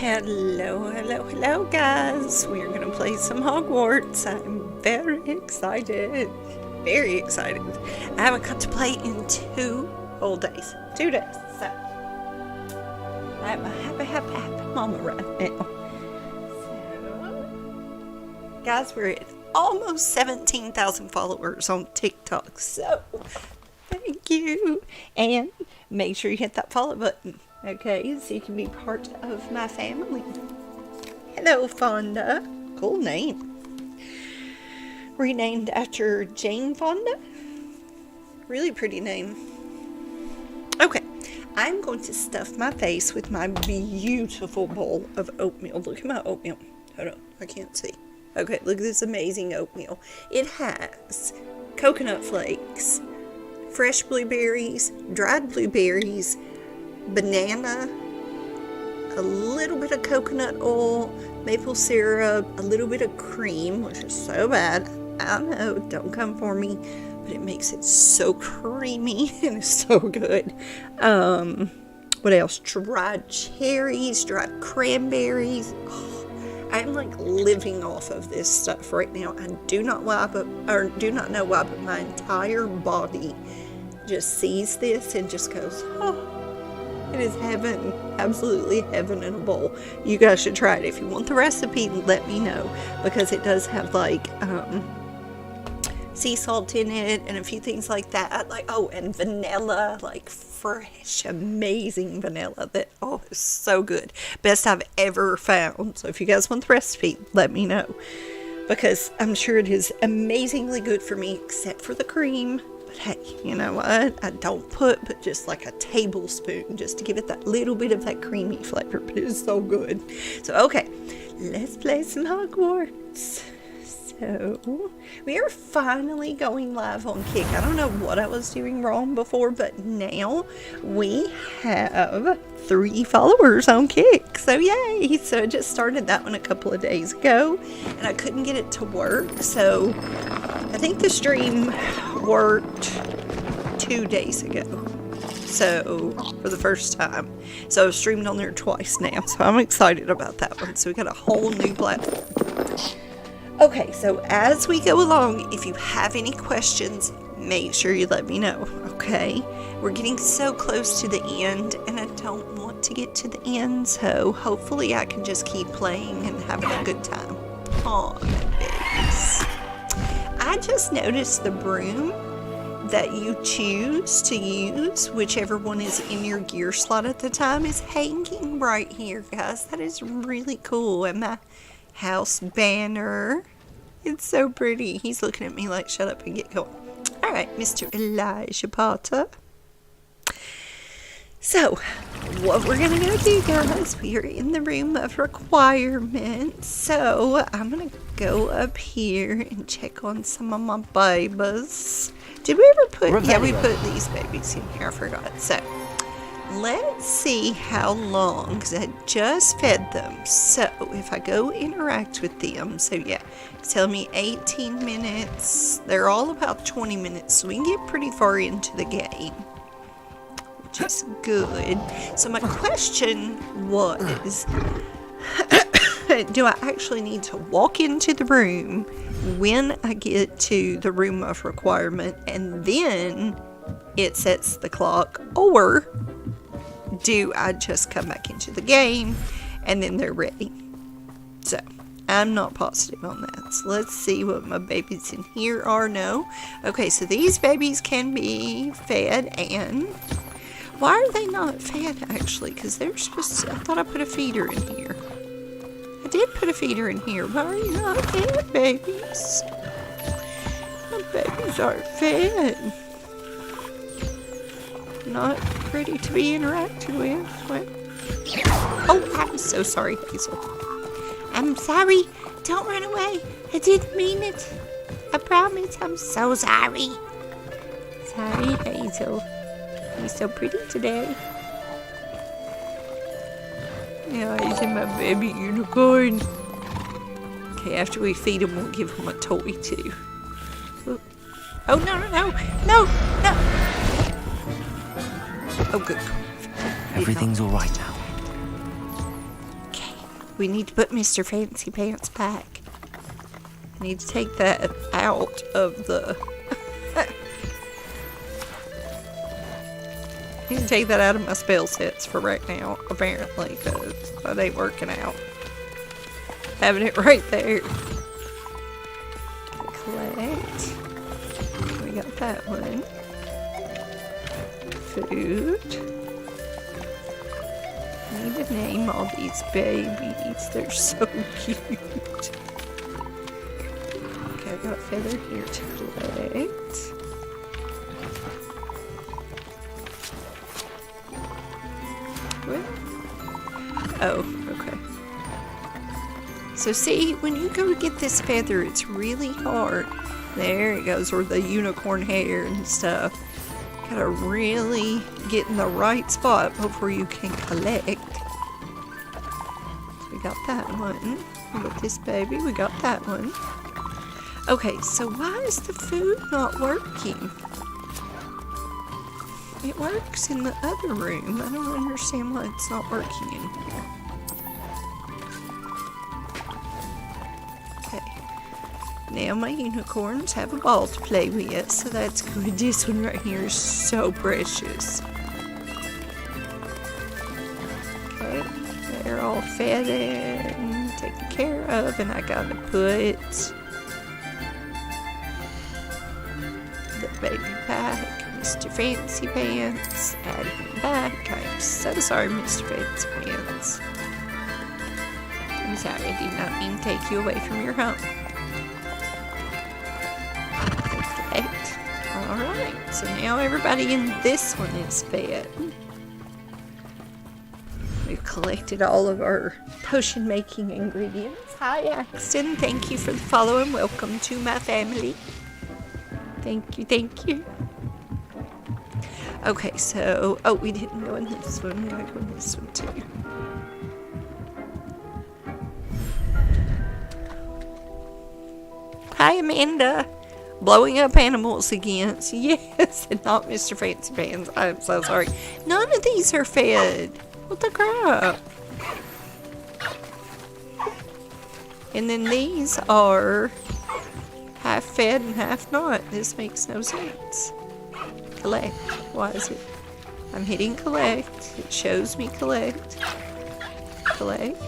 Hello, guys. We're going to play some Hogwarts. I'm very excited. Very excited. I haven't got to play in 2 whole days. 2 days. So, I'm a happy mama right now. So, guys, we're at almost 17,000 followers on TikTok. So, thank you. And make sure you hit that follow button. Okay, so you can be part of my family. Hello, Fonda. Cool name. Renamed after Jane Fonda. Really pretty name. Okay, I'm going to stuff my face with my beautiful bowl of oatmeal. Look at my oatmeal. Hold on, I can't see. Okay, look at this amazing oatmeal. It has coconut flakes, fresh blueberries, dried blueberries, banana, a little bit of coconut oil, maple syrup, a little bit of cream, which is so bad. I know, don't come for me, but it makes it so creamy and it's so good. What else? Dried cherries, dried cranberries. Oh, I'm like living off of this stuff right now. I do not know why, but my entire body just sees this and just goes, oh. It is heaven, absolutely heaven in a bowl. You guys should try it. If you want the recipe, let me know, because it does have like sea salt in it and a few things like that. And vanilla, like fresh, amazing vanilla that, is so good. Best I've ever found. So if you guys want the recipe, let me know, because I'm sure it is amazingly good for me, except for the cream. But hey, you know what? I don't put but just like a tablespoon just to give it that little bit of that creamy flavor, but it is so good. So, okay, let's play some Hogwarts. So, we are finally going live on Kick. I don't know what I was doing wrong before, but now we have 3 followers on Kick. So, yay! So, I just started that one a couple of days ago, and I couldn't get it to work. So, I think the stream worked 2 days ago. So, for the first time. So, I've streamed on there twice now. So, I'm excited about that one. So, we got a whole new platform. Okay, so as we go along, if you have any questions, make sure you let me know, okay? We're getting so close to the end, and I don't want to get to the end, so hopefully I can just keep playing and having a good time. Aw, my babies. I just noticed the broom that you choose to use, whichever one is in your gear slot at the time, is hanging right here, guys. That is really cool. And my house banner, it's so pretty. He's looking at me like, shut up and get going. All right, Mr. Elijah Potter. So, what we're going to go do, guys, we are in the room of requirements. So, I'm going to go up here and check on some of my babies. Did we ever put, yeah, we put these babies in here, I forgot. So, let's see how long, because I just fed them. So, if I go interact with them, so yeah, tell me 18 minutes. They're all about 20 minutes, so we can get pretty far into the game, which is good. So, my question was, do I actually need to walk into the room when I get to the room of requirement and then it sets the clock, or do I just come back into the game and then they're ready? So, I'm not positive on that. So, let's see what my babies in here are. No. Okay, so these babies can be fed, and why are they not fed, actually? Because they're supposed to, I thought I put a feeder in here. I did put a feeder in here. Why are you not fed, babies? My babies aren't fed. Not ready to be interacted with. What? Oh, I'm so sorry, Hazel. I'm sorry. Don't run away. I didn't mean it. I promise. I'm so sorry. Sorry, Hazel. You're so pretty today. Yeah, he's in my baby unicorn. Okay, after we feed him, we'll give him a toy too. Oh, no. Oh, good. Everything's all right now. Okay. we need to put Mr. Fancy Pants back. I need to take that out of the... I need to take that out of my spell sets for right now, apparently, because that ain't working out. Having it right there. Collect. We got that one. Food. Need to name all these babies. They're so cute. Okay, I got a feather here to collect. What? Oh, okay. So see, when you go to get this feather, it's really hard. There it goes, or the unicorn hair and stuff. Gotta really get in the right spot before you can collect. So we got that one. With this baby, we got that one. Okay, so why is the food not working? It works in the other room. I don't understand why it's not working in here. Now my unicorns have a ball to play with, so that's good. This one right here is so precious. Okay, they're all fed and taken care of, and I gotta put the baby back. Mr. Fancy Pants, add him back. I'm so sorry, Mr. Fancy Pants. I'm sorry, I did not mean to take you away from your home. Alright, so now everybody in this one is fed. We've collected all of our potion making ingredients. Hi Axton, thank you for the follow and welcome to my family. Thank you, thank you. Okay, so, oh, we didn't go in this one, we gotta go in this one too. Hi Amanda. Blowing up animals again. Yes, and not Mr. Fancy Pants. I'm so sorry. None of these are fed. What the crap? And then these are half fed and half not. This makes no sense. Collect. Why is it? I'm hitting collect. It shows me collect. Collect.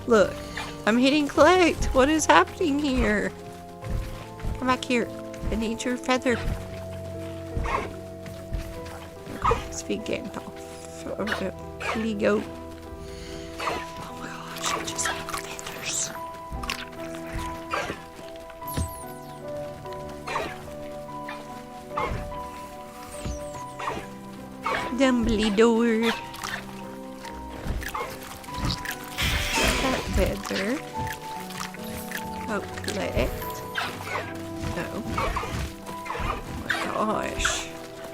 Look. I'm hitting collect. What is happening here? Come back here. I need your feather. Let's feed Gandalf. Here you go. Oh my gosh, I just got feathers. Dumbledore. That feather. Oh, collect. Oh my gosh.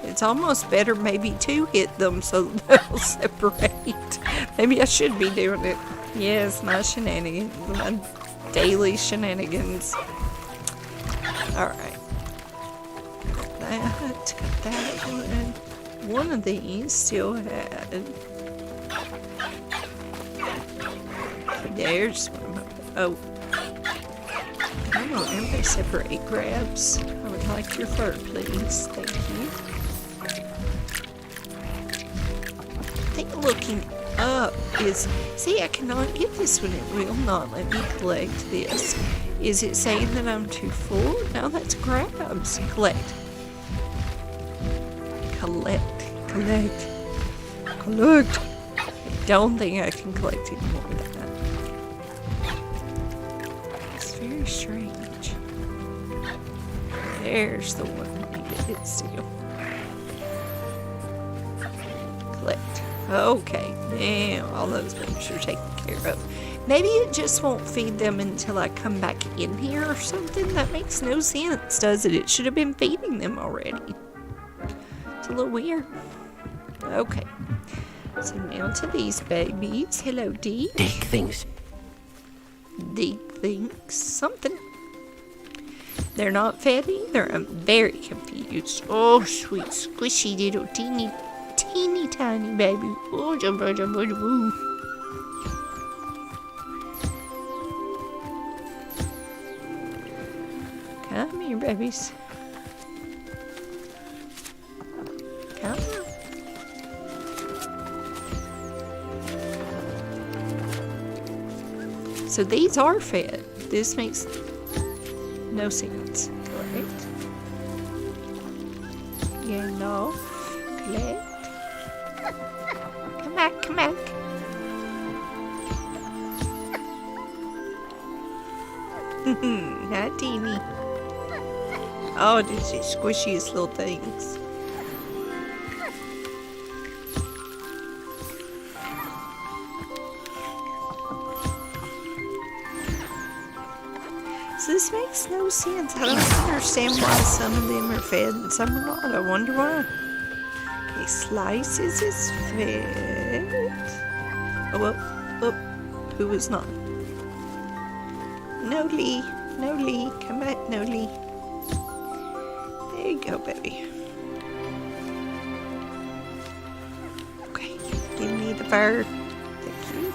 It's almost better maybe to hit them so they'll separate. Maybe I should be doing it. Yes, my shenanigans. My daily shenanigans. Alright. Got that one. One of these still had. There's one of my. Oh. Come on, everybody separate grabs. I would like your fur, please. Thank you. I think looking up is... See, I cannot get this one. It will not let me collect this. Is it saying that I'm too full? No, that's grabs. Collect. Collect. Collect. Collect. I don't think I can collect any more of that. Very strange. There's the one we did steal. Collect. Okay, now all those babies are taken care of. Maybe it just won't feed them until I come back in here or something. That makes no sense, does it? It should have been feeding them already. It's a little weird. Okay. So now to these babies. Hello, Dee. Dig things. Dee thinks something. They're not fed either. I'm very confused. Oh, sweet, squishy little teeny tiny baby. Oh, Come here, babies. Come on. So these are fed. This makes no sense, correct? Yeah, no. Collect. Come back, come back. Hi, Teeny. Oh, these are squishiest little things. So this makes no sense. I don't understand why some of them are fed and some are not. I wonder why. Okay, slices is fed. Oh, well, oh, who is not? Noli, Noli, come back, Noli. There you go, baby. Okay, give me the bird. Thank you.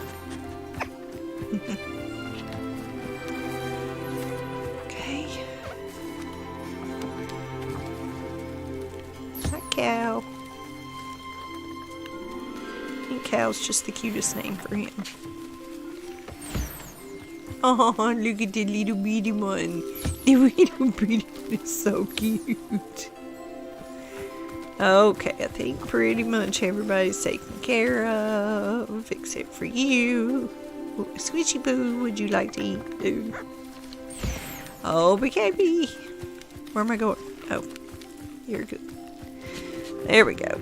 Okay. Hi, cow. I think cow's just the cutest name for him. Oh, look at the little bitty one. The little bitty one is so cute. Okay, I think pretty much everybody's taken care of, except for you. Oh, Squishy Boo, would you like to eat food? Oh, baby. Where am I going? Oh, you're good. There we go.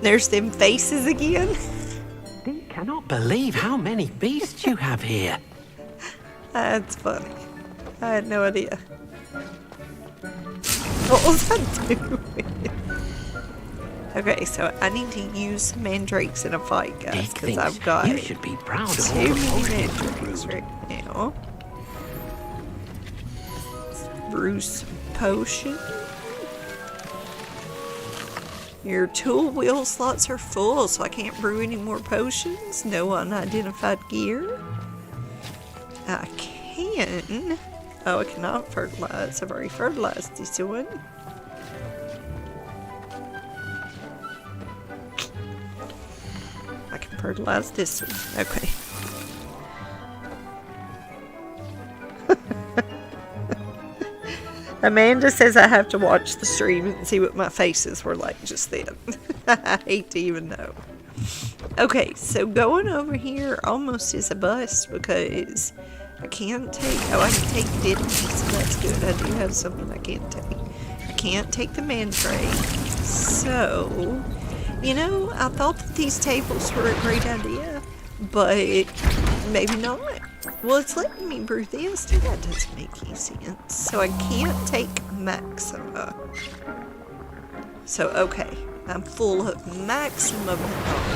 There's them faces again. I cannot believe how many beasts you have here. That's funny. I had no idea. What was that doing? Okay, so I need to use some mandrakes in a fight, guys, because I've got you should be proud of too all the many potions mandrakes right now. Brew some potion. Your tool wheel slots are full, so I can't brew any more potions. No unidentified gear. I can. Oh, I cannot fertilize. I've already fertilized this one. I can fertilize this one. Okay. Amanda says I have to watch the stream and see what my faces were like just then. I hate to even know. Okay, so going over here almost is a bust because I can't take, oh, I can take dead meat, so that's good. I do have something I can't take. I can't take the mandrake. So, you know, I thought that these tables were a great idea, but maybe not. Well, it's letting me brew this. That doesn't make any sense. So I can't take Maxima. So, okay. I'm full of Maxima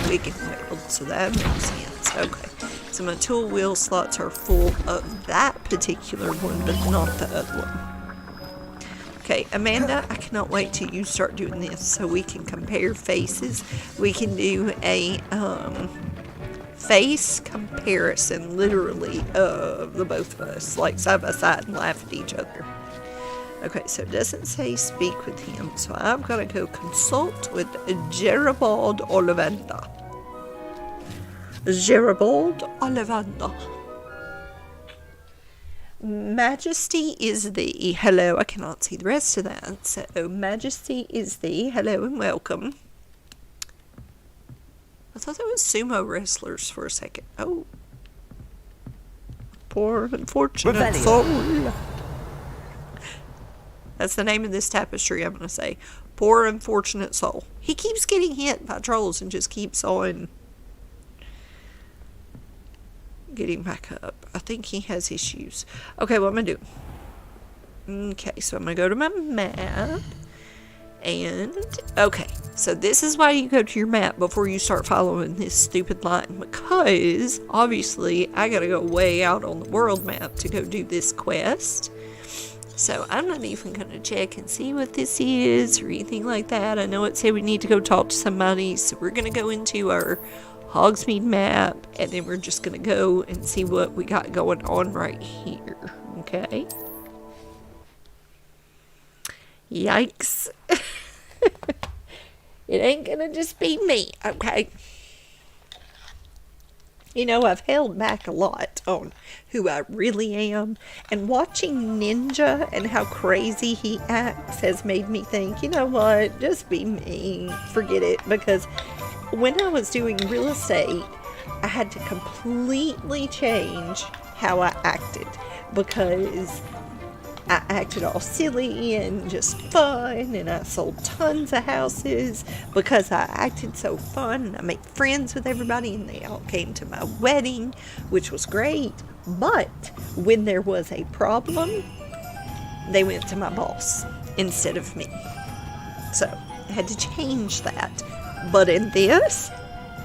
Wicked Wild, so that makes sense. Okay. So my tool wheel slots are full of that particular one, but not the other one. Okay, Amanda, I cannot wait till you start doing this so we can compare faces. We can do a face comparison, literally, of the both of us, like side by side, and laugh at each other. Okay, so it doesn't say speak with him, so I've got to go consult with Gerald Ollivander. Gerald Ollivander. Majesty is thee. Hello, I cannot see the rest of that. So, Majesty is thee. Hello and welcome. I thought that was sumo wrestlers for a second. Oh. Poor unfortunate soul. That's the name of this tapestry, I'm going to say. Poor unfortunate soul. He keeps getting hit by trolls and just keeps on getting back up. I think he has issues. Okay, what am I doing? Okay, so I'm going to go to my map. And, okay, so this is why you go to your map before you start following this stupid line. Because, obviously, I got to go way out on the world map to go do this quest. So I'm not even going to check and see what this is or anything like that. I know it said we need to go talk to somebody, so we're going to go into our Hogsmeade map, and then we're just going to go and see what we got going on right here, okay? Yikes. It ain't gonna just be me, okay? You know, I've held back a lot on who I really am, and watching Ninja and how crazy he acts has made me think, you know what, just be me, forget it, because when I was doing real estate, I had to completely change how I acted, because I acted all silly and just fun, and I sold tons of houses because I acted so fun. I made friends with everybody, and they all came to my wedding, which was great. But when there was a problem, they went to my boss instead of me. So I had to change that. But in this,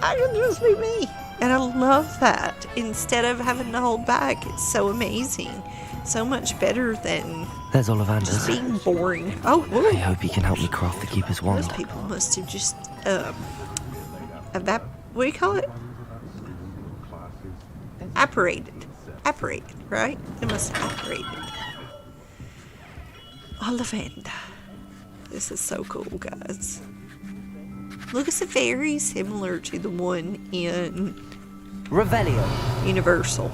I can just be me. And I love that. Instead of having to hold back, it's so amazing. So much better than There's Ollivander's. just being boring. Oh, whoa. I hope he can help me craft the Keeper's wand. Those people must have just, what do you call it? Apparated, right? They must have apparated. Ollivander. This is so cool, guys. Looks very similar to the one in Revelio. Universal.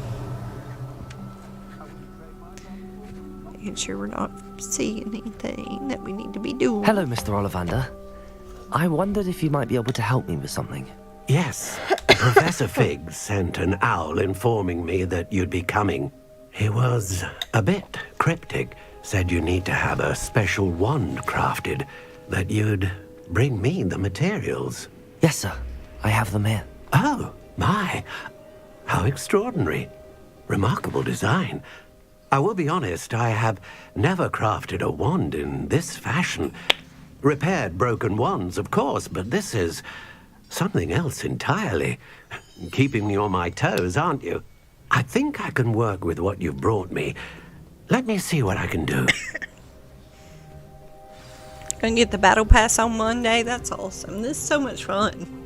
Making sure we're not seeing anything that we need to be doing. Hello, Mr. Ollivander. I wondered if you might be able to help me with something. Yes, Professor Fig sent an owl informing me that you'd be coming. He was a bit cryptic, said you need to have a special wand crafted, that you'd bring me the materials. Yes, sir. I have them here. Oh, my. How extraordinary. Remarkable design. I will be honest, I have never crafted a wand in this fashion. Repaired broken wands, of course, but this is something else entirely. Keeping me on my toes, aren't you? I think I can work with what you've brought me. Let me see what I can do. Gonna get the battle pass on Monday. That's awesome. This is so much fun.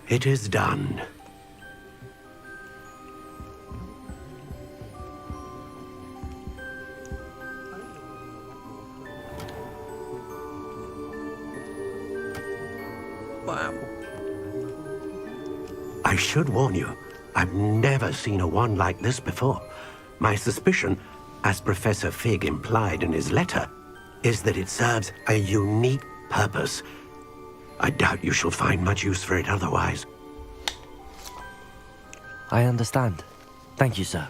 It is done. Wow. I should warn you, I've never seen a wand like this before. My suspicion, as Professor Fig implied in his letter, is that it serves a unique purpose. I doubt you shall find much use for it otherwise. I understand. Thank you, sir.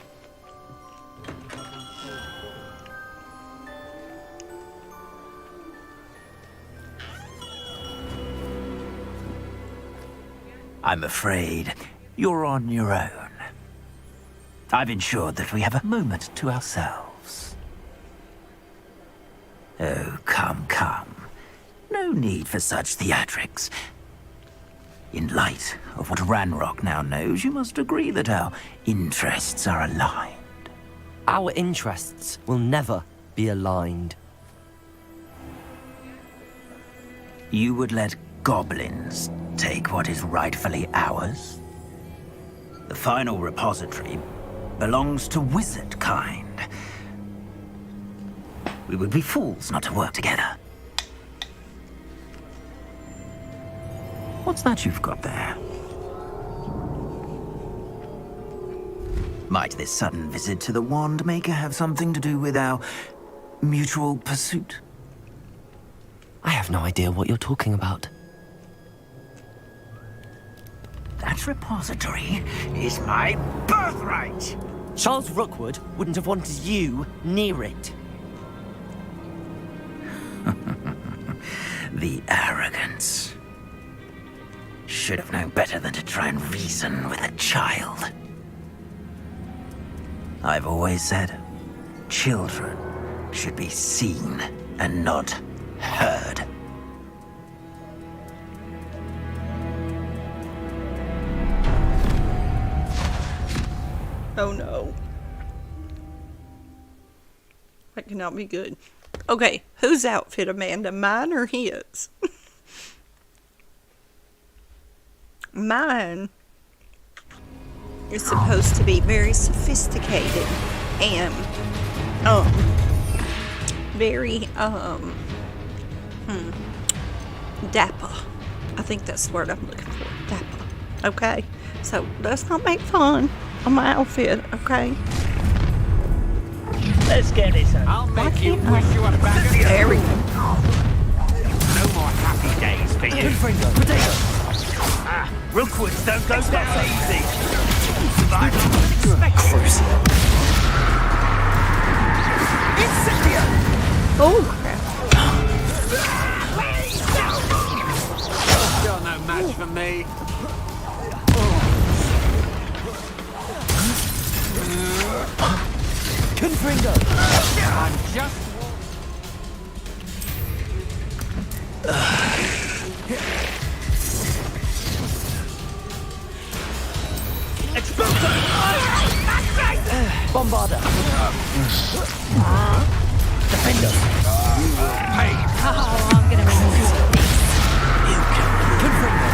I'm afraid you're on your own. I've ensured that we have a moment to ourselves. Oh, come, come. No need for such theatrics. In light of what Ranrock now knows, you must agree that our interests are aligned. Our interests will never be aligned. You would let goblins take what is rightfully ours? The final repository belongs to wizard kind. We would be fools not to work together. What's that you've got there? Might this sudden visit to the Wand Maker have something to do with our mutual pursuit? I have no idea what you're talking about. That repository is my birthright! Charles Rookwood wouldn't have wanted you near it. The arrogance. Should have known better than to try and reason with a child. I've always said, children should be seen and not heard. Oh no. That cannot be good. Okay, whose outfit, Amanda? Mine or his? Mine is supposed to be very sophisticated and very dapper. I think that's the word I'm looking for. Dapper. Okay? So let's not make fun of my outfit, okay? Let's get this on. I'll make you wish you were back at There we go. No more happy days for you. Rookwoods don't go down easy. I don't expect Incendio! Oh, crap. You're no match for me. Confringo! I'm just... Expulso! Bombarda! Defender! Hey! Oh, I'm gonna make you Confringo!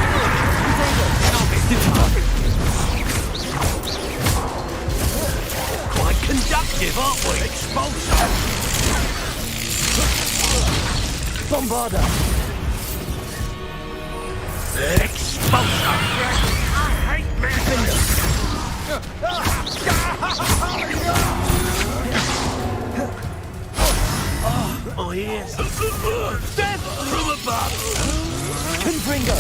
Quite conductive, aren't we? Expulso! Bombarda! Expulso! I hate Oh, yes. Death from above! Confringo!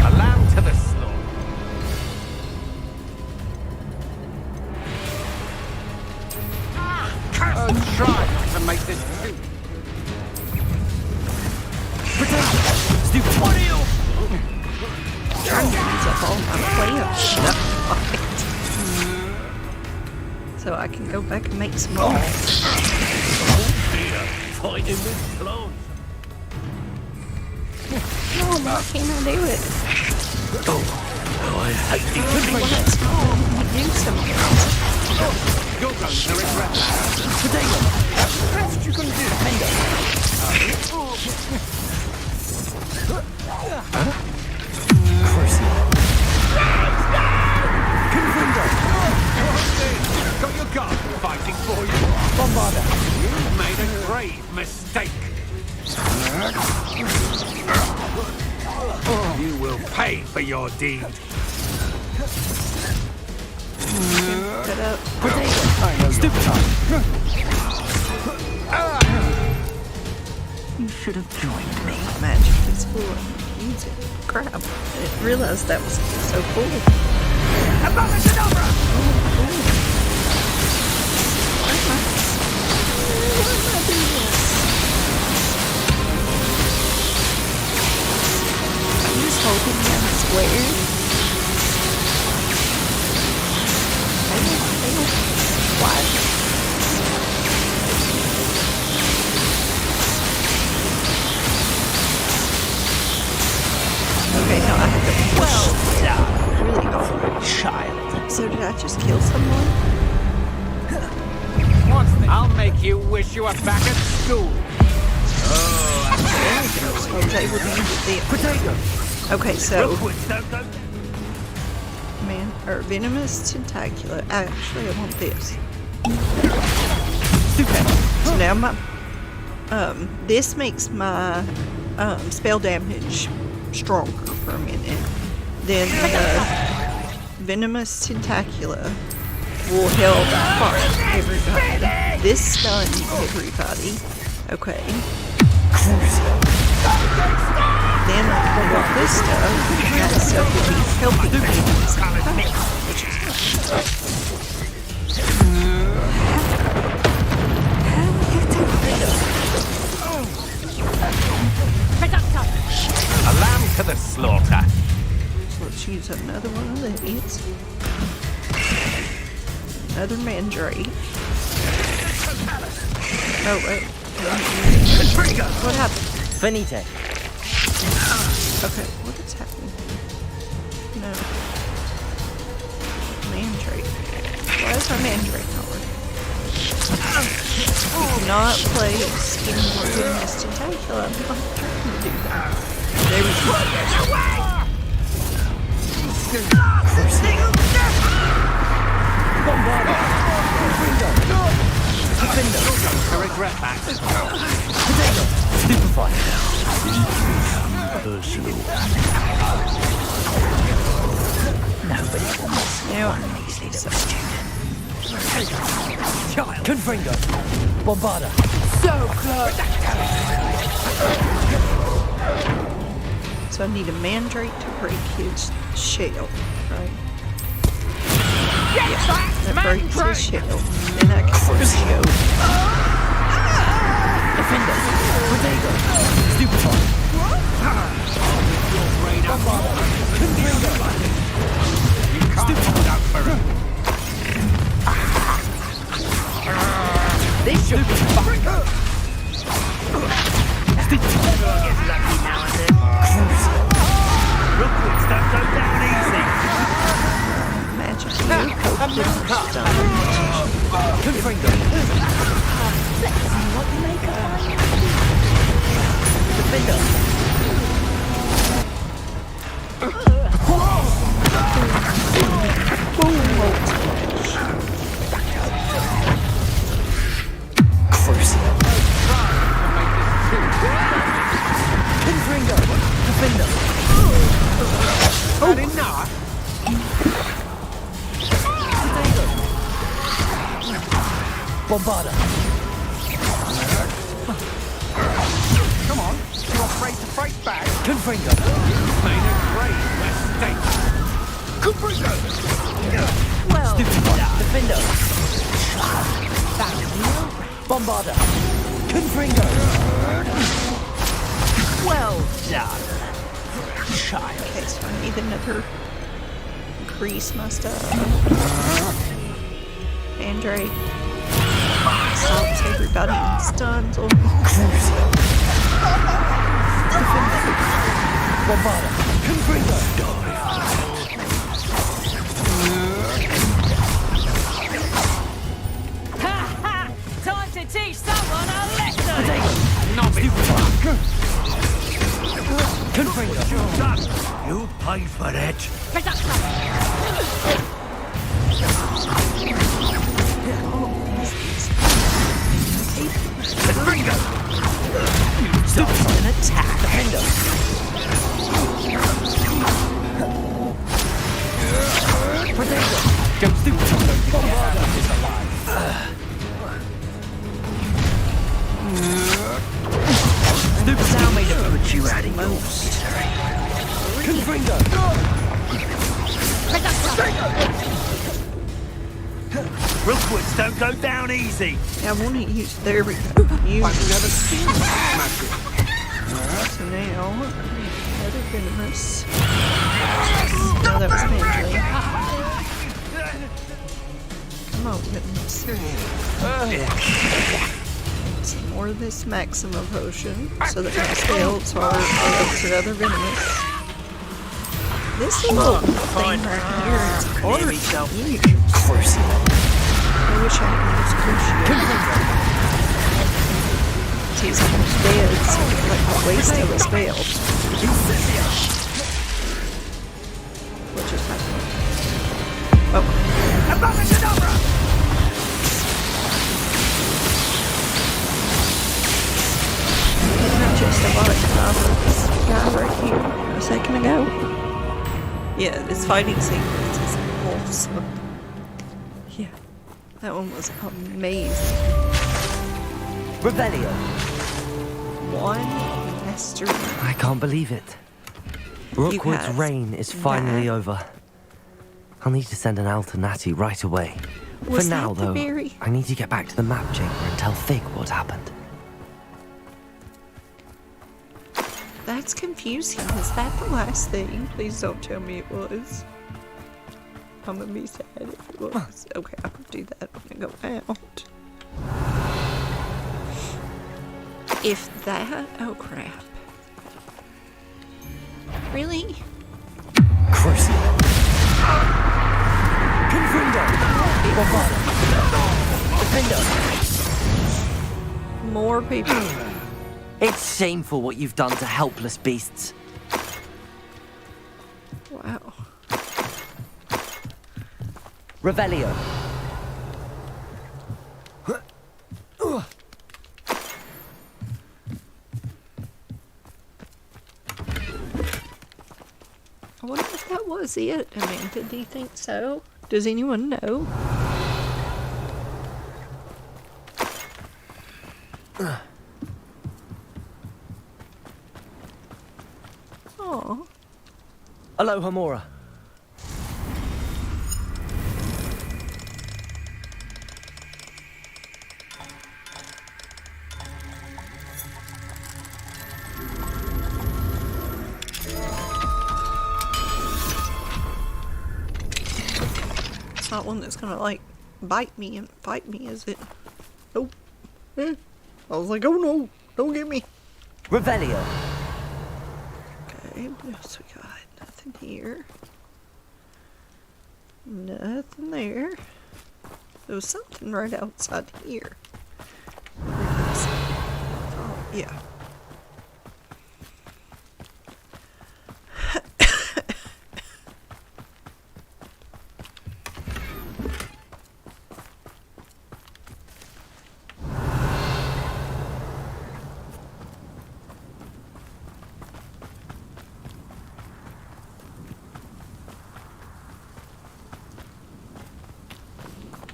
Allow to the slaughter. Try to make this too. Stupid! What are you? Trying to use up all my plants. So I can go back and make some more. Fighting with clones. No, why can't I do it? Oh, I hate these Well, it's hard. Do something. You're going to regret that. Potato! Best you can do. Confringo! Got your guard fighting for you. Bombarda! You made a grave mistake. You will pay for your deed. Put up. Stupid! You should have joined me. Magic is full. Use it. Crap. I didn't realize that was so cool. I'm just hoping down square. What? Okay, now I have to push down really hard. Child. So did I just kill someone? I'll make you wish you were back at school. I was able to use it then. Potato! Okay, so Rookwoods don't go. man, or venomous tentacula. Actually, I want this. So now my this makes my spell damage stronger for a minute. Then the venomous tentacula will help fight everybody. This stuns everybody. Okay. Then what this does, that stuff will be helping me, which is A lamb to the slaughter. So let's use another one of these. Another mandrake. Oh, wait. What happened? Finite. Okay, what is happening? No. Mandrake. Why is my mandrake not working? Do not play Skin Goodness Tentacular. I'm not trying to do that. There we go. I regret that. Stupefy. Personal. Nobody wants Now one measly little student. Confringo. Bombarda. So I need a mandrake to break his shell, right? Yes, that breaks his shell. Then I can force you. Defender. Protego. Stupefy. This should be fun. Rookwoods don't go down easy. Magic you cope with stuff. Confringo. Defender. Confringo. Defender. Not enough. Bombarda. Come on, you're afraid to fight back. Confringo. Made a great mistake. Well, Stupefy. Defender. Bombarda. Confringo. Well done, child. Okay, so I need another grease my stuff. Mandrake. Stops everybody and stuns on me. Bombarda. Confringo. Time to teach someone a lesson! Novice. Confringo. You paid for it. Stop an attack. Defender. Protego. Go Stupefy. Bombarda is alive. Stupefy. Allow me to put you out of your misery. Confringo. Rookwoods don't go down easy. I want to use. There we go. Use. I've never seen that magic. So now, another venomous. No, that was mandrake. Come on, venomous. Some more of this Maxima potion, so that my spells are up to other venomous. This little thing right here is hard to use. I wish I had used cruciate. He's almost dead, so it's like a waste of a spell. What just happened? Oh. Not just a lot of this guy right here a second ago. Yeah, this fighting sequence is awesome. Yeah, that one was amazing. Revelio. One master. I can't believe it. Rookwood's have reign is finally that. over. I'll need to send an AthenaRonae right away. Was For now, that the though, berry? I need to get back to the map chamber and tell Fig what happened. That's confusing. Is that the last thing? Please don't tell me it was. I'm gonna be sad if it was. Okay, I'm gonna do that when I go out. If that... Oh, crap. Really? Crucible. Confundo. Defender! More people. It's shameful what you've done to helpless beasts. Wow. Revelio. I wonder if that was it. Amanda, do you think so? Does anyone know? Oh. Aloha Mora. It's not one that's gonna like bite me and fight me, is it? Nope. I was like, oh no, don't get me. Revelio. Okay, what else we got? Nothing here. Nothing there. There was something right outside here. Oh, yeah.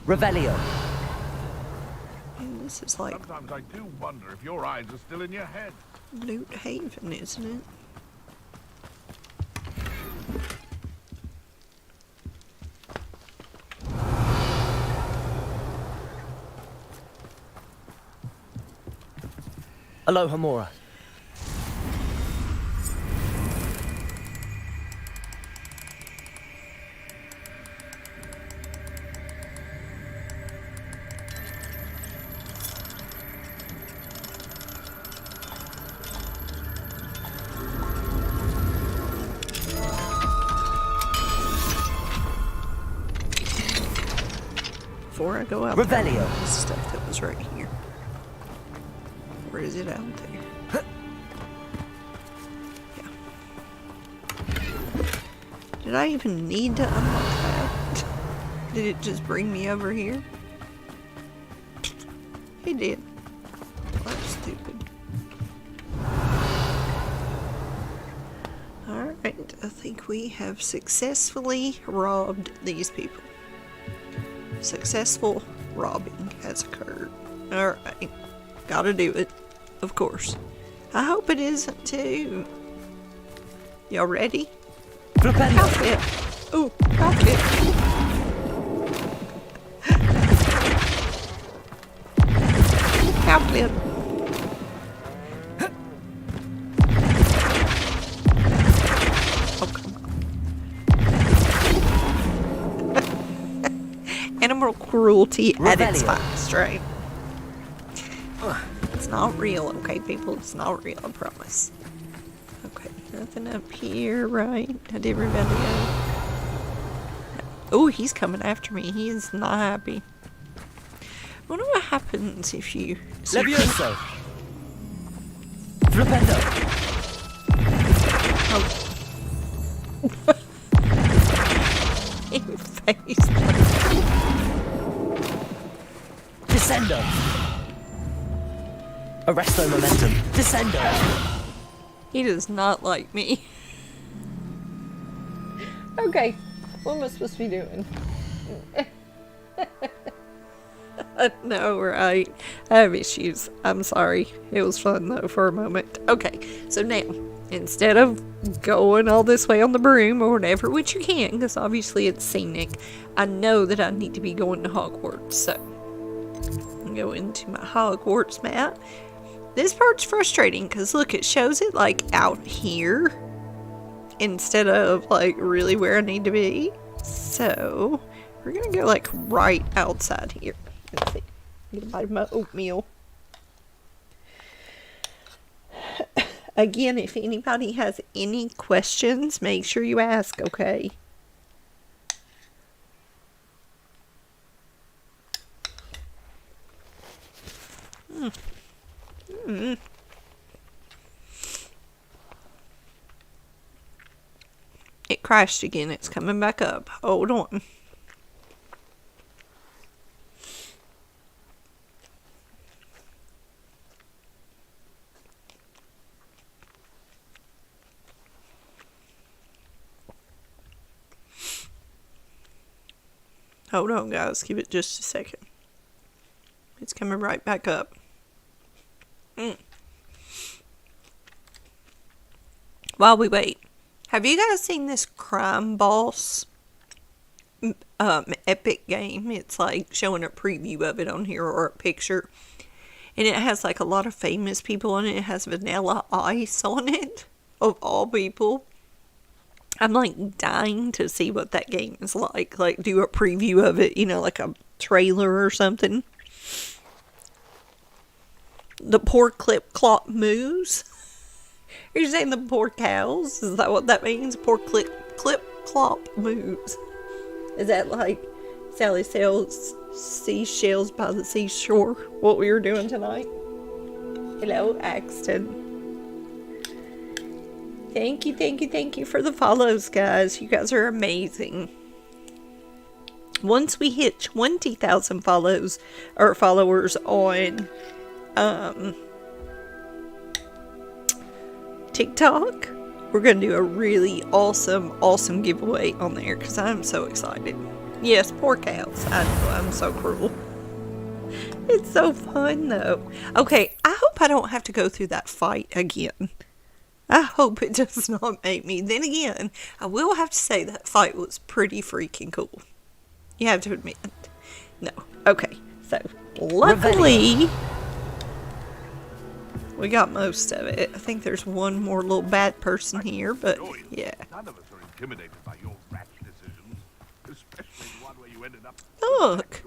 Revelio. And this is like Sometimes I do wonder if your eyes are still in your head. Loot Haven, isn't it? Aloha Mora. Before I go out Revelio. there, this stuff that was right here. Or is it out there? Yeah. Did I even need to unlock that? Did it just bring me over here? It did. Well, that's stupid. Alright, I think we have successfully robbed these people. Successful robbing has occurred. Alright. Gotta do it. Of course. I hope it isn't too. Y'all ready? Outfit. Ooh, outfit. Outfit. Oh, come on. Animal cruelty at its Revelio. finest, right? It's not real, okay, people? It's not real, I promise. Okay, nothing up here, right? Did everybody go? Oh, he's coming after me. He is not happy. I wonder what happens if you... Levioso. Flipendo. Oh. In face. Descendo. Arresto momentum. Descendo. He does not like me. Okay, what am I supposed to be doing? No, right. I have issues. I'm sorry. It was fun, though, for a moment. Okay, so now, instead of going all this way on the broom or whatever, which you can, because obviously it's scenic, I know that I need to be going to Hogwarts, so I'll go into my Hogwarts map. This part's frustrating, because look, it shows it, like, out here, instead of, like, really where I need to be. So, we're gonna go, like, right outside here. Let's see. Get a bite of my oatmeal. Again, if anybody has any questions, make sure you ask, okay? It crashed again. It's coming back up. Hold on. Hold on, guys. Give it just a second. It's coming right back up. While we wait, have you guys seen this Crime Boss epic game? It's like showing a preview of it on here, or a picture. And it has like a lot of famous people on it. It has Vanilla Ice on it, of all people. I'm like dying to see what that game is like. Like, do a preview of it, you know, like a trailer or something. The poor clip clop moose. Are you saying the poor cows? Is that what that means? Poor clip clop moose. Is that like Sally sells seashells by the seashore? What we were doing tonight? Hello, Axton. Thank you for the follows, guys. You guys are amazing. Once we hit 20,000 followers on TikTok, we're gonna do a really awesome giveaway on there, because I'm so excited. Yes, poor cows. I know, I'm so cruel. It's so fun though. Okay, I hope I don't have to go through that fight again. I hope it does not make me. Then again, I will have to say that fight was pretty freaking cool. You have to admit. No. Okay. So, luckily, we got most of it. I think there's one more little bad person here, but yeah. None of us are intimidated by your rash decisions, especially the one where you ended up. Look.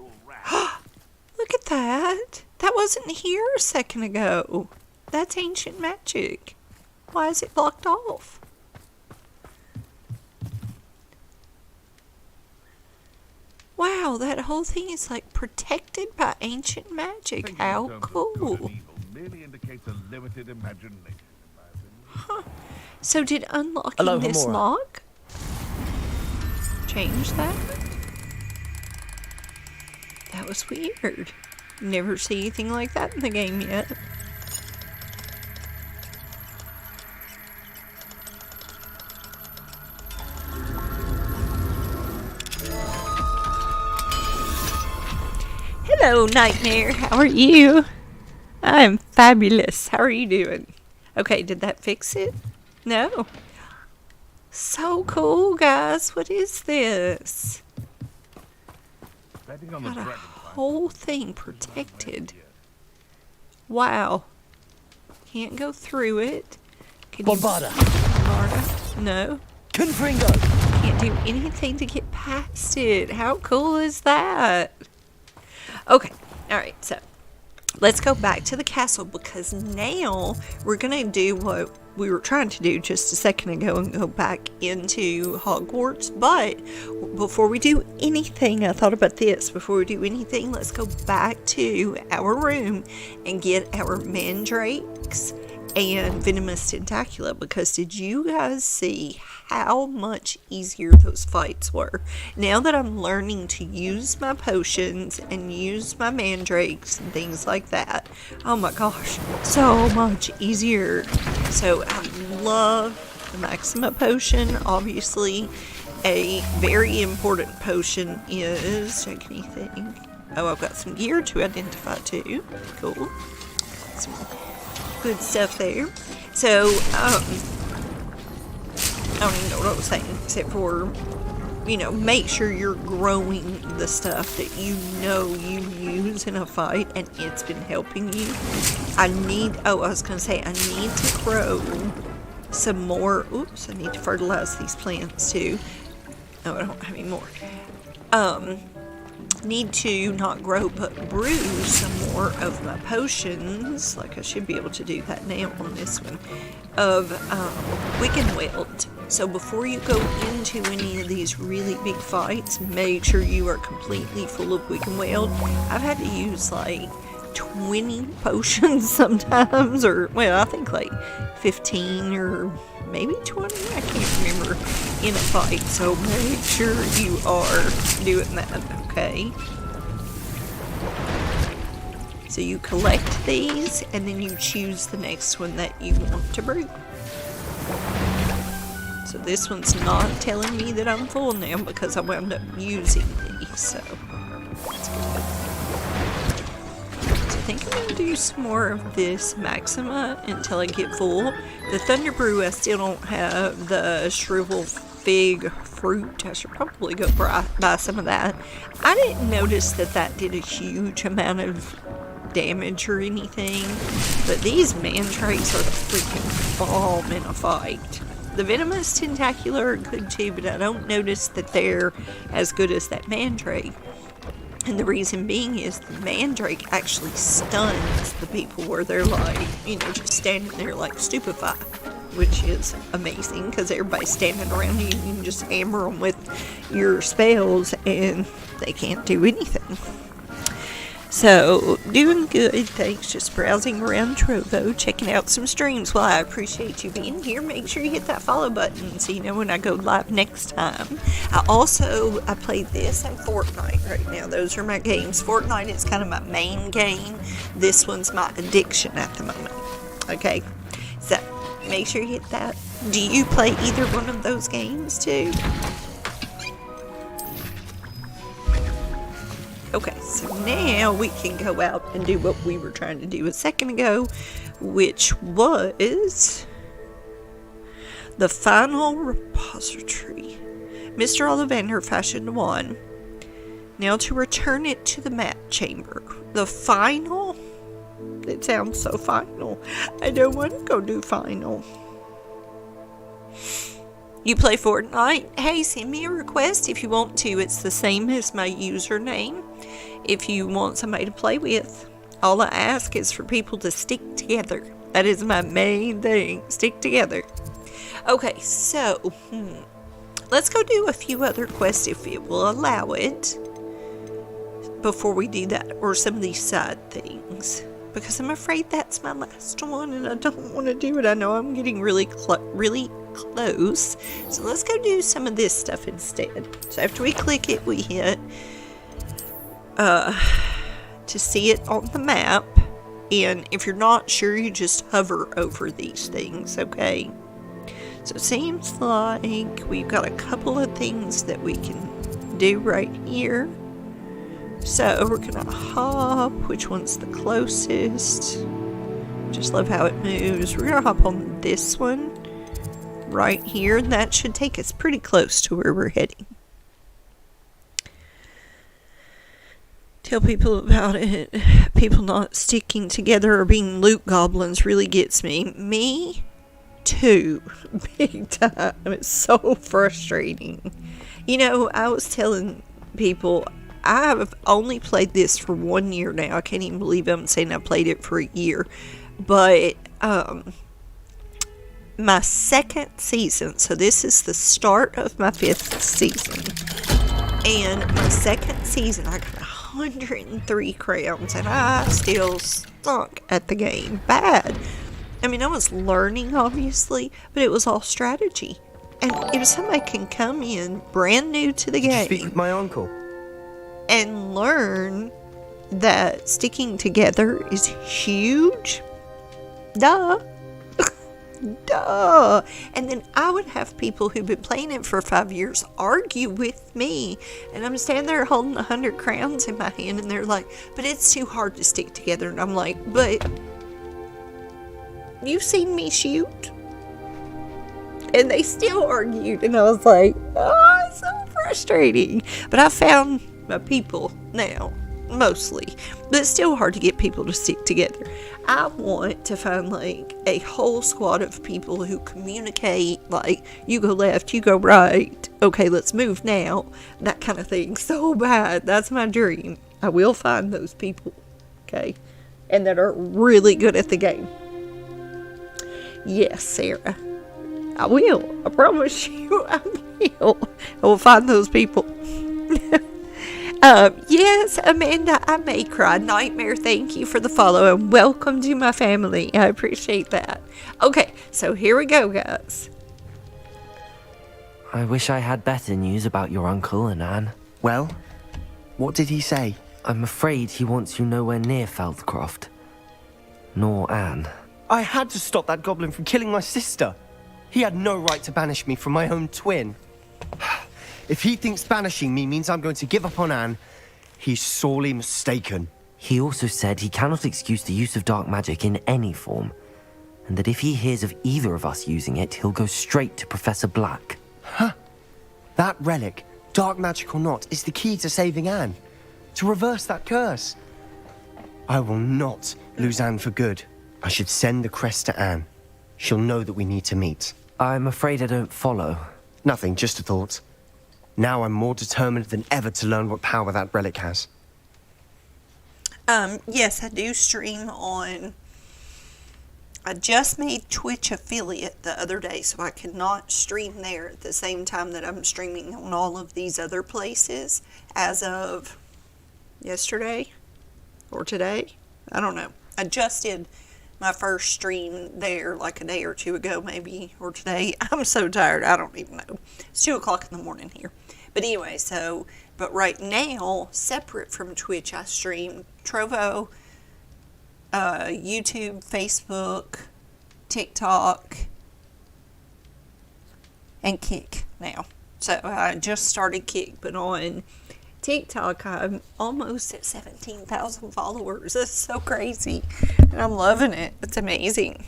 Look at that. That wasn't here a second ago. That's ancient magic. Why is it blocked off? Wow, that whole thing is like protected by ancient magic. How cool. Merely indicates a limited imagination. Huh. So did unlocking this lock change that? That was weird. Never see anything like that in the game yet. Hello, Nightmare. How are you? I'm fabulous. How are you doing? Okay, did that fix it? No. So cool, guys. What is this? Got a whole thing protected. Wow. Can't go through it. Can Bombarda. No. Confringo. Can't do anything to get past it. How cool is that? Okay. Alright, so let's go back to the castle, because now we're going to do what we were trying to do just a second ago and go back into Hogwarts. But before we do anything, I thought about this. Before we do anything, let's go back to our room and get our mandrakes and venomous tentacula, because did you guys see how much easier those fights were? Now that I'm learning to use my potions and use my mandrakes and things like that, oh my gosh, so much easier. So I love the Maxima potion. Obviously, a very important potion is, check anything. Oh, I've got some gear to identify too. Cool. Some good stuff there. So, I don't even know what I was saying, except for, you know, make sure you're growing the stuff that you know you use in a fight and it's been helping you. I was going to say, I need to grow some more. Oops, I need to fertilize these plants too. Oh, I don't have any more. Need to not grow but brew some more of my potions, like I should be able to do that now on this one, of Wiccan Weld. So before you go into any of these really big fights, make sure you are completely full of Wiccan Weld. I've had to use like 20 potions sometimes, or well, I think like 15 or maybe 20, I can't remember, in a fight. So make sure you are doing that, okay? So you collect these and then you choose the next one that you want to brew. So this one's not telling me that I'm full now because I wound up using these, so that's good. So I think I'm going to do some more of this Maxima until I get full. The Thunder Brew, I still don't have the Shrivel Fig fruit. I should probably go buy some of that. I didn't notice that did a huge amount of damage or anything, but these mantrakes are the freaking bomb in a fight. The venomous tentacular are good too, but I don't notice that they're as good as that mandrake. And the reason being is the mandrake actually stuns the people where they're like, you know, just standing there like stupefied, which is amazing because everybody's standing around you and you can just hammer them with your spells and they can't do anything. So, doing good, thanks. Just browsing around Trovo, checking out some streams. Well, I appreciate you being here. Make sure you hit that follow button so you know when I go live next time. I play this and Fortnite right now. Those are my games. Fortnite is kind of my main game. This one's my addiction at the moment. Okay, so make sure you hit that. Do you play either one of those games too? Okay, so now we can go out and do what we were trying to do a second ago, which was the final repository. Mr. Ollivander fashioned one. Now to return it to the map chamber. The final? It sounds so final. I don't want to go do final. You play Fortnite? Hey, send me a request if you want to. It's the same as my username. If you want somebody to play with, all I ask is for people to stick together. That is my main thing. Stick together. Okay, so let's go do a few other quests if it will allow it before we do that, or some of these side things, because I'm afraid that's my last one and I don't want to do it. I know I'm getting really close, so let's go do some of this stuff instead. So after we click it, we hit to see it on the map, and if you're not sure, you just hover over these things, okay? So it seems like we've got a couple of things that we can do right here. So we're gonna hop, which one's the closest? Just love how it moves. We're gonna hop on this one right here, and that should take us pretty close to where we're heading. Tell people about it. People not sticking together or being loot goblins really gets me. Me too. Big time. It's so frustrating. You know, I was telling people I have only played this for 1 year now. I can't even believe I'm saying I played it for a year. But my second season, so this is the start of my 5th season, and my second season I got 103 crowns and I still stunk at the game bad. I mean, I was learning obviously, but it was all strategy, and if somebody can come in brand new to the game, Speak with my uncle and learn that sticking together is huge, duh. duh. And then I would have people who've been playing it for 5 years argue with me. And I'm standing there holding 100 crowns in my hand, and they're like, but it's too hard to stick together. And I'm like, but you've seen me shoot. And they still argued. And I was like, oh, it's so frustrating. But I found my people now. Mostly, but it's still hard to get people to stick together. I want to find like a whole squad of people who communicate, like, you go left, you go right, okay, let's move now, that kind of thing, so bad. That's my dream. I will find those people, okay, and that are really good at the game. Yes, Sarah, I will. I promise you, I will. I will find those people. Yes, Amanda, I may cry. Nightmare, thank you for the follow and welcome to my family. I appreciate that. Okay, so here we go, guys. I wish I had better news about your uncle and Anne. Well, what did he say? I'm afraid he wants you nowhere near Feldcroft. Nor Anne. I had to stop that goblin from killing my sister. He had no right to banish me from my own twin. If he thinks banishing me means I'm going to give up on Anne, he's sorely mistaken. He also said he cannot excuse the use of dark magic in any form, and that if he hears of either of us using it, he'll go straight to Professor Black. Huh? That relic, dark magic or not, is the key to saving Anne. To reverse that curse. I will not lose Anne for good. I should send the crest to Anne. She'll know that we need to meet. I'm afraid I don't follow. Nothing, just a thought. Now I'm more determined than ever to learn what power that relic has. Yes, I do stream on... I just made Twitch affiliate the other day, so I cannot stream there at the same time that I'm streaming on all of these other places as of yesterday or today. I don't know. I just did my first stream there like a day or two ago, maybe, or today. I'm so tired, I don't even know. It's 2 o'clock in the morning here. But anyway, but right now, separate from Twitch, I stream Trovo, YouTube, Facebook, TikTok, and Kick now. So I just started Kick, but on TikTok, I'm almost at 17,000 followers. That's so crazy. And I'm loving it. It's amazing.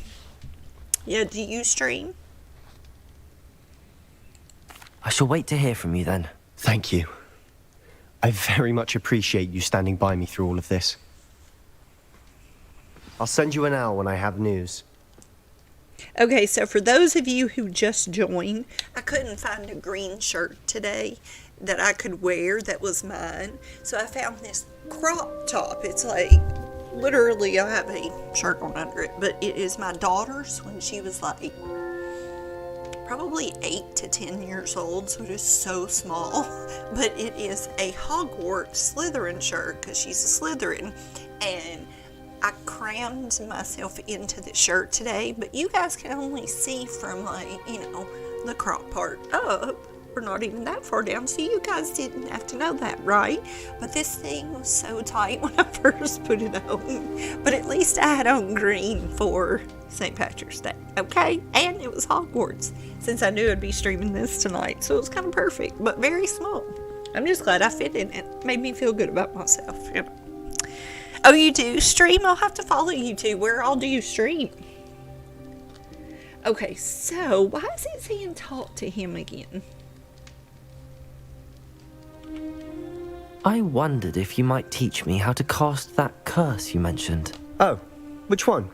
Yeah, do you stream? I shall wait to hear from you then. Thank you. I very much appreciate you standing by me through all of this. I'll send you an owl when I have news. Okay, so for those of you who just joined, I couldn't find a green shirt today that I could wear that was mine. So I found this crop top. It's like, literally, I have a shirt on under it, but it is my daughter's when she was like probably 8 to 10 years old, so it is so small. But it is a Hogwarts Slytherin shirt because she's a Slytherin, and I crammed myself into the shirt today, but you guys can only see from, like, you know, the crop part up. We're not even that far down, so you guys didn't have to know that, right? But this thing was so tight when I first put it on. But at least I had on green for St. Patrick's Day, okay? And it was Hogwarts, since I knew I'd be streaming this tonight, so it was kind of perfect, but very small. I'm just glad I fit in it. Made me feel good about myself, you know. Oh, you do stream? I'll have to follow you too. Where all do you stream? Okay, so why is it saying talk to him again? I wondered if you might teach me how to cast that curse you mentioned. Oh, which one?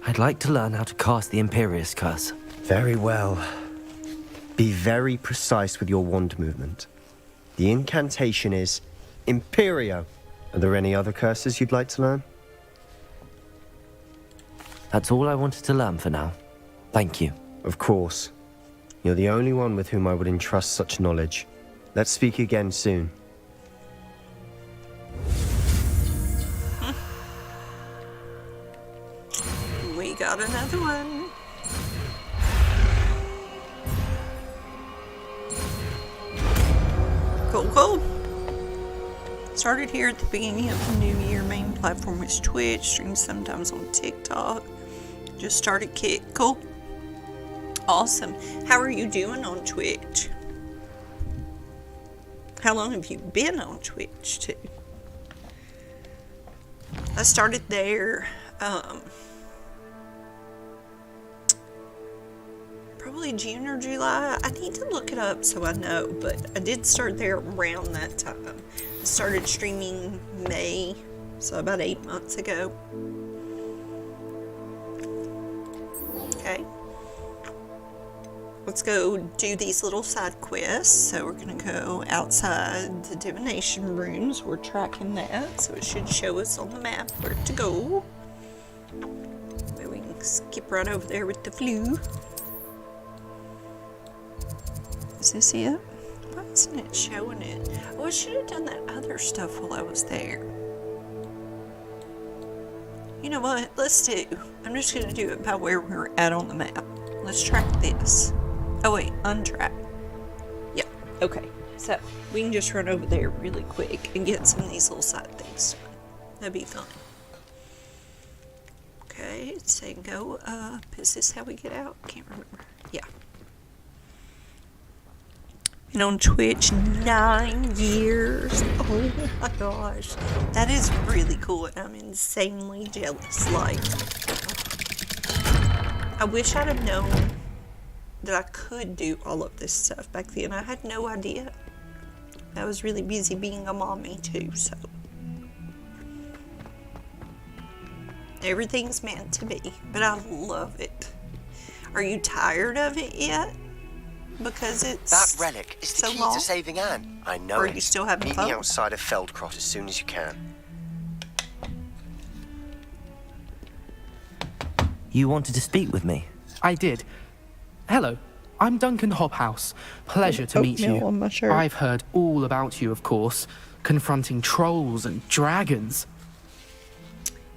I'd like to learn how to cast the Imperious Curse. Very well. Be very precise with your wand movement. The incantation is Imperio. Are there any other curses you'd like to learn? That's all I wanted to learn for now. Thank you. Of course. You're the only one with whom I would entrust such knowledge. Let's speak again soon. We got another one. Cool, cool. Started here at the beginning of the new year, main platform is Twitch. Stream sometimes on TikTok. Just started Kick. Cool. Awesome. How are you doing on Twitch? How long have you been on Twitch too? I started there probably June or July. I need to look it up so I know, but I did start there around that time. I started streaming May, so about 8 months ago. Okay. Let's go do these little side quests. So we're gonna go outside the divination rooms. We're tracking that, so it should show us on the map where to go. Maybe we can skip right over there with the flu. Is this it? Why isn't it showing it? Oh, I should have done that other stuff while I was there. You know what? Let's do. I'm just gonna do it by where we're at on the map. Let's track this. Oh wait, untrack. Yep, okay. So, we can just run over there really quick and get some of these little side things done. That'd be fun. Okay, it's saying go up. Is this how we get out? Can't remember. Yeah. Been on Twitch 9 years. Oh my gosh. That is really cool, and I'm insanely jealous. Like, I wish I'd have known that I could do all of this stuff back then. I had no idea. I was really busy being a mommy too, so. Everything's meant to be, but I love it. Are you tired of it yet? Because it's That relic is the so key long? to saving Anne. I know Or it. are you still having Meet fun? me outside of Feldcrot as soon as you can. You wanted to speak with me? I did. Hello, I'm Duncan Hobhouse. Pleasure to meet Oatmeal you. on my shirt. I've heard all about you, of course, confronting trolls and dragons.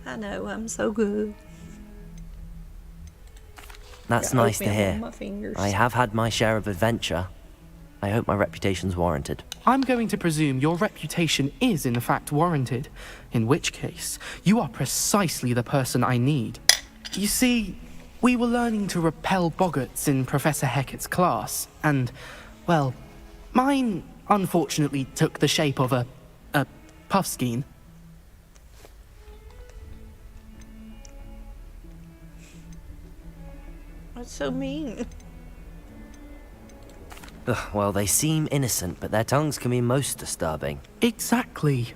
I know, I'm so good. That's Got nice to oatmeal hear. on my fingers. I have had my share of adventure. I hope my reputation's warranted. I'm going to presume your reputation is in fact warranted, in which case, you are precisely the person I need. You see, we were learning to repel boggarts in Professor Hecat's class, and, well, mine unfortunately took the shape of a puffskein. What's so mean? Ugh, well, they seem innocent, but their tongues can be most disturbing. Exactly.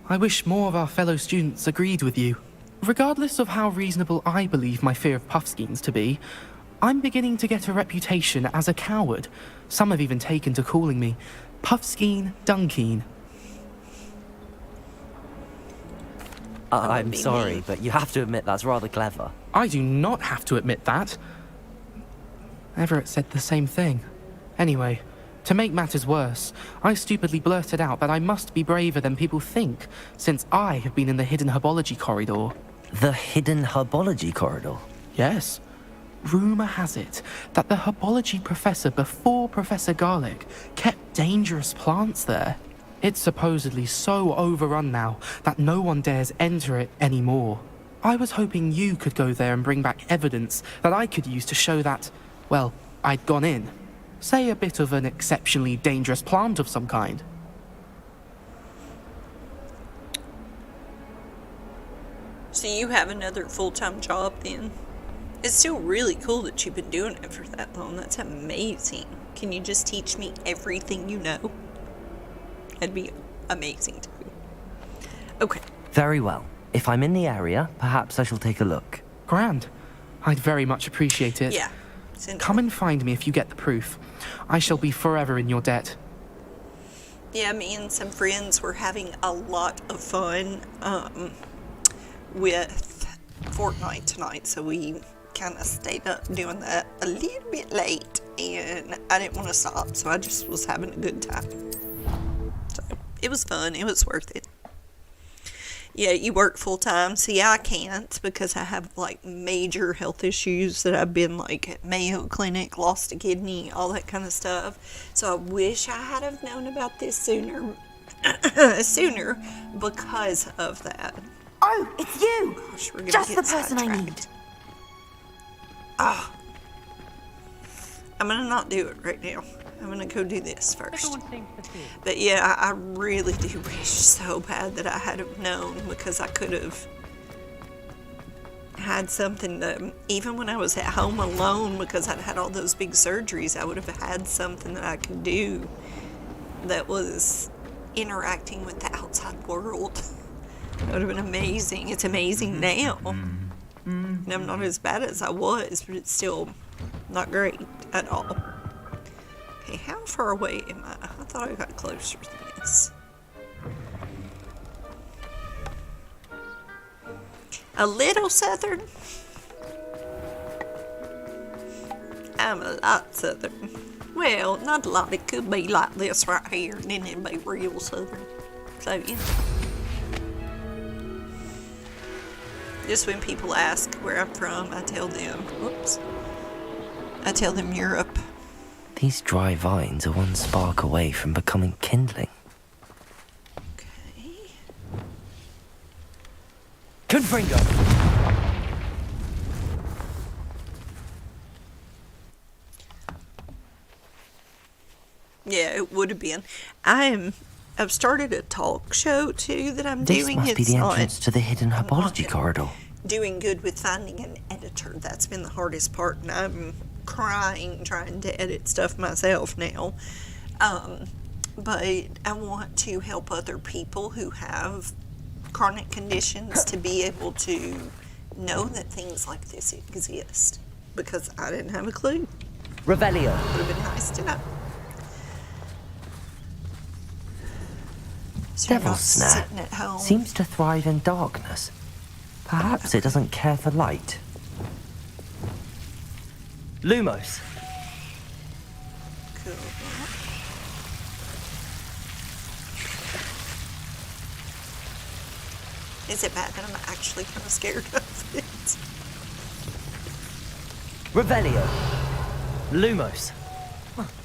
I wish more of our fellow students agreed with you. Regardless of how reasonable I believe my fear of puffskeins to be, I'm beginning to get a reputation as a coward. Some have even taken to calling me Puffskeen Dunkeen. I'm be sorry, me. but you have to admit that's rather clever. I do not have to admit that. Everett said the same thing. Anyway, to make matters worse, I stupidly blurted out that I must be braver than people think, since I have been in the hidden herbology corridor. The hidden herbology corridor? Yes. Rumour has it that the herbology professor before Professor Garlic kept dangerous plants there. It's supposedly so overrun now that no one dares enter it anymore. I was hoping you could go there and bring back evidence that I could use to show that, well, I'd gone in. Say a bit of an exceptionally dangerous plant of some kind. So you have another full-time job then? It's still really cool that you've been doing it for that long. That's amazing. Can you just teach me everything you know? That'd be amazing too. Okay. Very well. If I'm in the area, perhaps I shall take a look. Grand. I'd very much appreciate it. Yeah. Come and find me if you get the proof. I shall be forever in your debt. Yeah, me and some friends were having a lot of fun with Fortnite tonight, so we kind of stayed up doing that a little bit late, and I didn't want to stop, so I just was having a good time. So it was fun. It was worth it. Yeah, you work full time. See, I can't because I have like major health issues that I've been like at Mayo Clinic, lost a kidney, all that kind of stuff. So I wish I had have known about this sooner, sooner because of that. Oh, it's you! Gosh, we're gonna Just get the person I sidetracked. need. I'm gonna not do it right now. I'm gonna go do this first. But yeah, I really do wish so bad that I had have known, because I could have had something that, even when I was at home alone, because I'd had all those big surgeries, I would have had something that I could do that was interacting with the outside world. That would have been amazing. It's amazing now. And I'm not as bad as I was, but it's still not great at all. Okay, how far away am I? I thought I got closer than this. A little southern? I'm a lot southern. Well, not a lot. It could be like this right here, and then it'd be real southern. So, yeah. Just when people ask where I'm from, I tell them, I tell them Europe. These dry vines are one spark away from becoming kindling. Okay. Confringo! Yeah, it would have been. I've started a talk show too that I'm This doing. must be the entrance to the hidden herbology corridor. Doing good with finding an editor. That's been the hardest part, and I'm crying trying to edit stuff myself now. But I want to help other people who have chronic conditions to be able to know that things like this exist, because I didn't have a clue. Revelio. Would have been nice to know. So you're Devil not snare sitting at home. seems to thrive in darkness. Perhaps it doesn't care for light. Lumos. Cool. Is it bad that I'm actually kind of scared of it? Revelio. Lumos. What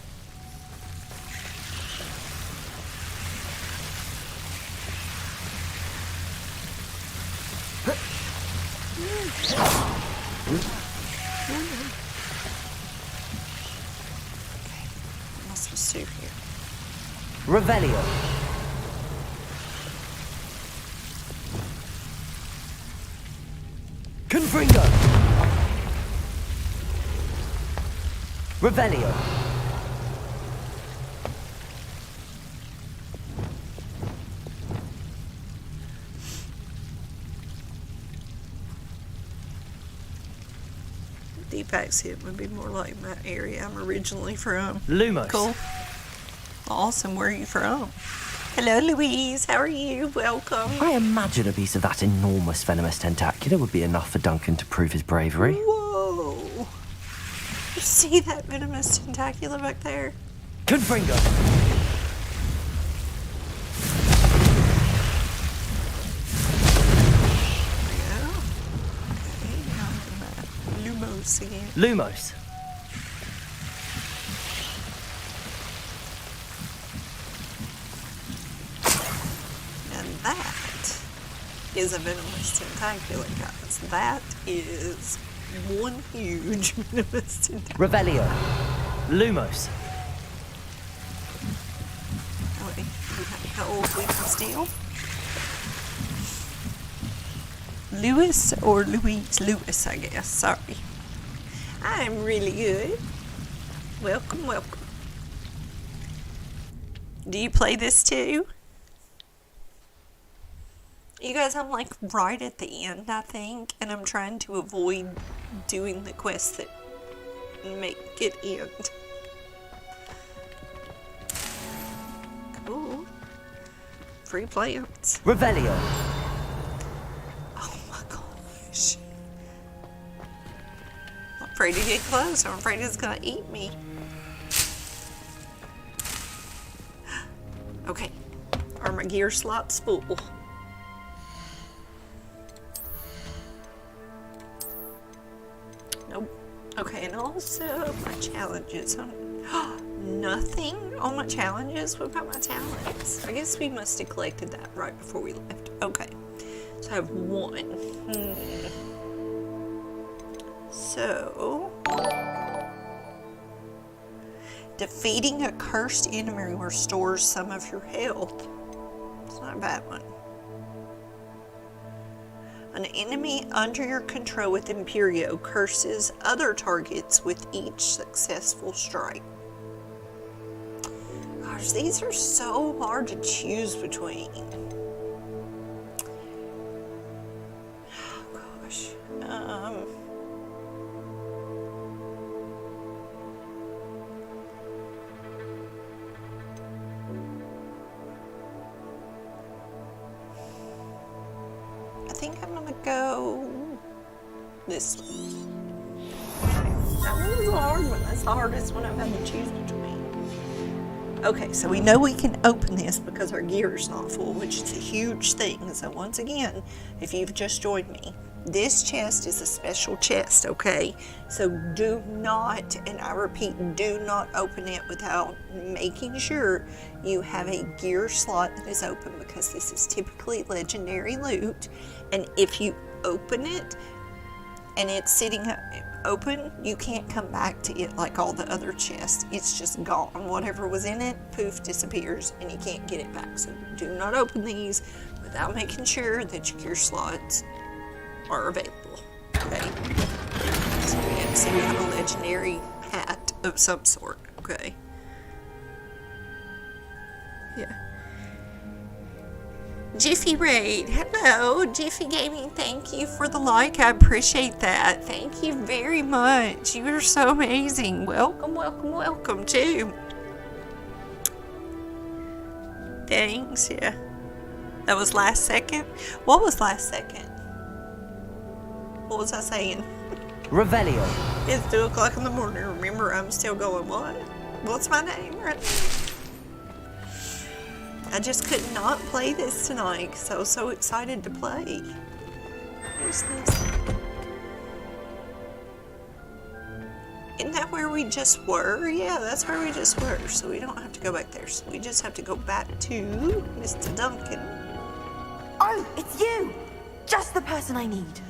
am I supposed to do here? Revelio. Confringo. Revelio. Deep accent would be more like my area I'm originally from. Lumos. Cool. Awesome. Where are you from? Hello, Louise. How are you? Welcome. I imagine a piece of that enormous venomous tentacular would be enough for Duncan to prove his bravery. Whoa. You see that venomous tentacula back there? Confringo. Lumos again. Lumos. And that is a venomous tentacula, guys. That is one huge venomous tentacula. Revelio. Lumos. Oh, wait. How old we can steal? Lewis or Louise? Lewis, I guess. Sorry. I'm really good. Welcome, welcome. Do you play this too? You guys, I'm like right at the end, I think, and I'm trying to avoid doing the quests that make it end. Cool. Free plants. Revelio. Oh my gosh. I'm afraid to get close. I'm afraid it's gonna eat me. Okay. Are my gear slots full? Nope. Okay, and also my challenges. Nothing on my challenges? What about my talents? I guess we must have collected that right before we left. Okay. So I have one. So, defeating a cursed enemy restores some of your health. It's not a bad one. An enemy under your control with Imperio curses other targets with each successful strike. Gosh, these are so hard to choose between. Oh, gosh. I think I'm gonna go this one. That one was a hard one. That's the hardest one I've had to choose between. Okay, so we know we can open this because our gear is not full, which is a huge thing. So once again, if you've just joined me, this chest is a special chest, okay? So do not, and I repeat, do not open it without making sure you have a gear slot that is open, because this is typically legendary loot. And if you open it and it's sitting open, you can't come back to it like all the other chests. It's just gone. Whatever was in it, poof, disappears, and you can't get it back. So do not open these without making sure that your gear slots are available. Okay. So we have a legendary hat of some sort. Okay. Yeah. Jiffy Raid, hello, Jiffy Gaming, thank you for the like, I appreciate that, thank you very much, you are so amazing, welcome, welcome, welcome too. Thanks, yeah, that was last second, what was last second? What was I saying? Revelio. It's 2 o'clock in the morning, remember I'm still going, what? What's my name right now? I just could not play this tonight because I was so excited to play. Where's this? Isn't that where we just were? Yeah, that's where we just were. So we don't have to go back there. So we just have to go back to Mr. Duncan. Oh, it's you! Just the person I need.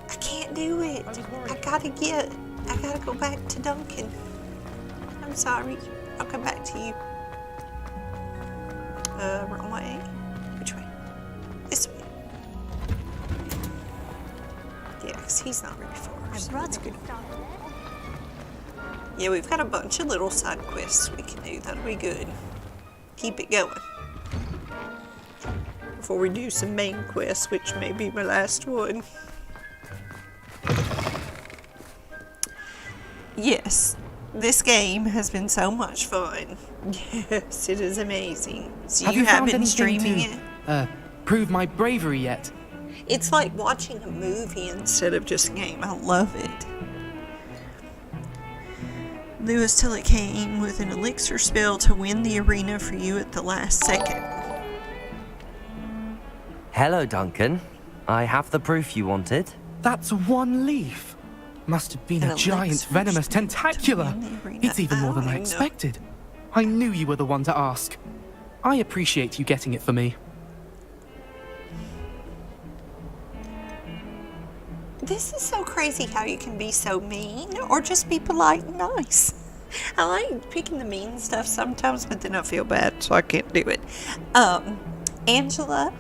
I can't do it. I gotta go back to Duncan. I'm sorry. I'll come back to you. Wrong way. Which way? This way. Yeah, because he's not ready for us. That's good. Yeah, we've got a bunch of little side quests we can do. That'll be good. Keep it going. Before we do some main quests, which may be my last one. Yes. This game has been so much fun. Yes, it is amazing. So Have you have found been anything streaming to, prove my bravery yet? It's like watching a movie instead of just a game. I love it. Lewis till it came with an elixir spell to win the arena for you at the last second. Hello, Duncan. I have the proof you wanted. That's one leaf. Must have been An a giant elixir venomous spell to tentacula. win the arena. It's even more than I know. expected. I knew you were the one to ask. I appreciate you getting it for me. This is so crazy how you can be so mean or just be polite and nice. I like picking the mean stuff sometimes, but then I feel bad, so I can't do it. Angela,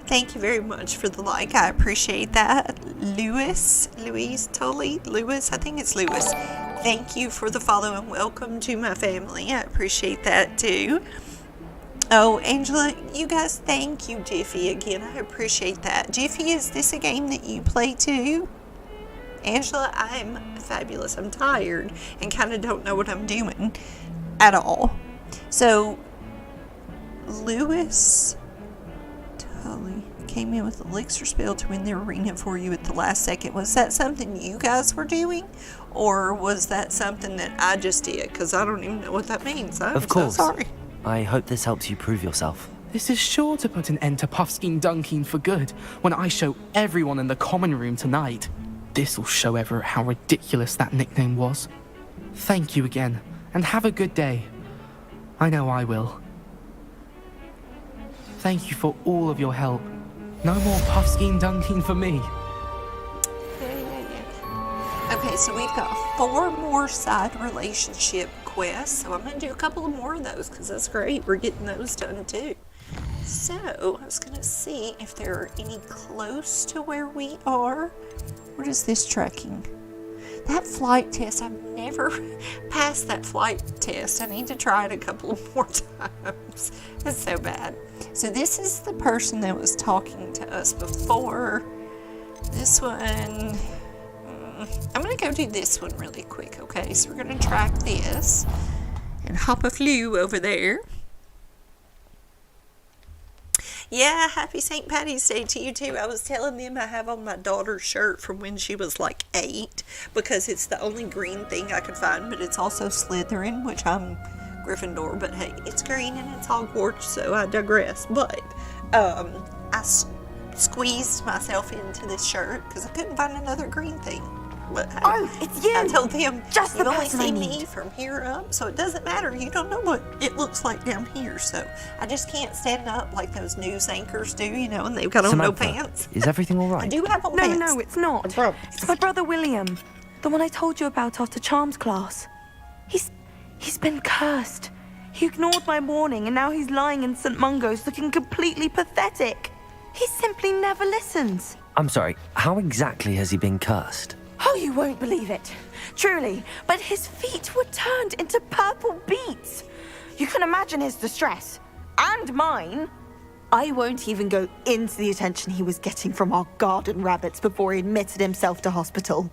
thank you very much for the like. I appreciate that. Louise, I think it's Louis. Thank you for the follow and welcome to my family. I appreciate that too. Oh, Angela, you guys, thank you, Jiffy, again. I appreciate that. Jiffy, is this a game that you play too? Angela, I'm fabulous. I'm tired and kind of don't know what I'm doing at all. So, Louis Tully came in with elixir spell to win the arena for you at the last second. Was that something you guys were doing? Or was that something that I just did? Because I don't even know what that means. I'm Of course. so sorry. I hope this helps you prove yourself. This is sure to put an end to Puffskein Dunkin for good when I show everyone in the common room tonight. This'll show Everett how ridiculous that nickname was. Thank you again, and have a good day. I know I will. Thank you for all of your help. No more puffskein dunking for me. Okay, so we've got 4 more side relationship quests, so I'm going to do a couple of more of those because that's great. We're getting those done too. So, I was going to see if there are any close to where we are. What is this tracking? That flight test, I've never passed that flight test. I need to try it a couple of more times. That's so bad. So this is the person that was talking to us before. This one, I'm going to go do this one really quick, okay? So we're going to track this and hop a flew over there. Yeah, happy St. Patty's Day to you too. I was telling them I have on my daughter's shirt from when she was like 8 because it's the only green thing I could find, but it's also Slytherin, which I'm Gryffindor, but hey, it's green and it's Hogwarts, so I digress. But I squeezed myself into this shirt because I couldn't find another green thing. But hey, Oh, it's you! I told them, Just you the only person see I me need. from here up, so it doesn't matter. You don't know what it looks like down here, so I just can't stand up like those news anchors do, you know, and they've got on no Samantha, pants. is everything all I right? do have on No, pants. no, it's not. I promise. It's my brother William, the one I told you about after Charms class. He's been cursed. He ignored my warning, and now he's lying in St. Mungo's looking completely pathetic. He simply never listens. I'm sorry, how exactly has he been cursed? Oh, you won't believe it. Truly, but his feet were turned into purple beets. You can imagine his distress. And mine. I won't even go into the attention he was getting from our garden rabbits before he admitted himself to hospital.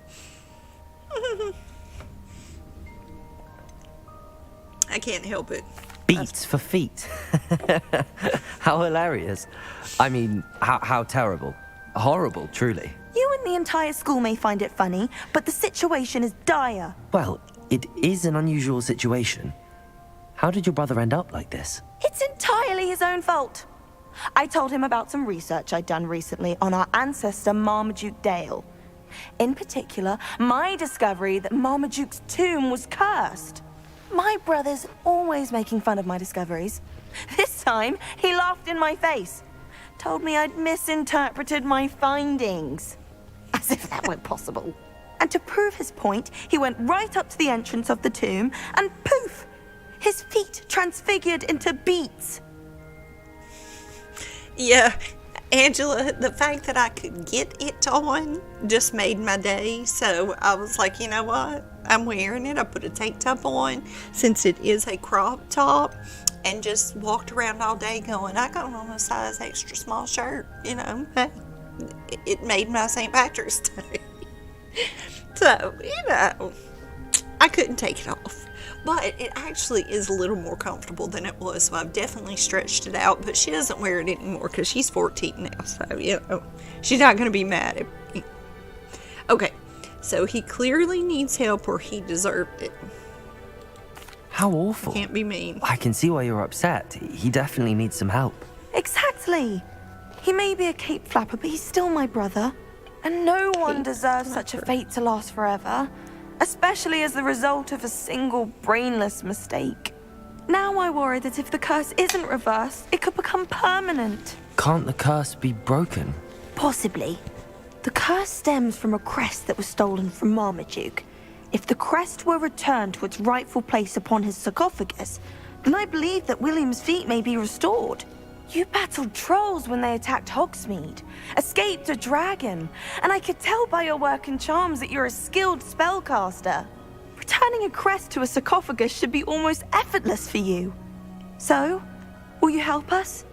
I can't help it. Beats for feet. How hilarious. I mean, how terrible. Horrible, truly. You and the entire school may find it funny, but the situation is dire. Well, it is an unusual situation. How did your brother end up like this? It's entirely his own fault. I told him about some research I'd done recently on our ancestor Marmaduke Dale. In particular, my discovery that Marmaduke's tomb was cursed. My brother's always making fun of my discoveries. This time, he laughed in my face. Told me I'd misinterpreted my findings. As if that weren't possible. And to prove his point, he went right up to the entrance of the tomb and poof! His feet transfigured into beets. Yeah, Angela, the fact that I could get it on just made my day. So I was like, you know what? I'm wearing it. I put a tank top on since it is a crop top and just walked around all day going, I got on a size extra small shirt, you know. It made my St. Patrick's Day. So, you know, I couldn't take it off. But it actually is a little more comfortable than it was, so I've definitely stretched it out. But she doesn't wear it anymore because she's 14 now, so, you know, she's not going to be mad at me. Okay, so he clearly needs help or he deserved it. How awful. Can't be mean. I can see why you're upset. He definitely needs some help. Exactly. He may be a cape flapper, but he's still my brother. And no one deserves such a fate to last forever. Especially as the result of a single brainless mistake. Now I worry that if the curse isn't reversed, it could become permanent. Can't the curse be broken? Possibly. The curse stems from a crest that was stolen from Marmaduke. If the crest were returned to its rightful place upon his sarcophagus, then I believe that William's feet may be restored. You battled trolls when they attacked Hogsmeade, escaped a dragon, and I could tell by your work and charms that you're a skilled spellcaster. Returning a crest to a sarcophagus should be almost effortless for you. So, will you help us?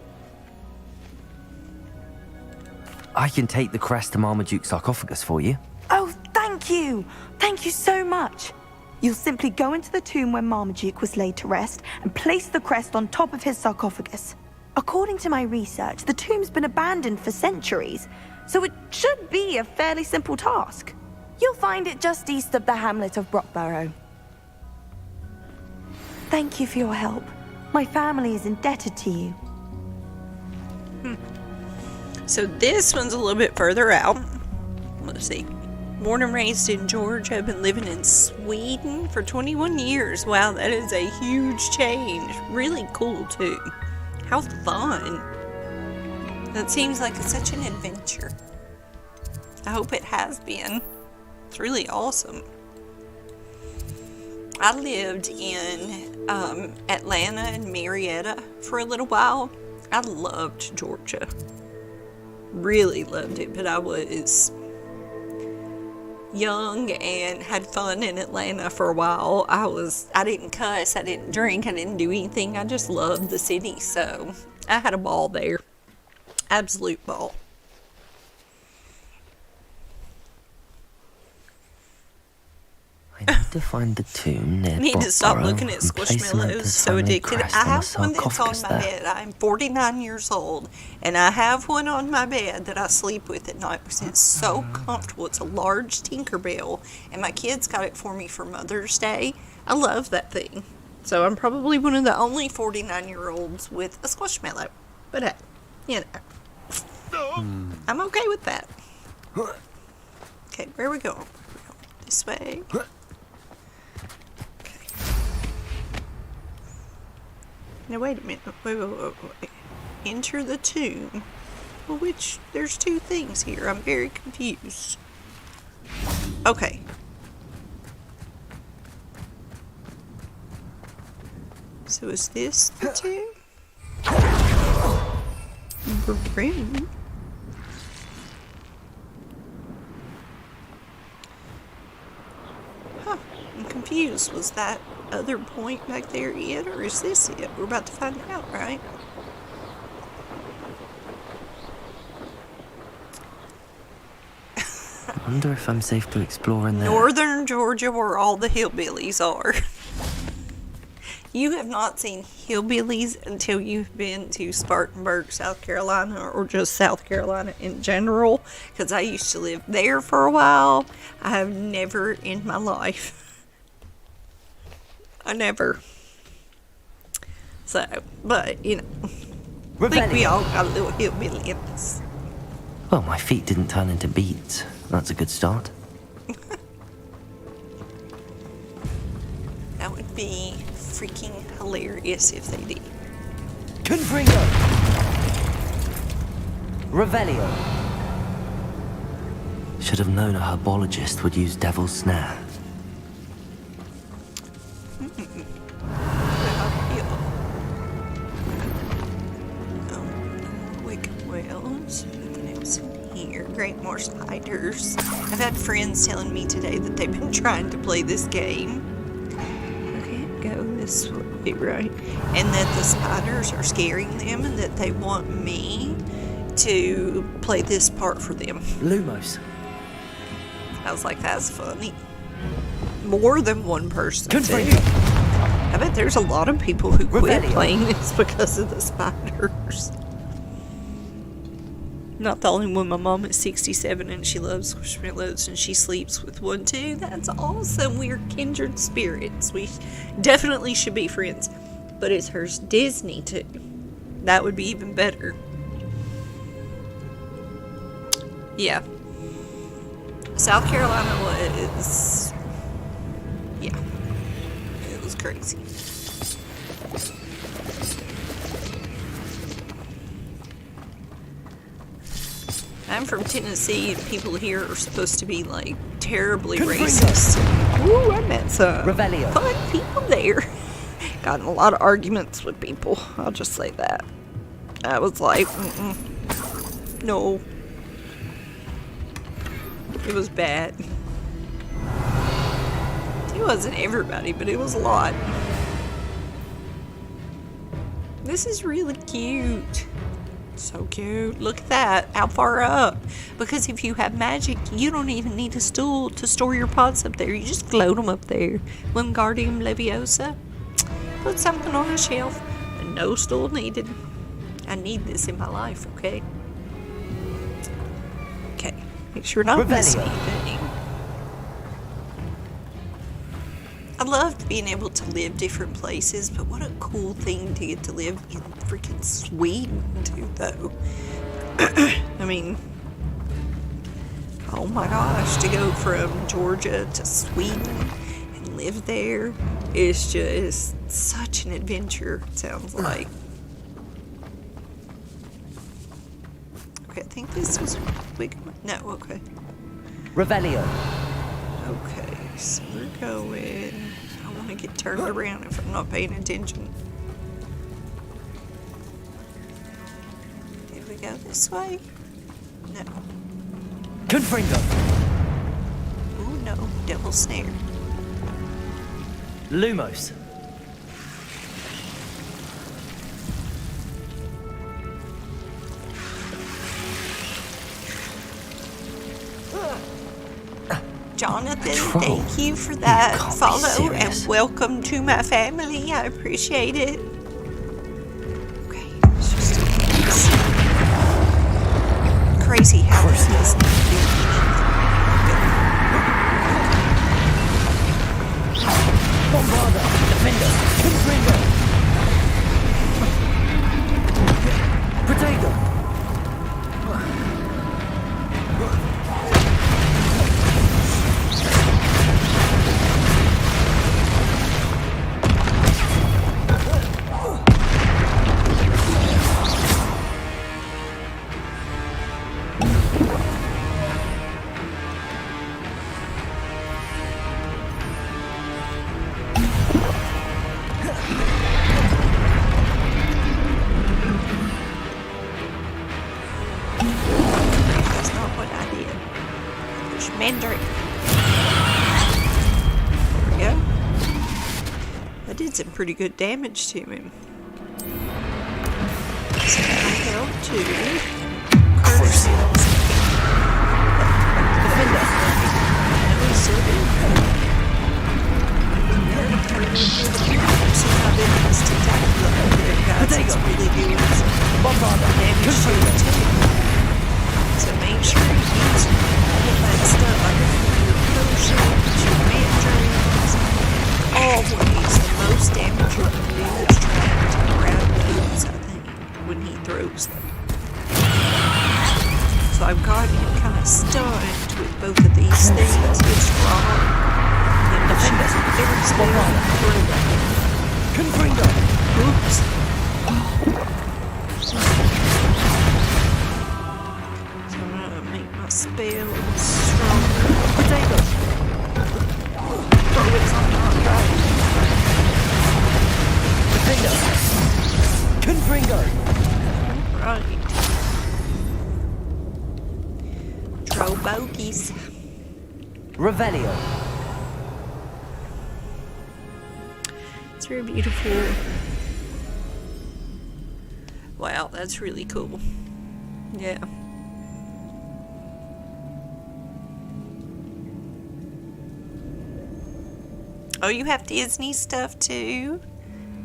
I can take the crest to Marmaduke's sarcophagus for you. Oh, thank you! Thank you so much! You'll simply go into the tomb where Marmaduke was laid to rest and place the crest on top of his sarcophagus. According to my research, the tomb's been abandoned for centuries, so it should be a fairly simple task. You'll find it just east of the hamlet of Brockborough. Thank you for your help. My family is indebted to you. So this one's a little bit further out. Let's see. Born and raised in Georgia, I've been living in Sweden for 21 years. Wow, that is a huge change. Really cool, too. How fun. That seems like such an adventure. I hope it has been. It's really awesome. I lived in Atlanta and Marietta for a little while. I loved Georgia. Really loved it, but I was young and had fun in Atlanta for a while. I didn't cuss, I didn't drink, I didn't do anything. I just loved the city, so I had a ball there. Absolute ball. I need to find the tomb near I need to stop looking at and place Squishmallows. So addicted. I have one that's on my bed. I'm 49 years old, and I have one on my bed that I sleep with at night because it's so comfortable. It's a large Tinkerbell, and my kids got it for me for Mother's Day. I love that thing. So I'm probably one of the only 49-year-olds with a Squishmallow. But hey, you know, I'm okay with that. Okay, where are we going? This way. Now wait a minute. Wait. Enter the tomb. Well, there's two things here. I'm very confused. Okay. So is this the tomb? Room. Huh. I'm confused. Was that other point back there it, or is this it? We're about to find out, right? I wonder if I'm safe to explore in there. Northern Georgia, where all the hillbillies are. You have not seen hillbillies until you've been to Spartanburg, South Carolina, or just South Carolina in general, because I used to live there for a while. I have never in my life. I never. So, but, you know, I think we all got a little hillbilly in us. Well, my feet didn't turn into beets. That's a good start. That would be freaking hilarious if they did. Confringo! Revelio! Should have known a herbologist would use Devil's Snare. Great more spiders. I've had friends telling me today that they've been trying to play this game. Okay, go this way, right? And that the spiders are scaring them and that they want me to play this part for them. Lumos. I was like, that's funny. More than one person. Confringo! I bet there's a lot of people who quit playing this because of the spiders. Not the only one. My mom is 67 and she loves Squishmallows and she sleeps with one too. That's awesome. We're kindred spirits. We definitely should be friends. But is hers Disney too? That would be even better. Yeah. South Carolina was... yeah. It was crazy. I'm from Tennessee, and people here are supposed to be, like, terribly racist. Ooh, I met some fun people there. Got in a lot of arguments with people. I'll just say that. I was like, no. It was bad. It wasn't everybody, but it was a lot. This is really cute. So cute. Look at that. How far up? Because if you have magic, you don't even need a stool to store your pots up there. You just float them up there. Wingardium Leviosa. Put something on a shelf. And no stool needed. I need this in my life, okay? Okay. Make sure not to miss anything. I loved being able to live different places, but what a cool thing to get to live in freaking Sweden too, though. I mean, oh my gosh, to go from Georgia to Sweden and live there is just such an adventure, it sounds like. Okay, I think this was big. No, okay. Revelio. Okay, so we're going. I want to get turned around if I'm not paying attention. Did we go this way? No. Confringo. Oh no, devil snare. Lumos. Jonathan, Troll. thank you for that can't be follow serious. and welcome to my family. I appreciate it. Okay, it's just crazy how this doesn't do Bombarda. Defender. Confringo. Protego. That's not what I did. There's Mandarin. There we go. I did some pretty good damage to him. So I held two. Courtesy. Defender. No, he still did. Somehow they must attack the guys. It's really doing some damage to him too. So make sure you use all of that stuff, like your potions, your mandarins. Always, the most damage you can do is trying to grab those, I think, when he throws them. So I've got him kind of stunned with both of these things, his rock, and the there's Confringo. Oops. Spells stronger. Potatoes. Oh, it's not right. Defender. Confringo. Right. Throw bogeys. Revelio. It's very beautiful. Wow, that's really cool. Yeah. Oh, you have Disney stuff too?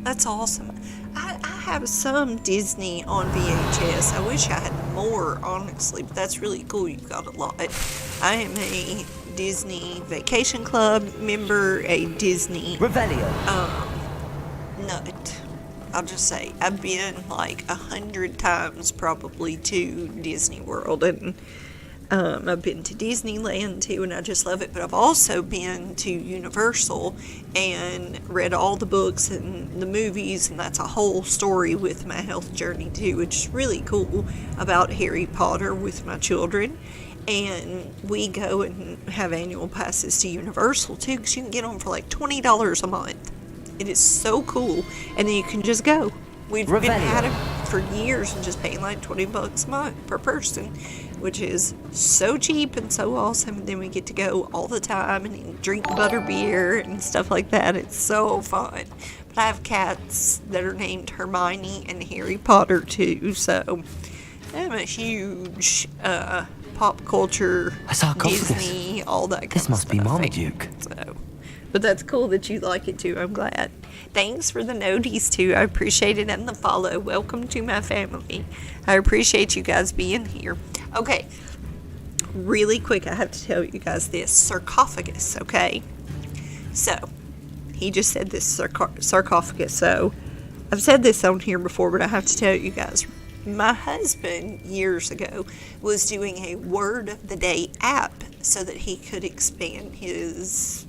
That's awesome. I have some Disney on VHS. I wish I had more, honestly, but that's really cool. You've got a lot. I am a Disney Vacation Club member, a Disney Revelio. nut. I'll just say I've been like 100 times probably to Disney World, and I've been to Disneyland too, and I just love it. But I've also been to Universal and read all the books and the movies, and that's a whole story with my health journey too, which is really cool about Harry Potter with my children. And we go and have annual passes to Universal too, because you can get them for like $20 a month. It is so cool, and then you can just go. We've been at it for years and just paying like $20 a month per person, which is so cheap and so awesome. And then we get to go all the time and drink butterbeer and stuff like that. It's so fun. But I have cats that are named Hermione and Harry Potter too, so I'm a huge pop culture, Disney, all that kind This of must be stuff. Marmaduke. So, but that's cool that you like it too. I'm glad. Thanks for the noties too. I appreciate it, and the follow. Welcome to my family. I appreciate you guys being here. Okay, really quick, I have to tell you guys this sarcophagus. Okay, so he just said this sarcophagus. So I've said this on here before, but I have to tell you guys. My husband years ago was doing a word of the day app so that he could expand his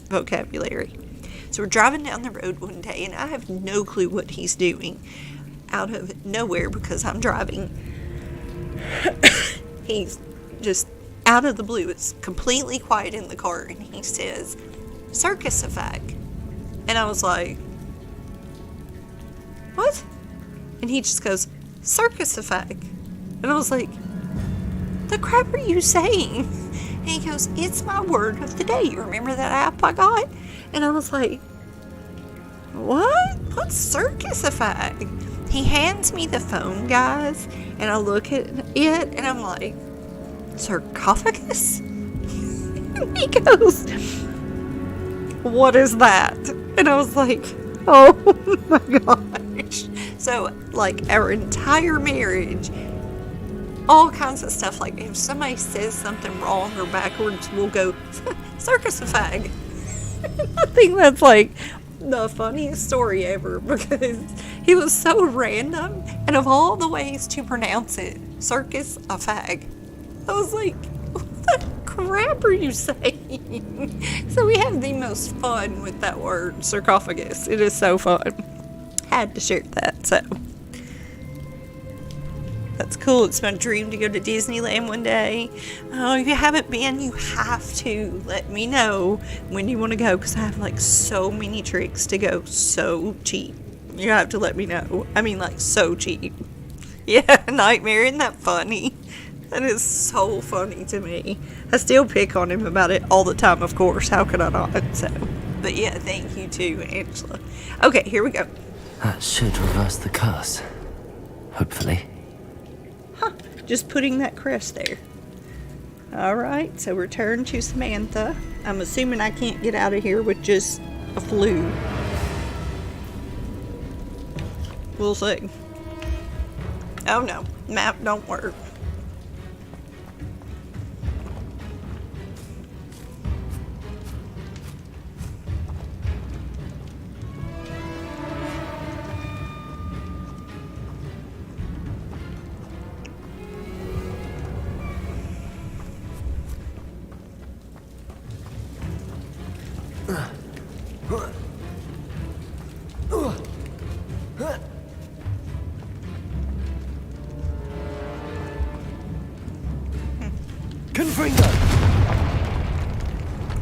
vocabulary. So we're driving down the road one day, and I have no clue what he's doing. Out of nowhere, because I'm driving, He's just out of the blue. It's completely quiet in the car, and he says, "Circus effect." And I was like, "What?" And he just goes, "Circus effect." And I was like, "The crap are you saying?" And he goes, "It's my word of the day. You remember that app I got?" And I was like, "What? What's circus effect?" He hands me the phone, guys, and I look at it, and I'm like, "Sarcophagus?" And he goes, "What is that?" And I was like, "Oh my gosh." So, like, our entire marriage, all kinds of stuff, like, if somebody says something wrong or backwards, we'll go, "Circus-a-fag." I think that's, like, the funniest story ever, because it was so random, and of all the ways to pronounce it, circus-a-fag, I was like, what the crap are you saying? So we have the most fun with that word, sarcophagus. It is so fun. Had to share that, so that's cool. It's my dream to go to Disneyland one day. Oh, if you haven't been, you have to. Let me know when you want to go, because I have like so many tricks to go so cheap. You have to let me know. I mean, like, so cheap. Yeah, Nightmare, isn't that funny? That is so funny to me. I still pick on him about it all the time, of course. How could I not? So, but yeah, thank you too, Angela. Okay, here we go. That should reverse the curse. Hopefully. Huh, just putting that crest there. Alright, so return to Samantha. I'm assuming I can't get out of here with just a flu. We'll see. Oh no, map don't work.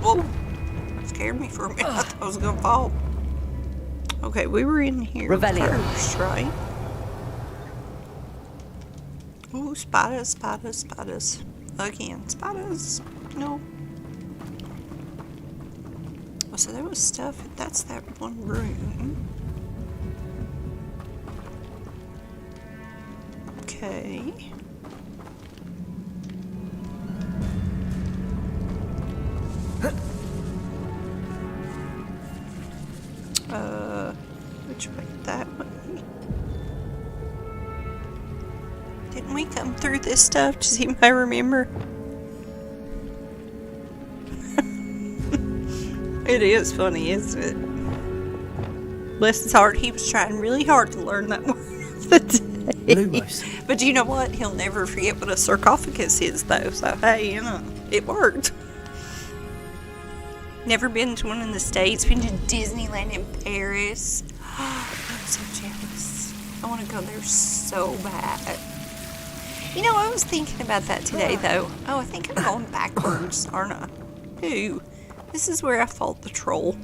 Whoa, scared me for a minute. I thought I was gonna fall. Okay, we were in here first, right? Ooh, spiders, spiders, spiders. Again, spiders. No. Oh, so there was stuff. That's that one room. Okay. Which way? That way? Didn't we come through this stuff? Does anybody remember? It is funny, isn't it? Bless his heart, he was trying really hard to learn that word of the day. Lumos. But you know what? He'll never forget what a sarcophagus is, though. So, hey, you know, it worked. Never been to one in the States. Been to Disneyland in Paris. I'm so jealous. I want to go there so bad. You know, I was thinking about that today, though. Oh, I think I'm going backwards, aren't I? Ooh, this is where I fought the troll.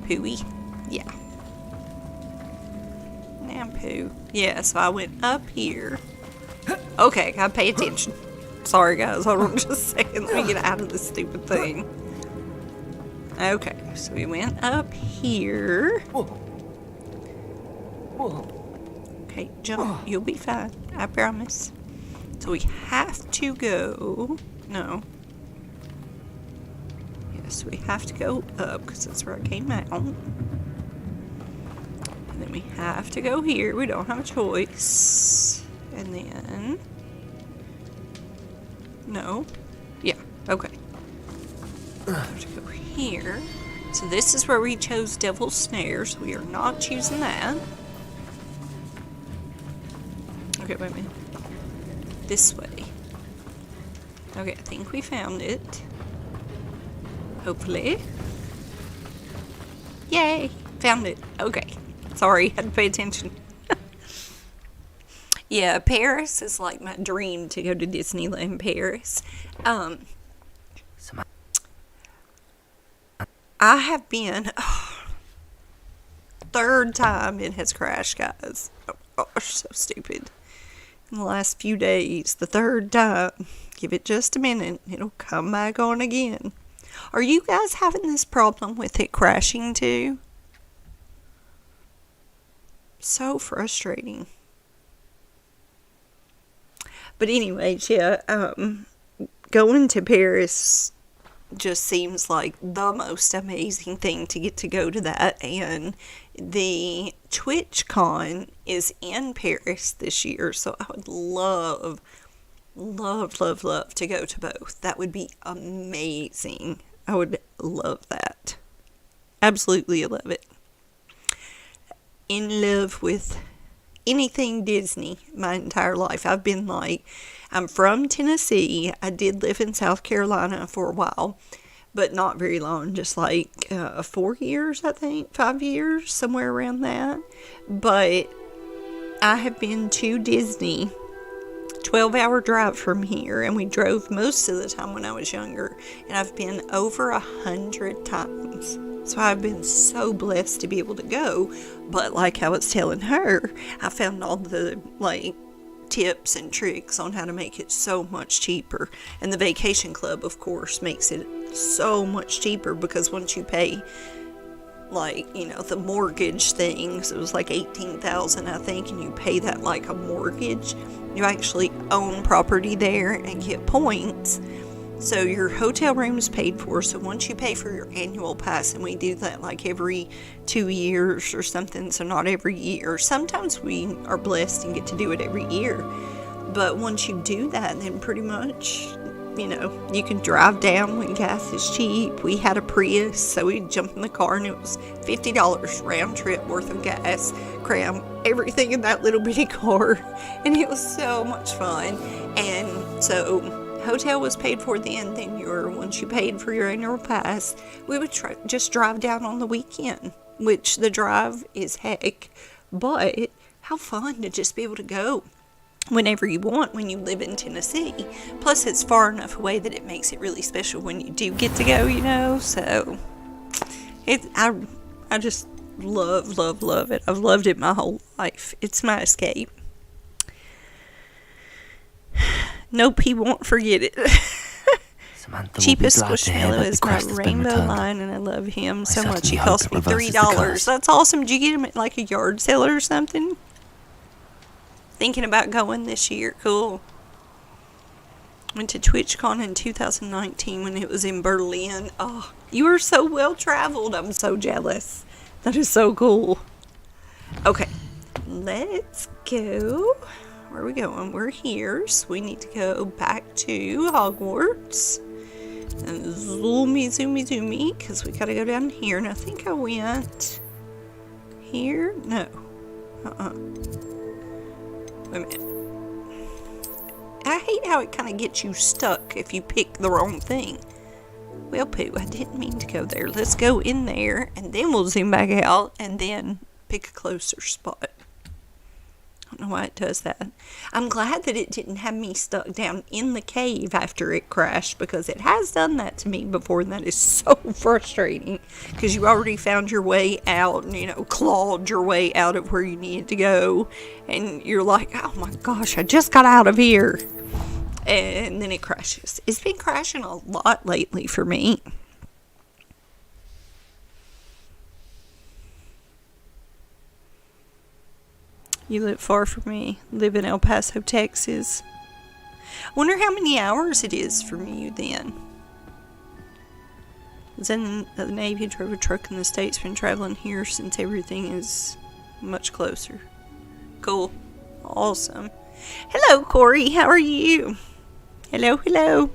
Pooey? Yeah. Nampu. Yeah, so I went up here. Okay, gotta pay attention. Sorry, guys. Hold on just a second. Let me get out of this stupid thing. Okay, so we went up here. Okay, jump. You'll be fine. I promise. So we have to go. No. Yes, we have to go up because that's where I came out. And then we have to go here. We don't have a choice. And then... No. Yeah, okay. We have to go here. So this is where we chose Devil's Snares. We are not choosing that. Okay, wait a minute. This way. Okay, I think we found it. Hopefully. Yay! Found it. Okay. Sorry, had to pay attention. Yeah, Paris is like my dream to go to Disneyland Paris. I have been, third time it has crashed, guys. Oh gosh, so stupid. In the last few days, the third time. Give it just a minute, it'll come back on again. Are you guys having this problem with it crashing too? So frustrating. But anyways, yeah, going to Paris just seems like the most amazing thing to get to go to that. And the TwitchCon is in Paris this year, so I would love to go to both. That would be amazing. I would love that. Absolutely love it. In love with anything Disney my entire life. I've been like, I'm from Tennessee. I did live in South Carolina for a while, but not very long, just like 4 years, I think, 5 years, somewhere around that. But I have been to Disney, 12-hour drive from here, and we drove most of the time when I was younger, and I've been over 100 times. So I've been so blessed to be able to go. But like I was telling her, I found all the tips and tricks on how to make it so much cheaper. And the Vacation Club, of course, makes it so much cheaper, because once you pay the mortgage things, it was like $18,000, I think, and you pay that like a mortgage, you actually own property there and get points. So your hotel room is paid for. So once you pay for your annual pass, and we do that like every 2 years or something, so not every year. Sometimes we are blessed and get to do it every year. But once you do that, then pretty much, you can drive down when gas is cheap. We had a Prius, so we'd jump in the car, and it was $50 round trip worth of gas. Cram everything in that little bitty car, and it was so much fun. And so hotel was paid for then once you paid for your annual pass, we would just drive down on the weekend, which the drive is heck, but how fun to just be able to go whenever you want when you live in Tennessee. Plus it's far enough away that it makes it really special when you do get to go, so I just love it. I've loved it my whole life. It's my escape. Nope, he won't forget it. Cheapest squishmallow is my rainbow line, and I love him so much. He cost me $3. That's awesome. Did you get him at like a yard sale or something? Thinking about going this year. Cool. Went to TwitchCon in 2019 when it was in Berlin. Oh, you are so well traveled. I'm so jealous. That is so cool. Okay, let's go. Where are we going? We're here, so we need to go back to Hogwarts. And zoomy, because we gotta go down here. And I think I went here? No. Wait a minute. I hate how it kind of gets you stuck if you pick the wrong thing. Well, Pooh, I didn't mean to go there. Let's go in there, and then we'll zoom back out, and then pick a closer spot. I don't know why it does that. I'm glad that it didn't have me stuck down in the cave after it crashed, because it has done that to me before, and that is so frustrating, because you already found your way out and, clawed your way out of where you needed to go, and you're like, oh my gosh, I just got out of here, and then it crashes. It's been crashing a lot lately for me. You live far from me. Live in El Paso, Texas. Wonder how many hours it is from you then. Was in the Navy, drove a truck in the States, been traveling here since everything is much closer. Cool. Awesome. Hello, Corey. How are you? Hello.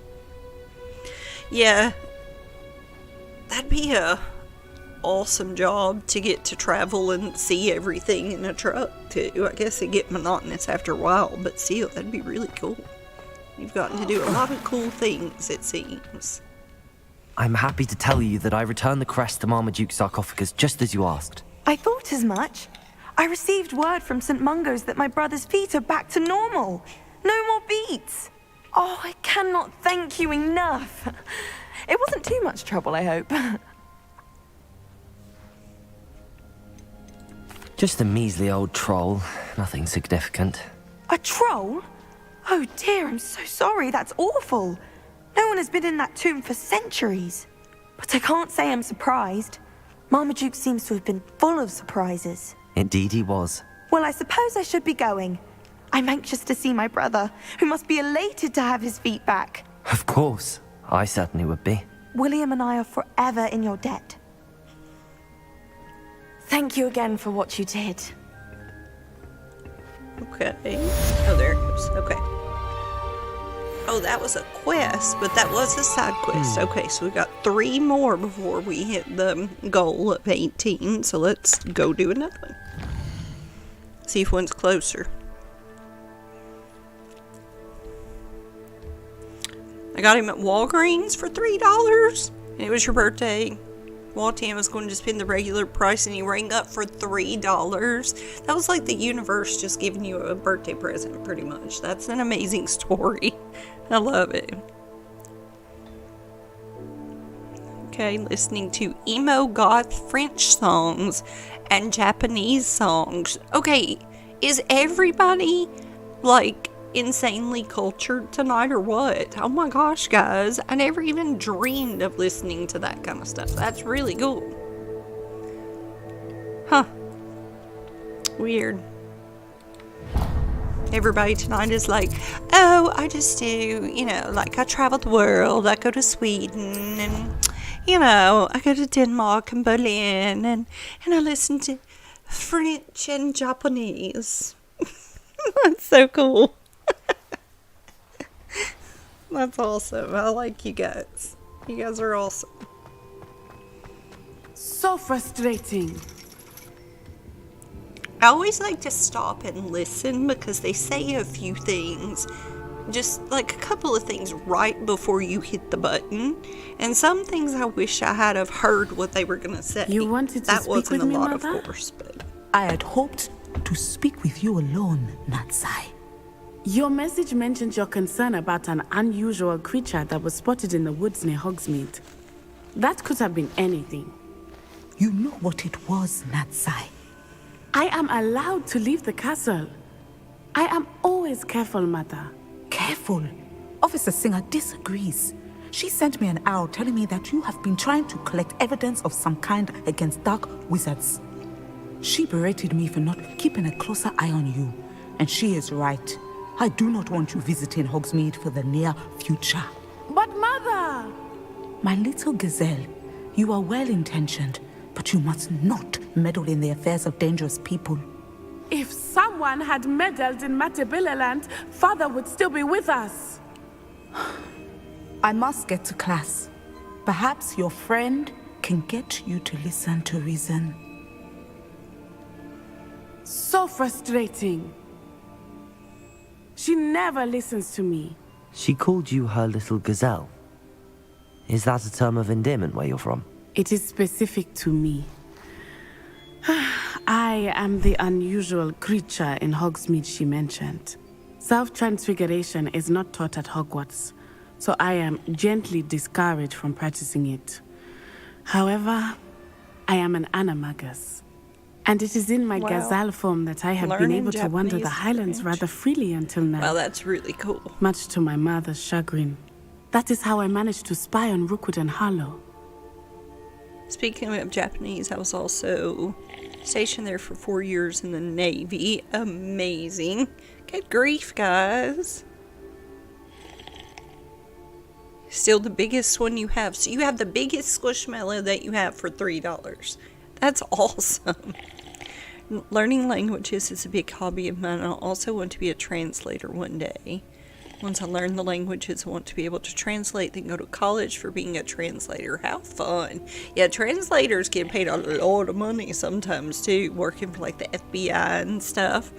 Yeah. That'd be a awesome job to get to travel and see everything in a truck too. I guess it get monotonous after a while, but still, that'd be really cool. You've gotten to do a lot of cool things, it seems. I'm happy to tell you that I returned the crest to Marmaduke's sarcophagus just as you asked. I thought as much. I received word from St. Mungo's that my brother's feet are back to normal. No more beats. Oh, I cannot thank you enough. It wasn't too much trouble, I hope. Just a measly old troll. Nothing significant. A troll? Oh dear, I'm so sorry. That's awful. No one has been in that tomb for centuries. But I can't say I'm surprised. Marmaduke seems to have been full of surprises. Indeed he was. Well, I suppose I should be going. I'm anxious to see my brother, who must be elated to have his feet back. Of course. I certainly would be. William and I are forever in your debt. Thank you again for what you did. Okay. Oh, there it goes. Okay. Oh, that was a quest, but that was a side quest. Okay, so we got 3 more before we hit the goal of 18. So let's go do another one. See if one's closer. I got him at Walgreens for $3. And it was your birthday. Walton was going to spend the regular price and he rang up for $3. That was like the universe just giving you a birthday present, pretty much. That's an amazing story. I love it. Okay, listening to emo goth French songs and Japanese songs. Okay, is everybody like insanely cultured tonight or what? Oh my gosh, guys, I never even dreamed of listening to that kind of stuff. That's really cool. Huh. Weird. Everybody tonight is like, oh, I just do, you know, like I travel the world. I go to Sweden and, you know, I go to Denmark and Berlin and I listen to French and Japanese. That's so cool. That's awesome. I like you guys. You guys are awesome. So frustrating. I always like to stop and listen because they say a few things, just like a couple of things right before you hit the button. And some things I wish I had have heard what they were going to say. You wanted to speak with me, Mother? Mother? Of course, but I had hoped to speak with you alone, Natsai. Your message mentioned your concern about an unusual creature that was spotted in the woods near Hogsmeade. That could have been anything. You know what it was, Natsai. I am allowed to leave the castle. I am always careful, Mother. Careful? Officer Singer disagrees. She sent me an owl telling me that you have been trying to collect evidence of some kind against dark wizards. She berated me for not keeping a closer eye on you, and she is right. I do not want you visiting Hogsmeade for the near future. But Mother! My little gazelle, you are well-intentioned, but you must not meddle in the affairs of dangerous people. If someone had meddled in Matabeleland, Father would still be with us. I must get to class. Perhaps your friend can get you to listen to reason. So frustrating. She never listens to me. She called you her little gazelle. Is that a term of endearment where you're from? It is specific to me. I am the unusual creature in Hogsmeade she mentioned. Self-transfiguration is not taught at Hogwarts, so I am gently discouraged from practicing it. However, I am an animagus, and it is in my gazelle form that I have been able to wander the Highlands rather freely until now. well, that's really cool. Much to my mother's chagrin. That is how I managed to spy on Rookwood and Harlow. Speaking of Japanese, I was also stationed there for 4 years in the Navy. Amazing. Good grief, guys. Still the biggest one you have. So you have the biggest squishmallow that you have for $3. That's awesome. Learning languages is a big hobby of mine. I also want to be a translator one day. Once I learn the languages, I want to be able to translate, then go to college for being a translator. How fun. Yeah, translators get paid a lot of money sometimes, too, working for, like, the FBI and stuff.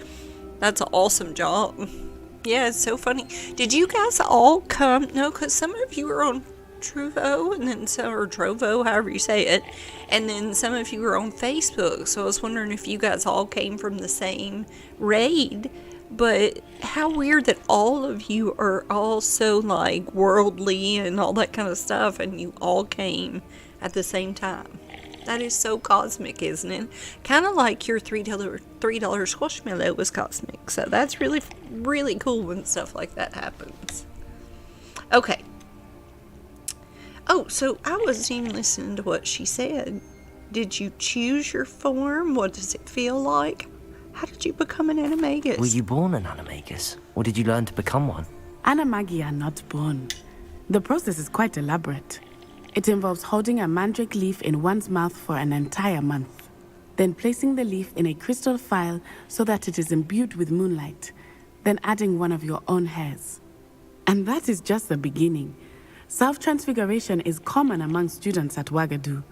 That's an awesome job. Yeah, it's so funny. Did you guys all come? No, because some of you are on Truvo, and then some, or Trovo, however you say it, and then some of you were on Facebook, so I was wondering if you guys all came from the same raid. But how weird that all of you are all so like worldly and all that kind of stuff, and you all came at the same time. That is so cosmic, isn't it? Kind of like your $3 squishmallow was cosmic. So that's really, really cool when stuff like that happens. Okay. Oh, so I wasn't even listening to what she said. Did you choose your form? What does it feel like? How did you become an animagus? Were you born an animagus, or did you learn to become one? Animagi are not born. The process is quite elaborate. It involves holding a mandrake leaf in one's mouth for an entire month, then placing the leaf in a crystal vial so that it is imbued with moonlight, then adding one of your own hairs. And that is just the beginning. Self-transfiguration is common among students at Wagadu,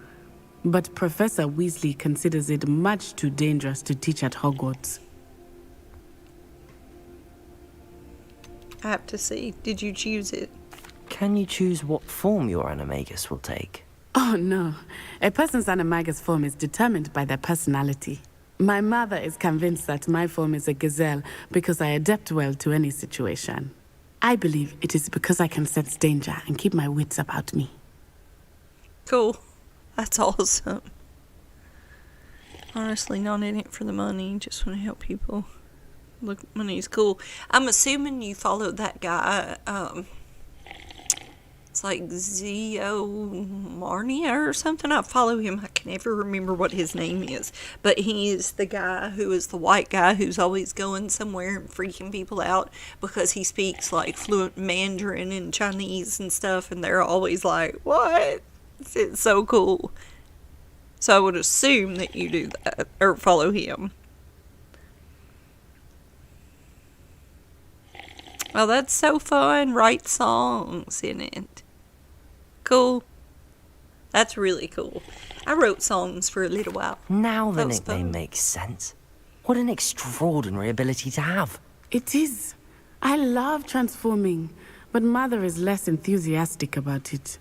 but Professor Weasley considers it much too dangerous to teach at Hogwarts. I have to see. Did you choose it? Can you choose what form your animagus will take? Oh no, a person's animagus form is determined by their personality. My mother is convinced that my form is a gazelle because I adapt well to any situation. I believe it is because I can sense danger and keep my wits about me. Cool. That's awesome. Honestly, not in it for the money. Just want to help people. Look, money's cool. I'm assuming you followed that guy. It's like Zio Marnia or something. I follow him. I can never remember what his name is. But he is the guy who is the white guy who's always going somewhere and freaking people out because he speaks like fluent Mandarin and Chinese and stuff. And they're always like, what? It's so cool. So I would assume that you do that or follow him. Oh, that's so fun. Write songs in it. Cool. That's really cool. I wrote songs for a little while. Now the nickname makes sense. What an extraordinary ability to have. It is. I love transforming, but Mother is less enthusiastic about it.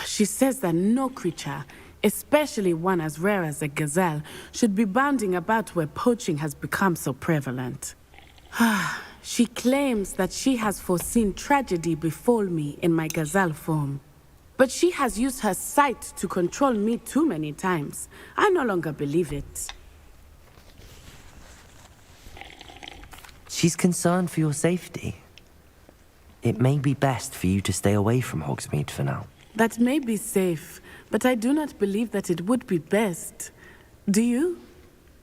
She says that no creature, especially one as rare as a gazelle, should be bounding about where poaching has become so prevalent. She claims that she has foreseen tragedy befall me in my gazelle form. But she has used her sight to control me too many times. I no longer believe it. She's concerned for your safety. It may be best for you to stay away from Hogsmeade for now. That may be safe, but I do not believe that it would be best. Do you?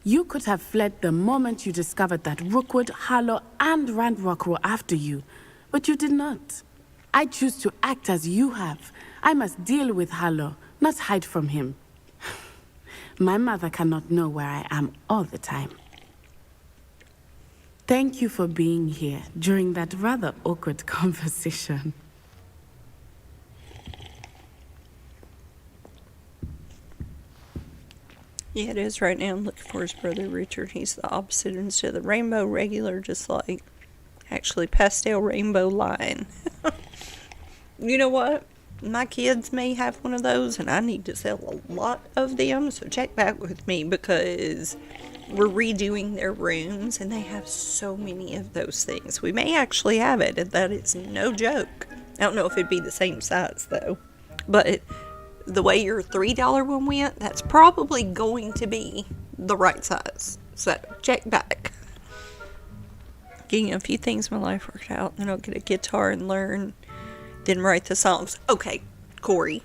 You could have fled the moment you discovered that Rookwood, Harlow, and Ranrock were after you, but you did not. I choose to act as you have. I must deal with Harlow, not hide from him. My mother cannot know where I am all the time. Thank you for being here during that rather awkward conversation. Yeah, it is right now. I'm looking for his brother Richard. He's the opposite instead of the rainbow regular, just like actually pastel rainbow line. You know what? My kids may have one of those, and I need to sell a lot of them, so check back with me because we're redoing their rooms, and they have so many of those things. We may actually have it, and that is no joke. I don't know if it'd be the same size, though. But the way your $3 one went, that's probably going to be the right size. So check back. Getting a few things in my life worked out, then I'll get a guitar and learn, then write the songs. Okay, Corey,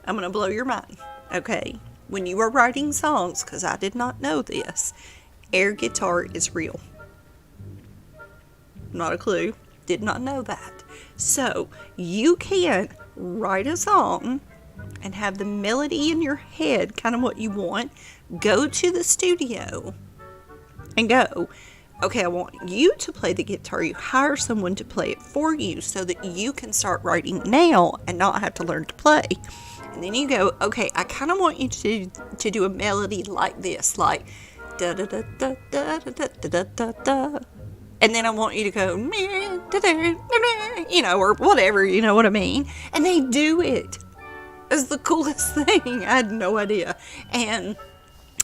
I'm going to blow your mind. Okay, when you were writing songs, because I did not know this, air guitar is real. Not a clue. Did not know that. So, you can write a song and have the melody in your head, kind of what you want, go to the studio and go, okay, I want you to play the guitar. You hire someone to play it for you so that you can start writing now and not have to learn to play. And then you go, okay, I kind of want you to do a melody like this, like da da da da da da da da da da. And then I want you to go, you know, or whatever, you know what I mean? And they do it. It's the coolest thing. I had no idea. And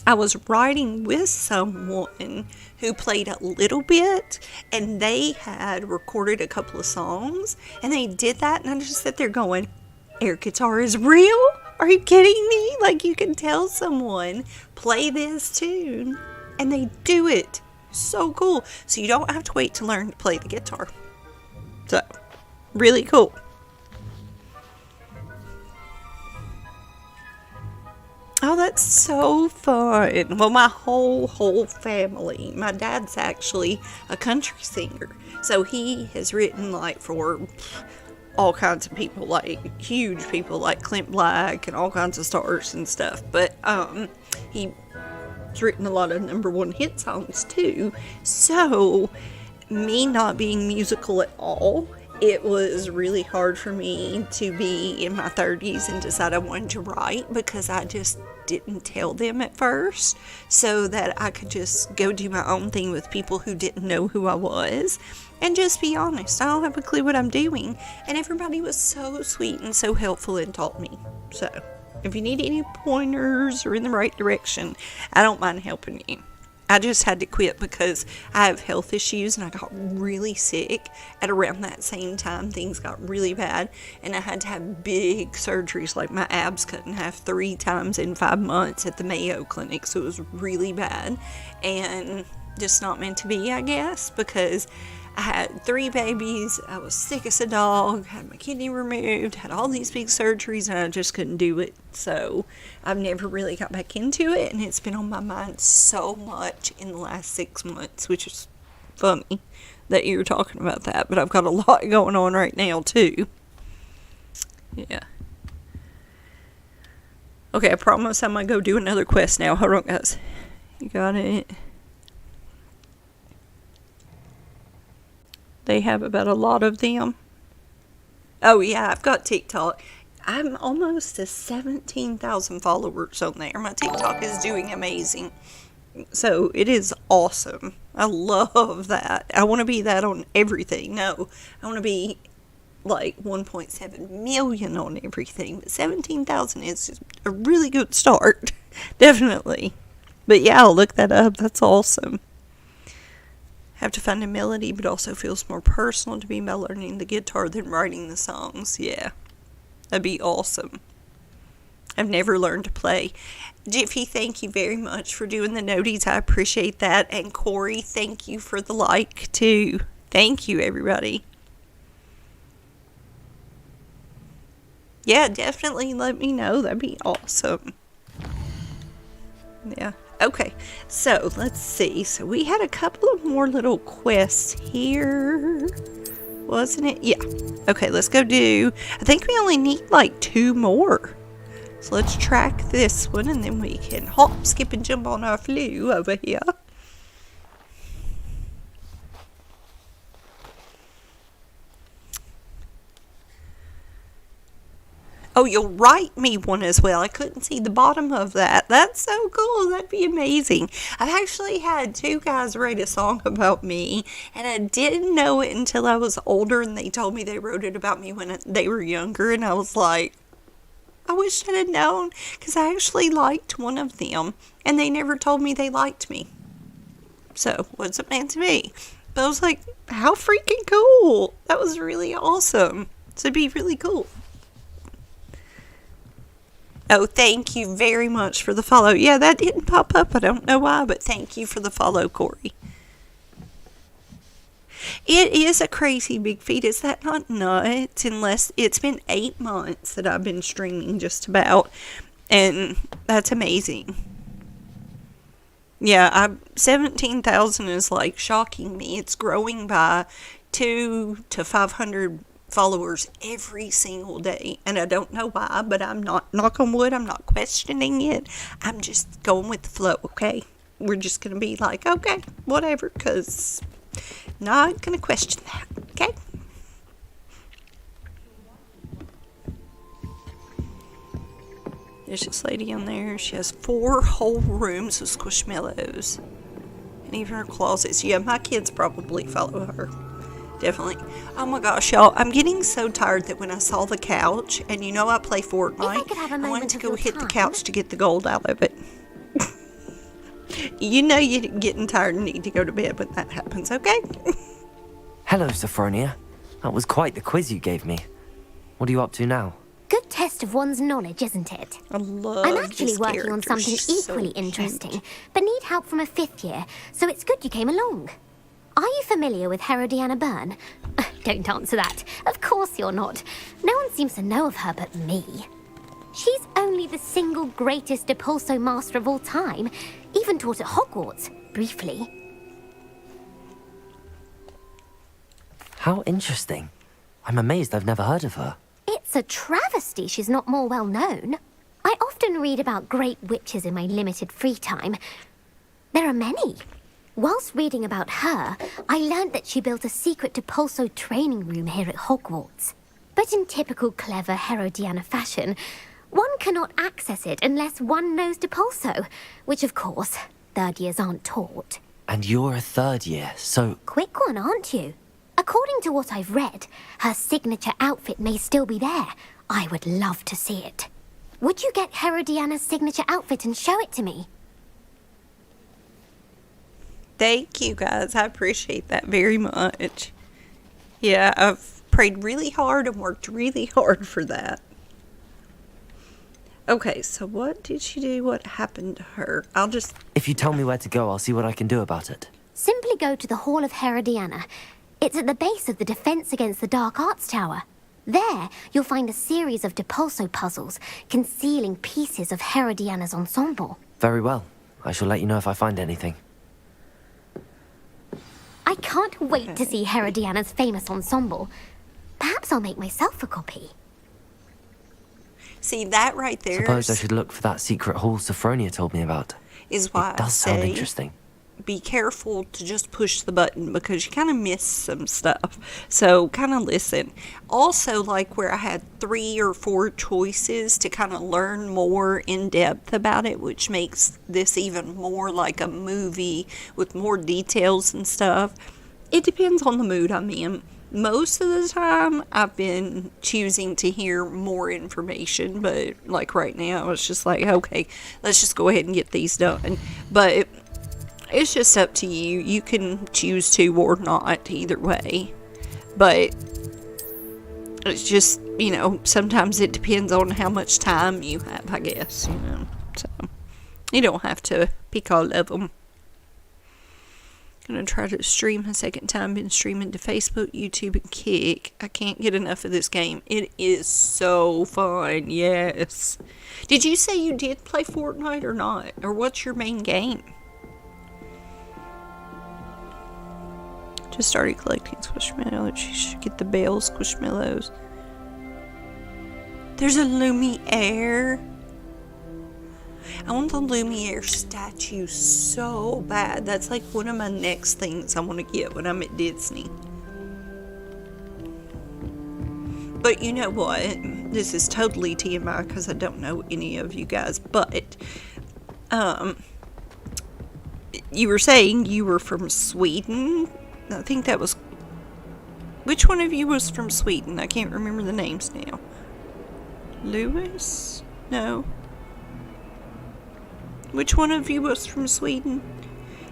I was riding with someone who played a little bit, and they had recorded a couple of songs, and they did that, and I just sat there going, air guitar is real? Are you kidding me? Like, you can tell someone, play this tune, and they do it. So cool. So you don't have to wait to learn to play the guitar. So, really cool. Oh, that's so fun. Well, my whole family. My dad's actually a country singer. So he has written, like, for all kinds of people, like, huge people, like Clint Black and all kinds of stars and stuff. But, he's written a lot of #1 hit songs, too. So, me not being musical at all, it was really hard for me to be in my 30s and decide I wanted to write, because I just didn't tell them at first, so that I could just go do my own thing with people who didn't know who I was and just be honest. I don't have a clue what I'm doing. And everybody was so sweet and so helpful and taught me. So if you need any pointers or in the right direction, I don't mind helping you. I just had to quit because I have health issues, and I got really sick at around that same time. Things got really bad, and I had to have big surgeries, like my abs cut in half 3 times in 5 months at the Mayo Clinic. So it was really bad and just not meant to be, I guess, because I had 3 babies, I was sick as a dog, had my kidney removed, had all these big surgeries, and I just couldn't do it. So I've never really got back into it, and it's been on my mind so much in the last 6 months, which is funny that you're talking about that, but I've got a lot going on right now too. Yeah. Okay, I promise I'm gonna go do another quest now. Hold on, guys. You got it? They have about a lot of them. Oh yeah, I've got TikTok. I'm almost to 17,000 followers on there. My TikTok is doing amazing. So it is awesome. I love that. I want to be that on everything. No, I want to be like 1.7 million on everything. But 17,000 is just a really good start. Definitely. But yeah, I'll look that up. That's awesome. Have to find a melody, but also feels more personal to be by learning the guitar than writing the songs. Yeah, that'd be awesome. I've never learned to play. Jiffy, thank you very much for doing the noties. I appreciate that. And Corey, thank you for the like too. Thank you, everybody. Yeah, definitely let me know. That'd be awesome. Yeah. Okay, so let's see. So we had a couple of more little quests here, wasn't it? Yeah. Okay, let's go do, I think we only need like 2 more. So let's track this one, and then we can hop, skip, and jump on our flu over here. Oh, you'll write me one as well. I couldn't see the bottom of that. That's so cool. That'd be amazing. I've actually had 2 guys write a song about me, and I didn't know it until I was older, and they told me they wrote it about me when they were younger, and I was like, I wish I'd have known, because I actually liked one of them, and they never told me they liked me. So, what's it meant to be? But I was like, how freaking cool. That was really awesome. So it'd be really cool. Oh, thank you very much for the follow. Yeah, that didn't pop up. I don't know why, but thank you for the follow, Corey. It is a crazy big feed. Is that not nuts? Unless it's been 8 months that I've been streaming just about. And that's amazing. Yeah, 17,000 is like shocking me. It's growing by 200 to 500 followers every single day, and I don't know why, but I'm not, knock on wood, I'm not questioning it. I'm just going with the flow. Okay, we're just gonna be like, okay, whatever, because not gonna question that. Okay. There's this lady on there. She has 4 whole rooms of squishmallows, And even her closets. Yeah, my kids probably follow her. Definitely. Oh my gosh, y'all. I'm getting so tired that when I saw the couch, and you know I play Fortnite, I wanted to go hit the couch to get the gold out of it. You know you're getting tired and need to go to bed when that happens, okay? Hello, Sophronia. That was quite the quiz you gave me. What are you up to now? Good test of one's knowledge, isn't it? I'm actually working on something equally interesting, but need help from a 5th year, so it's good you came along. Are you familiar with Herodiana Byrne? Don't answer that. Of course you're not. No one seems to know of her but me. She's only the single greatest Depulso master of all time. Even taught at Hogwarts, briefly. How interesting. I'm amazed I've never heard of her. It's a travesty she's not more well known. I often read about great witches in my limited free time. There are many. Whilst reading about her, I learned that she built a secret Depulso training room here at Hogwarts. But in typical clever Herodiana fashion, one cannot access it unless one knows Depulso, which of course, 3rd years aren't taught. And you're a 3rd year, so... Quick one, aren't you? According to what I've read, her signature outfit may still be there. I would love to see it. Would you get Herodiana's signature outfit and show it to me? Thank you, guys. I appreciate that very much. Yeah, I've prayed really hard and worked really hard for that. Okay, so what did she do? What happened to her? If you tell me where to go, I'll see what I can do about it. Simply go to the Hall of Herodiana. It's at the base of the Defense Against the Dark Arts Tower. There, you'll find a series of Depulso puzzles concealing pieces of Herodiana's ensemble. Very well. I shall let you know if I find anything. I can't wait to see Herodiana's famous ensemble. Perhaps I'll make myself a copy. See, that right there... Suppose I should look for that secret hall Sophronia told me about. Is why it does sound interesting. Be careful to just push the button because you kind of miss some stuff. So kind of listen. Also, like where I had 3 or 4 choices to kind of learn more in depth about it, which makes this even more like a movie with more details and stuff. It depends on the mood I'm in. Most of the time, I've been choosing to hear more information, but like right now, it's just like, okay, let's just go ahead and get these done. But it's just up to you. You can choose to or not, either way. But it's just, you know, sometimes it depends on how much time you have, I guess, you know. So, you don't have to pick all of them. Gonna try to stream a second time. Been streaming to Facebook, YouTube, and Kick. I can't get enough of this game. It is so fun. Yes. Did you say you did play Fortnite or not? Or what's your main game? Just started collecting squishmallows. You should get the Bell squishmallows. There's a Lumiere. I want the Lumiere statue so bad. That's like one of my next things I want to get when I'm at Disney. But you know what? This is totally TMI because I don't know any of you guys. But, you were saying you were from Sweden. I think that was... Which one of you was from Sweden? I can't remember the names now. Lewis? No. Which one of you was from Sweden?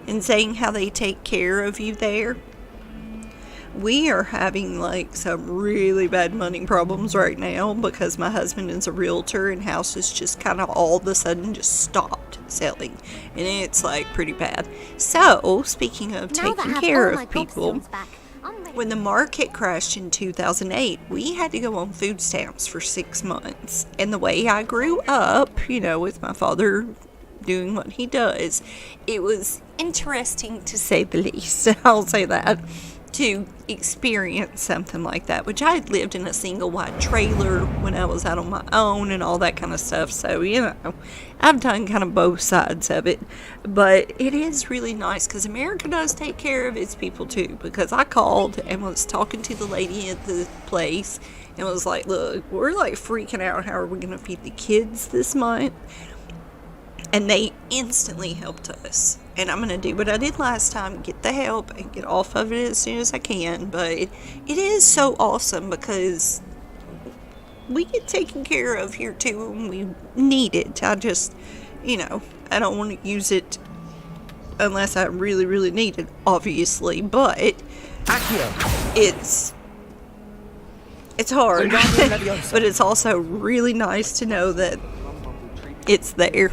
And saying how they take care of you there? We are having like some really bad money problems right now because my husband is a realtor and houses just kind of all of a sudden just stopped selling. And it's like pretty bad. So, speaking of taking care of people, when the market crashed in 2008, we had to go on food stamps for 6 months. And the way I grew up, you know, with my father doing what he does, it was interesting to say the least. I'll say that. To experience something like that, which I had lived in a single wide trailer when I was out on my own and all that kind of stuff. So, you know, I've done kind of both sides of it. But it is really nice because America does take care of its people too. Because I called and was talking to the lady at the place and was like, look, we're like freaking out. How are we going to feed the kids this month? And they instantly helped us. And I'm going to do what I did last time, get the help and get off of it as soon as I can. But it is so awesome because we get taken care of here too and we need it. I just, I don't want to use it unless I really, really need it, obviously. But it's hard. But it's also really nice to know that it's there.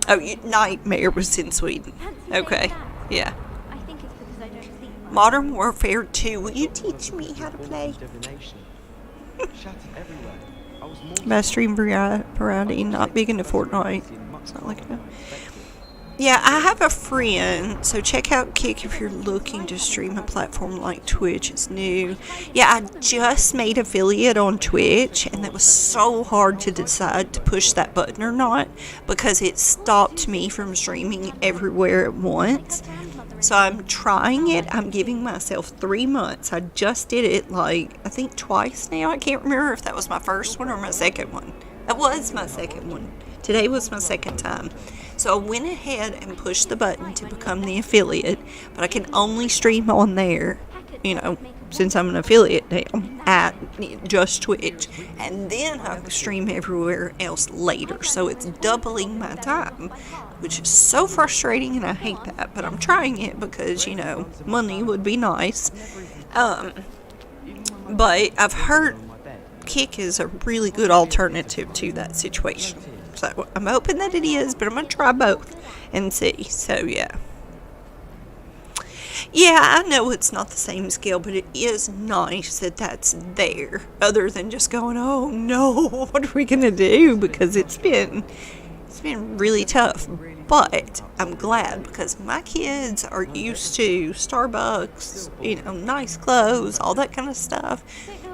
Oh, Nightmare was in Sweden. Okay, yeah. Modern Warfare 2. Will you teach me how to play? My stream variety, not big into Fortnite. It's not like a... Yeah, I have a friend, so check out Kick if you're looking to stream a platform like Twitch. It's new. Yeah, I just made affiliate on Twitch, and that was so hard to decide to push that button or not, because it stopped me from streaming everywhere at once. So I'm trying it. I'm giving myself 3 months. I just did it, I think twice now. I can't remember if that was my first one or my second one. That was my second one. Today was my second time. So I went ahead and pushed the button to become the affiliate, but I can only stream on there, since I'm an affiliate now, at just Twitch. And then I can stream everywhere else later. So it's doubling my time, which is so frustrating, and I hate that. But I'm trying it because, money would be nice. But I've heard Kick is a really good alternative to that situation. So I'm hoping that it is, but I'm going to try both and see. So, yeah. Yeah, I know it's not the same skill, but it is nice that that's there. Other than just going, oh no, what are we going to do? Because it's been really tough. But I'm glad because my kids are used to Starbucks, nice clothes, all that kind of stuff.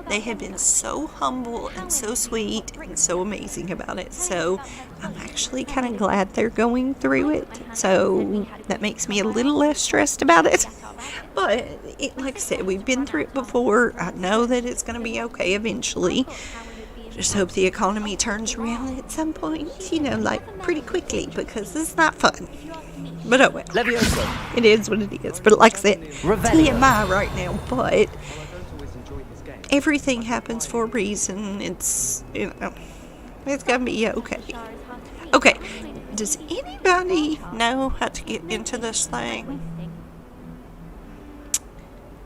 They have been so humble and so sweet and so amazing about it. So I'm actually kind of glad they're going through it. So that makes me a little less stressed about it. But like I said, we've been through it before. I know that it's going to be okay eventually. Just hope the economy turns around at some point, pretty quickly, because it's not fun. But oh well. It is what it is. But like I said, TMI right now, but everything happens for a reason. It's, it's gonna be okay. Okay, does anybody know how to get into this thing?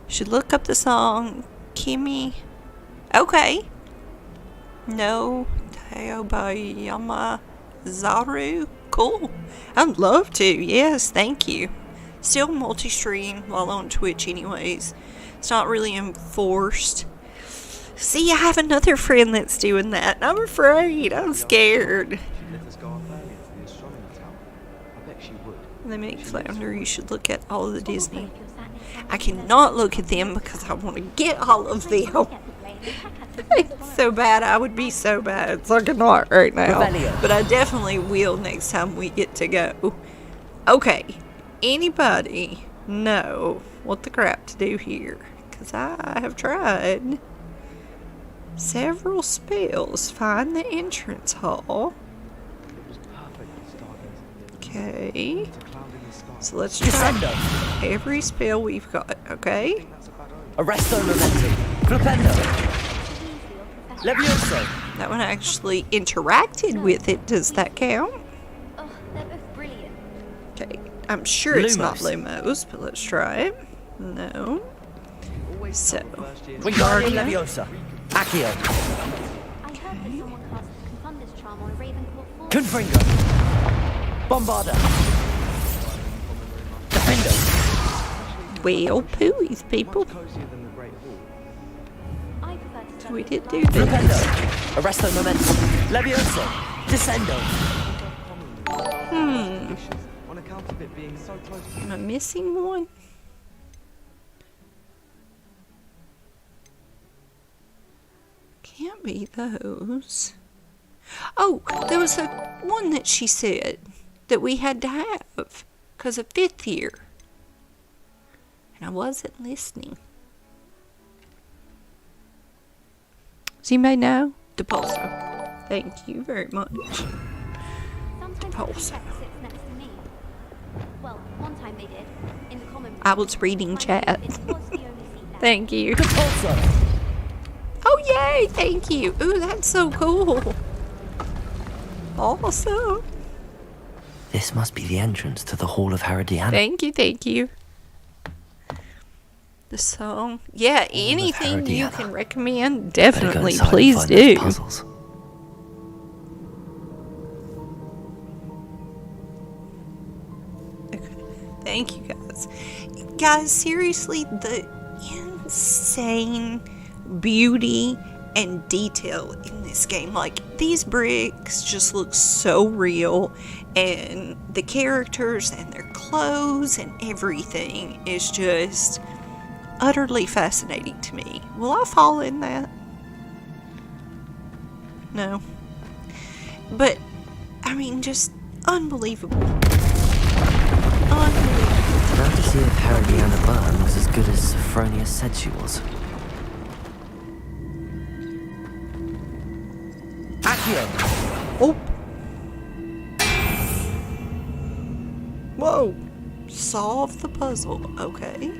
Should look up the song, Kimi. Okay. No Taobayama Zaru. Cool. I'd love to. Yes, thank you. Still multi-stream while on Twitch anyways. It's not really enforced. See, I have another friend that's doing that. I'm afraid. I'm scared. They make Flounder. You should look at all of the Disney. I cannot look at them because I want to get all of them. It's so bad. I would be so bad. So I cannot right now. But I definitely will next time we get to go. Okay. Anybody know what the crap to do here? Because I have tried several spells. Find the entrance hall. Okay. So let's try every spell we've got, okay? Arresto momentum. Flipendo. Levioso. That one actually interacted with it. Does that count? Oh, they're both brilliant. Okay. I'm sure it's not Lumos, but let's try it. No. So. Wingardium Leviosa. Accio. I heard that someone cast Confundus Charm on a Ravenclaw. Confringo. Bombarda. Defender. Well, pooies, people. So we did do this. Flipendo. Arresto momentum. Levioso. Descendo. Am I missing one? Can't be those. Oh, there was a one that she said that we had to have because of 5th year. And I wasn't listening. So you may know. Depulso. Thank you very much. Sometimes the sits next to me. Well, one time they did. In the common room. I was reading chat. It was the only seat left. Thank you. Oh, yay! Thank you. Ooh, that's so cool. Awesome. This must be the entrance to the Hall of Herodiana. Thank you, thank you. The song. Yeah, anything you can recommend, definitely, please do. Puzzles. Okay. Thank you, guys. Guys, seriously, the insane beauty and detail in this game. Like, these bricks just look so real, and the characters and their clothes and everything is just utterly fascinating to me. Will I fall in that? No. But, I mean, just unbelievable. Unbelievable. Now to see if Herodiana Byrne was as good as Sophronia said she was. Oh. Whoa. Solve the puzzle. Okay.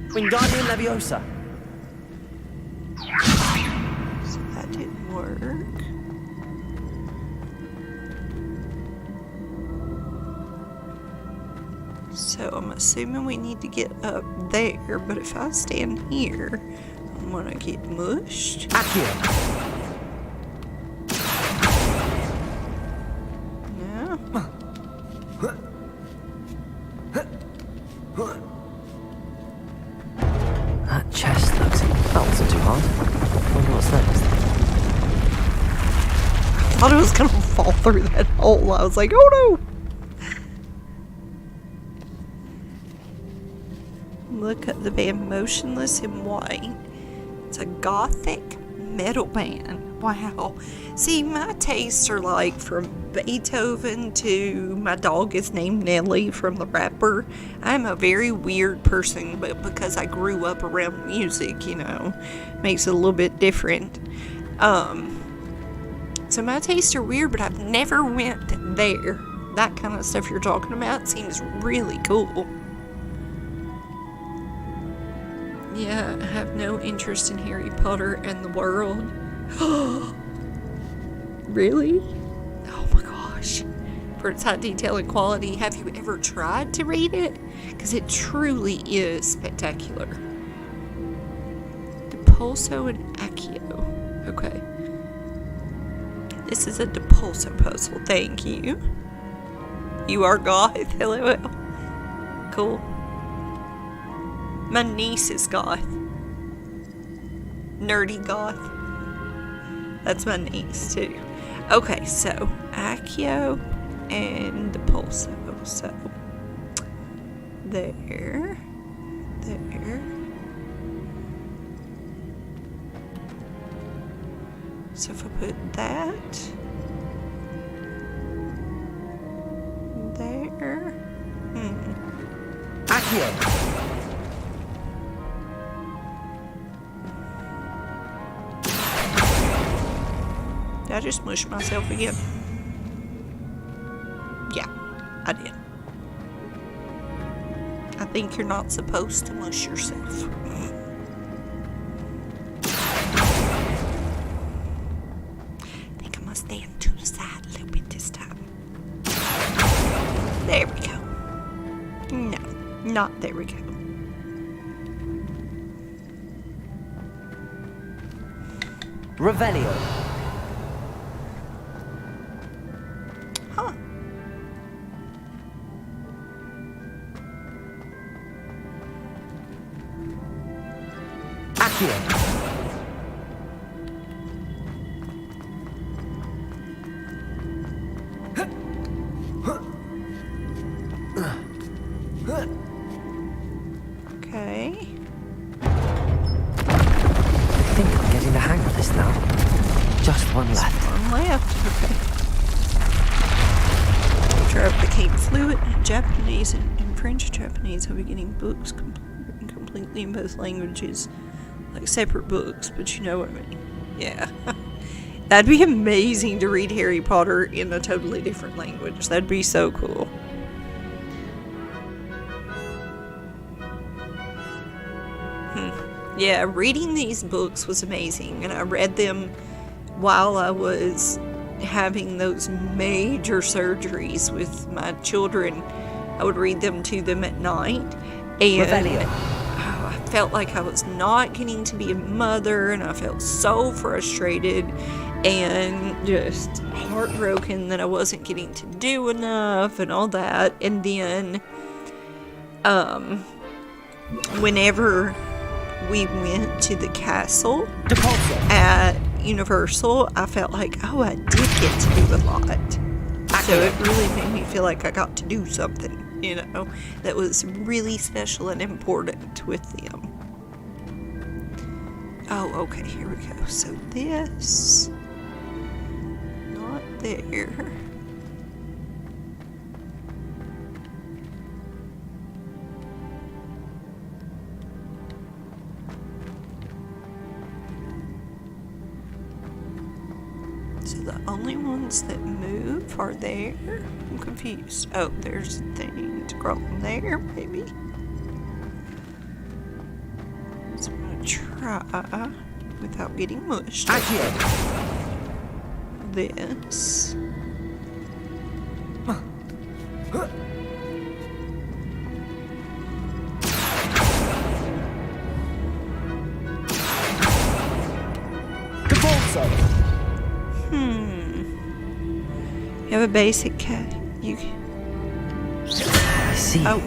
Wingardium Leviosa. So that didn't work. So I'm assuming we need to get up there, but if I stand here, I'm gonna get mushed. No. That chest looks... That wasn't too hard. Wonder what's next. I thought it was gonna fall through that hole. I was like, oh no! Look at the band Motionless in White. It's a gothic metal band. Wow. See, my tastes are like from Beethoven to My Dog Is Named Nelly from the rapper. I'm a very weird person, but because I grew up around music, you know, makes it a little bit different. So my tastes are weird, but I've never went there. That kind of stuff you're talking about seems really cool. Yeah, I have no interest in Harry Potter and the world. Really? Oh my gosh. For its high detail and quality, have you ever tried to read it? Because it truly is spectacular. Depulso and Accio. Okay. This is a Depulso puzzle. Thank you. You are goth. LOL. Cool. My niece is goth. Nerdy goth. That's my niece too. Okay, so Accio and Depulso. So there. So if I put that there. Accio. Did I just mush myself again? Yeah, I did. I think you're not supposed to mush yourself. I think I must stand to the side a little bit this time. There we go. No, not there we go. Revelio. Huh. Accio. Okay. I think I'm getting the hang of this now. Just one left. One left. Okay. After I became fluent in Japanese and French Japanese, I'll be getting books completely in both languages. Like separate books, but you know what I mean. Yeah. That'd be amazing to read Harry Potter in a totally different language. That'd be so cool. Yeah, reading these books was amazing, and I read them while I was having those major surgeries with my children. I would read them to them at night, and I felt like I was not getting to be a mother, and I felt so frustrated and just heartbroken that I wasn't getting to do enough and all that. And then whenever we went to the castle at Universal, I felt like, oh, I did get to do a lot. So it really made me feel like I got to do something, you know, that was really special and important with them. Oh, okay, here we go. So this, not there. So the only ones that move are there. I'm confused. Oh, there's a thing to grow in there, maybe. So I'm gonna try without getting mushed. This. You have a basic cat. You. I see. Oh.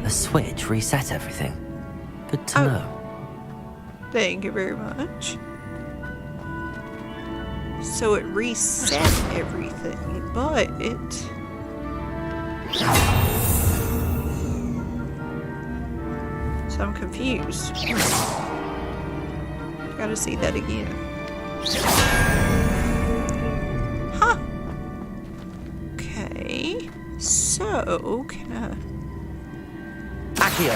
A switch reset everything. Good to know. Thank you very much. So it reset everything, but it. So I'm confused. Gotta see that again. Huh. Okay. So, can I... Accio.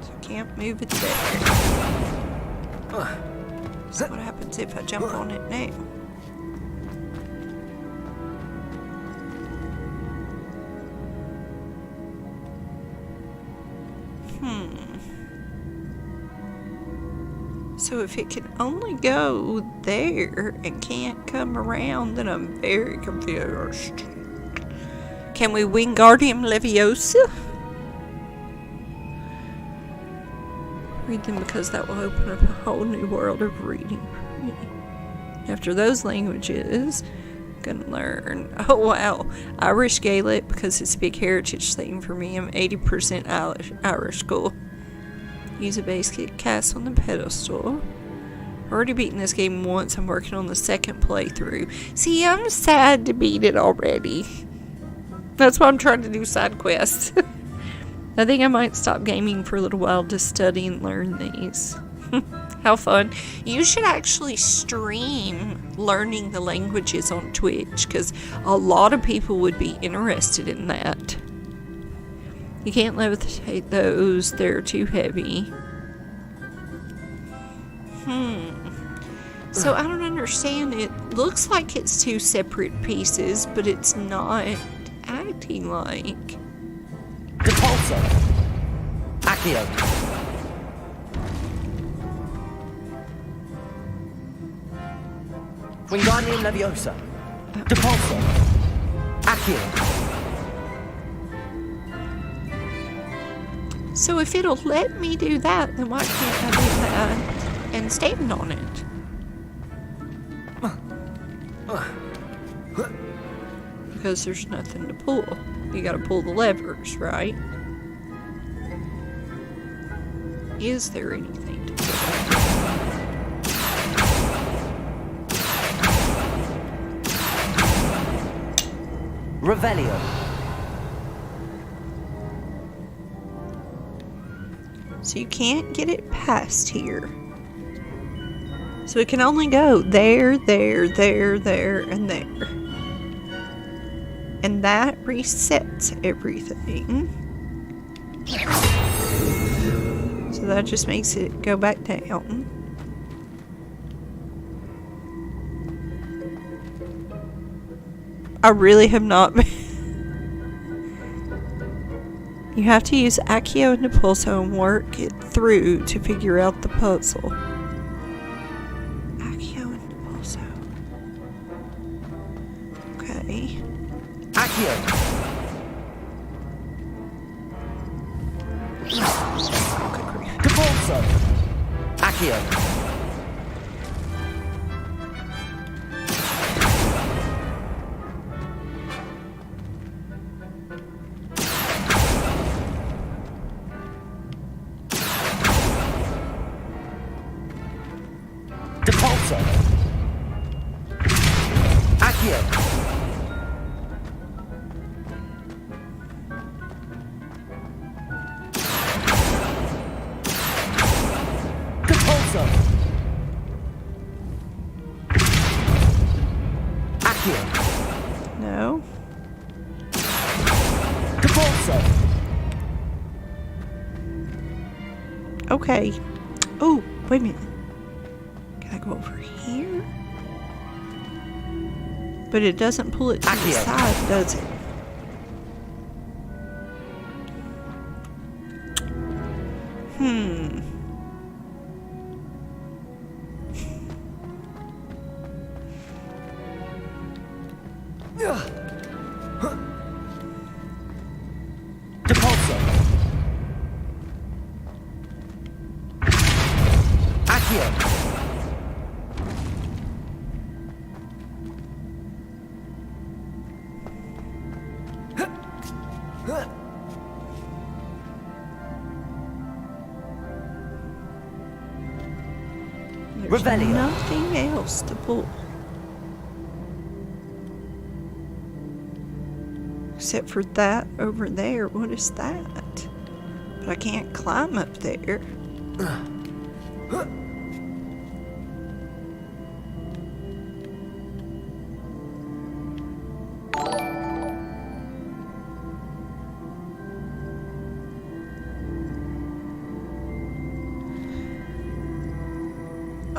So can't move it there. So what happens if I jump on it now? So if it can only go there and can't come around, then I'm very confused. Can we Wingardium Leviosa? Read them because that will open up a whole new world of reading for me. After those languages, I'm gonna learn. Oh wow, Irish Gaelic because it's a big heritage thing for me. I'm 80% Irish school. Use a basic cast on the pedestal. Already beaten this game once. I'm working on the second playthrough. See, I'm sad to beat it already. That's why I'm trying to do side quests. I think I might stop gaming for a little while to study and learn these. How fun. You should actually stream learning the languages on Twitch, because a lot of people would be interested in that. You can't levitate those, they're too heavy. So I don't understand. It looks like it's two separate pieces, but it's not acting like. Depulso. Accio. Wingardium Leviosa. Depulso. Accio. So if it'll let me do that, then why can't I do that and stand on it? Because there's nothing to pull. You gotta pull the levers, right? Is there anything to pull? Revelio. So you can't get it past here. So it can only go there, there, there, there, and there. And that resets everything. So that just makes it go back down. I really have not been. You have to use Accio and Depulso and work it through to figure out the puzzle. Accio and Depulso. Okay. Accio! Depulso! Accio! Depulso! Accio! Depulso! Accio! No. Depulso! Okay. Oh, wait a minute. Can I go over here? But it doesn't pull it to the side, does it? Depulso! Accio! There's nothing else to pull. Except for that over there. What is that? But I can't climb up there.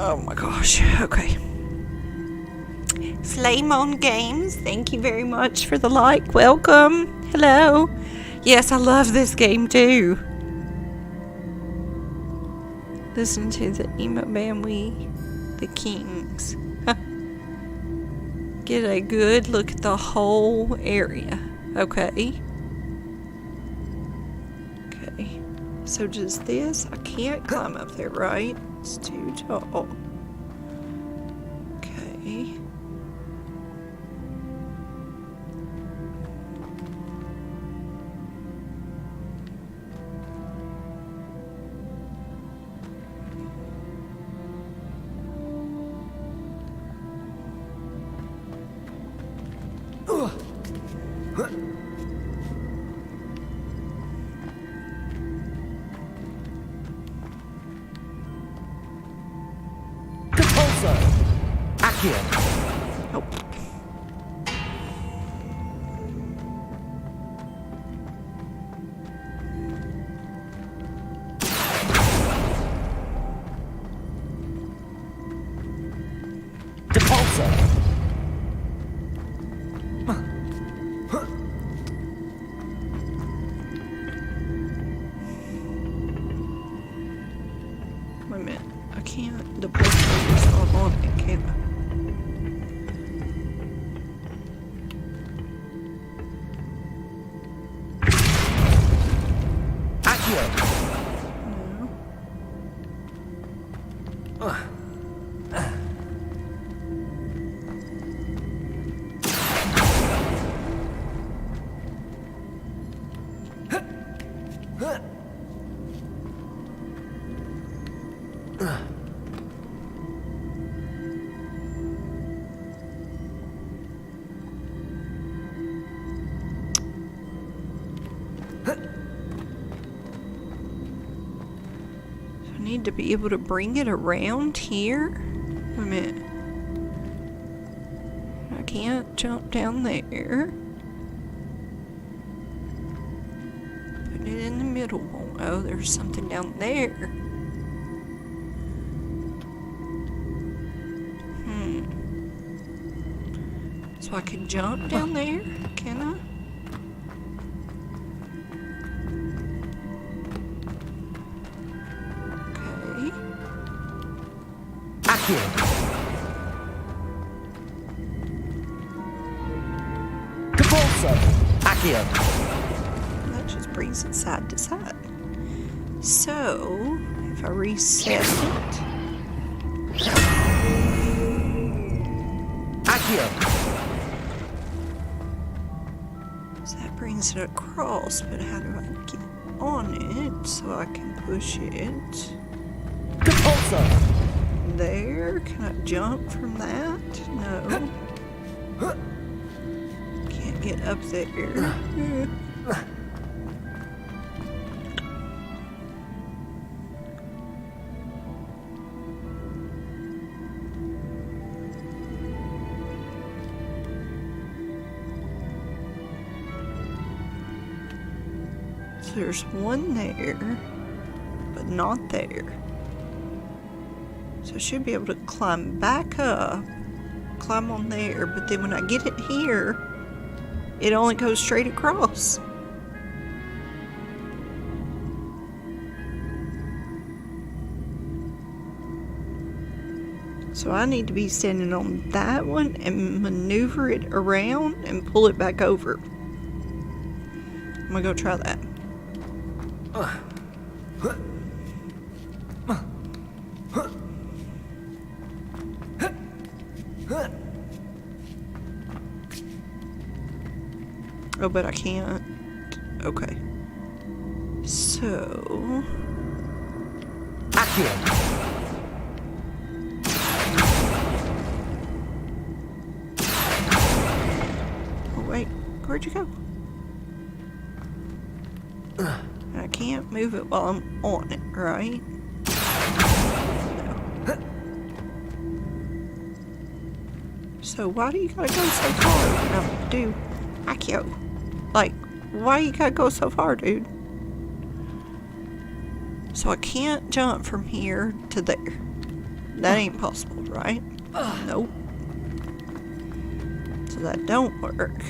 Oh my gosh. Okay. Flame on Games, thank you very much for the like. Welcome. Hello. Yes, I love this game too. Listen to the emo band the Kings. Get a good look at the whole area. Okay. Okay. So just this, I can't climb up there, right? It's too tall. Okay. Depulso! Accio! Oh. Depulso! Wait a minute. I can't. The Depulso is all on it, can I? Accio! I need to be able to bring it around here. Wait a minute. I can't jump down there. the middle one. Oh, there's something down there. So I can jump down there? Can I? Okay. Accio. Capulso. Accio. That just brings it side to side. So, if I reset it. Accio. So that brings it across, but how do I get on it so I can push it? Capulso. There? Can I jump from that? No. Can't get up there. So there's one there, but not there. So I should be able to climb back up, climb on there, but then when I get it here, it only goes straight across. So I need to be standing on that one and maneuver it around and pull it back over. I'm gonna go try that. Oh, but I can't. Okay. So... Accio. Oh, wait. Where'd you go? I can't move it while I'm on it, right? No. So why do you gotta go so far? No, dude. Accio. Like, why you gotta go so far, dude? So I can't jump from here to there. That ain't possible, right? Nope. So that don't work.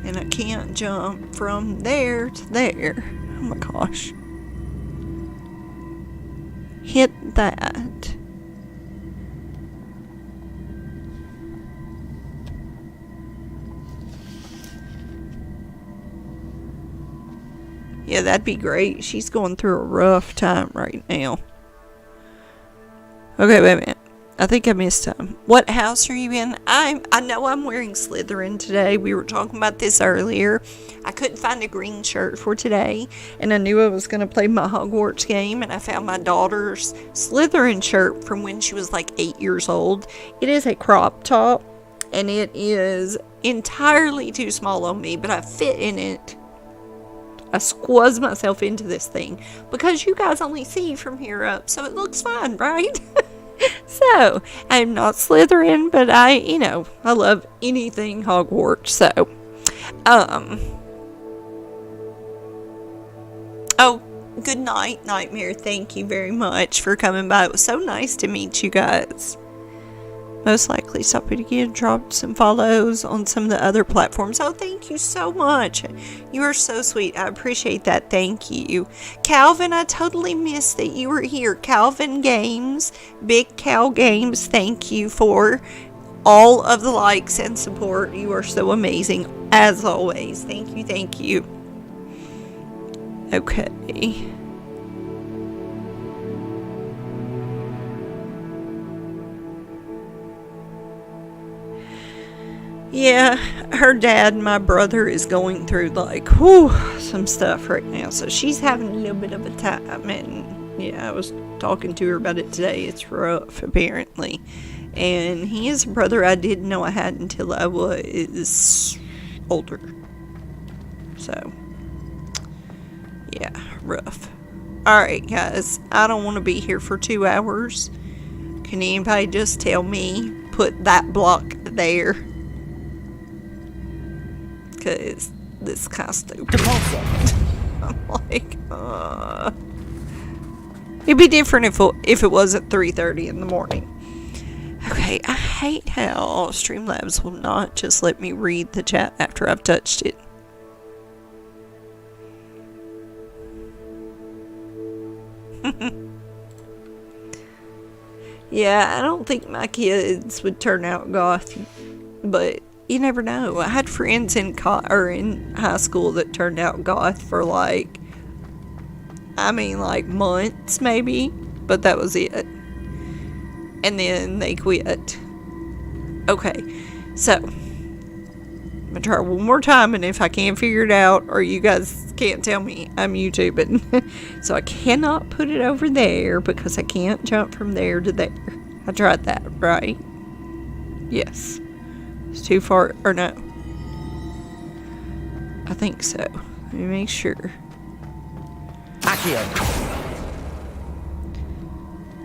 And I can't jump from there to there. Oh my gosh. Hit that. Yeah, that'd be great. She's going through a rough time right now. Okay, wait a minute. I think I missed some. What house are you in? I know I'm wearing Slytherin today. We were talking about this earlier. I couldn't find a green shirt for today, and I knew I was going to play my Hogwarts game, and I found my daughter's Slytherin shirt from when she was like 8 years old. It is a crop top, and it is entirely too small on me, but I fit in it. I squeezed myself into this thing because you guys only see from here up, so it looks fine, right? So, I'm not Slytherin, but I love anything Hogwarts, so, oh, good night, Nightmare. Thank you very much for coming by. It was so nice to meet you guys. Most likely stop it again, drop some follows on some of the other platforms. Oh, thank you so much. You are so sweet. I appreciate that. Thank you. Calvin, I totally missed that you were here. Calvin Games, Big Cal Games, thank you for all of the likes and support. You are so amazing, as always. Thank you, thank you. Okay. Yeah, her dad, my brother, is going through some stuff right now. So she's having a little bit of a time. And yeah, I was talking to her about it today. It's rough, apparently. And he is a brother I didn't know I had until I was older. So, yeah, rough. Alright, guys. I don't want to be here for 2 hours. Can anybody just tell me, put that block there? Because this is kind of stupid. I'm like, it'd be different if it was at 3:30 in the morning. Okay, I hate how Streamlabs will not just let me read the chat after I've touched it. Yeah, I don't think my kids would turn out goth, but you never know. I had friends in high school that turned out goth for like months maybe, but that was it. And then they quit. Okay, so I'm gonna try one more time, and if I can't figure it out or you guys can't tell me, I'm YouTubing. So I cannot put it over there because I can't jump from there to there. I tried that, right? Yes. It's too far, or no? I think so. Let me make sure.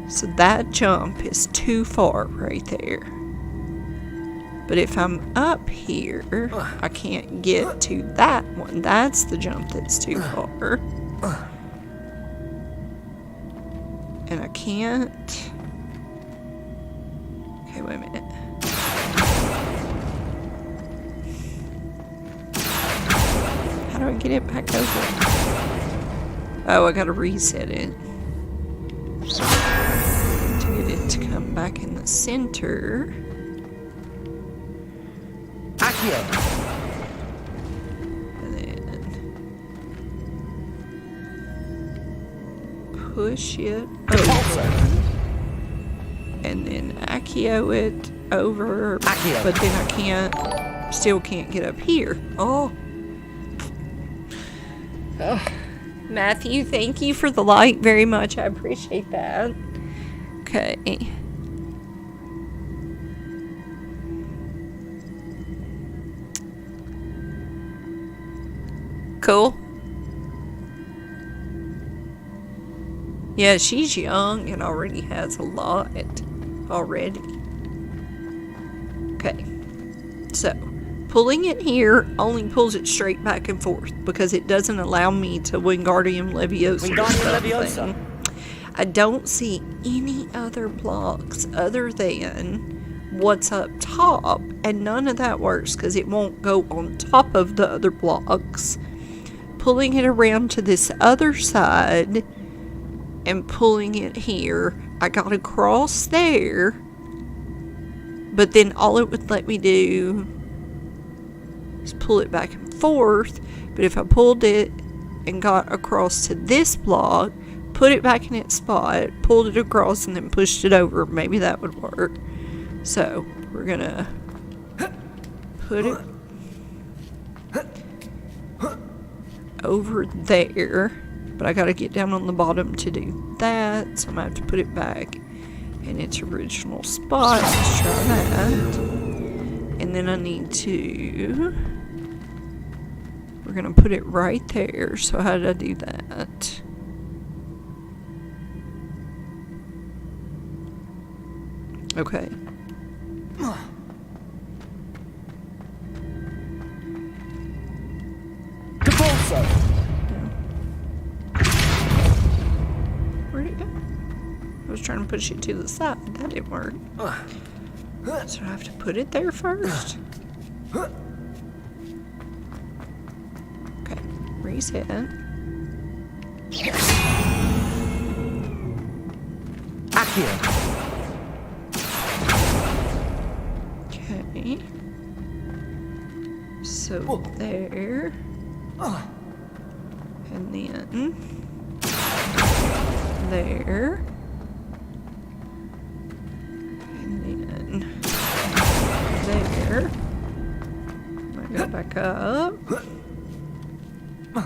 So that jump is too far right there. But if I'm up here, I can't get to that one. That's the jump that's too far. And I can't... Okay, wait a minute. How do I get it back over? Oh, I gotta reset it. To get it to come back in the center. And then push it over. And then Accio it over. But then I still can't get up here. Oh. Matthew, thank you for the like very much. I appreciate that. Okay. Cool. Yeah, she's young and already has a lot already. Okay. So, pulling it here only pulls it straight back and forth because it doesn't allow me to Wingardium Leviosa. I don't see any other blocks other than what's up top, and none of that works because it won't go on top of the other blocks. Pulling it around to this other side and pulling it here, I got across there, but then all it would let me do is pull it back and forth. But if I pulled it and got across to this block, put it back in its spot, pulled it across, and then pushed it over, maybe that would work. So we're gonna put it over there, but I gotta get down on the bottom to do that, so I'm gonna have to put it back in its original spot. Let's try that. And then I need to, we're gonna put it right there. So how did I do that? Okay. Where'd it go? I was trying to push it to the side. That didn't work. So I have to put it there first. Okay. Reset. Okay. So there. And then there. And then there. I go back up. I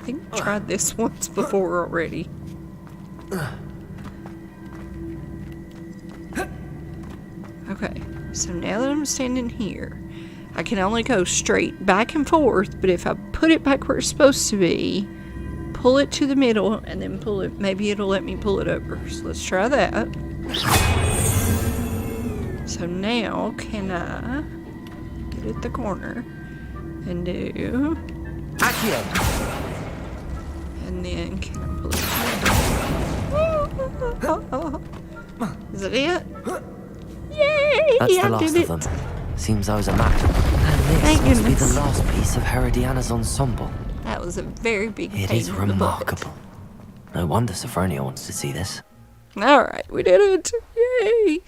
think I tried this once before already. Okay, so now that I'm standing here, I can only go straight back and forth, but if I put it back where it's supposed to be, pull it to the middle, and then pull it, maybe it'll let me pull it over. So let's try that. So now, can I sit at the corner and do Accio. And then can I pull it? Is it it? Yay! That's the I last did of it. them. Seems I was a match. And this Thank must be goodness. the last piece of Herodiana's ensemble. That was a very big It pain is in the butt. remarkable. No wonder Sophronia wants to see this. Alright, we did it. Yay!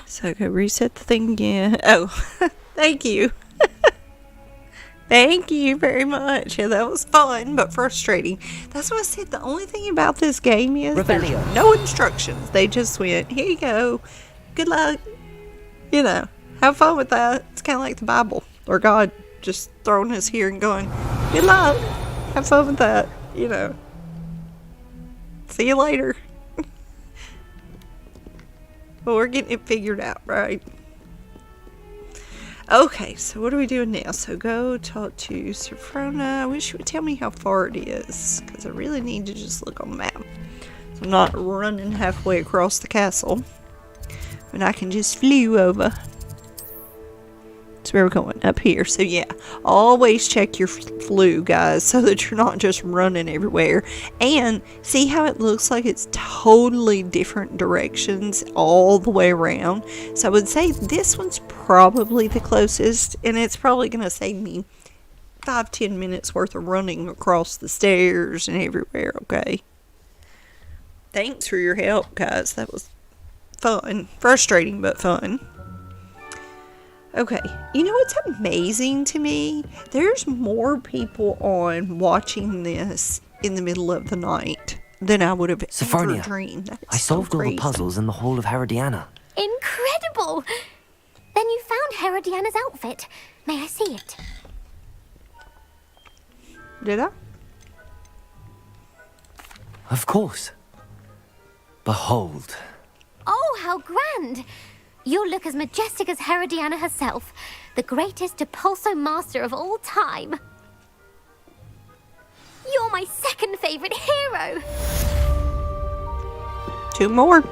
So go reset the thing again. Oh, thank you. Thank you very much. Yeah, that was fun, but frustrating. That's what I said. The only thing about this game is there's no instructions. They just went, here you go. Good luck. You know, have fun with that. It's kind of like the Bible, or God just throwing us here and going, good luck. Have fun with that. You know. See you later. Well, we're getting it figured out, right? Okay, so what are we doing now? So go talk to Sophronia. I wish you would tell me how far it is, because I really need to just look on the map. So I'm not running halfway across the castle. When I can just flew over. That's where we're going, up here. So yeah, always check your flu, guys, so that you're not just running everywhere. And see how it looks like it's totally different directions all the way around. So I would say this one's probably the closest, and it's probably going to save me 5-10 minutes worth of running across the stairs and everywhere, okay? Thanks for your help, guys. That was fun. Frustrating, but fun. Okay, you know what's amazing to me? There's more people on watching this in the middle of the night than I would have ever dreamed. I solved all the puzzles in the Hall of Herodiana. Incredible! Then you found Herodiana's outfit. May I see it? Did I? Of course. Behold. Oh, how grand! You'll look as majestic as Herodiana herself, the greatest Depulso master of all time. You're my second favorite hero. 2 more.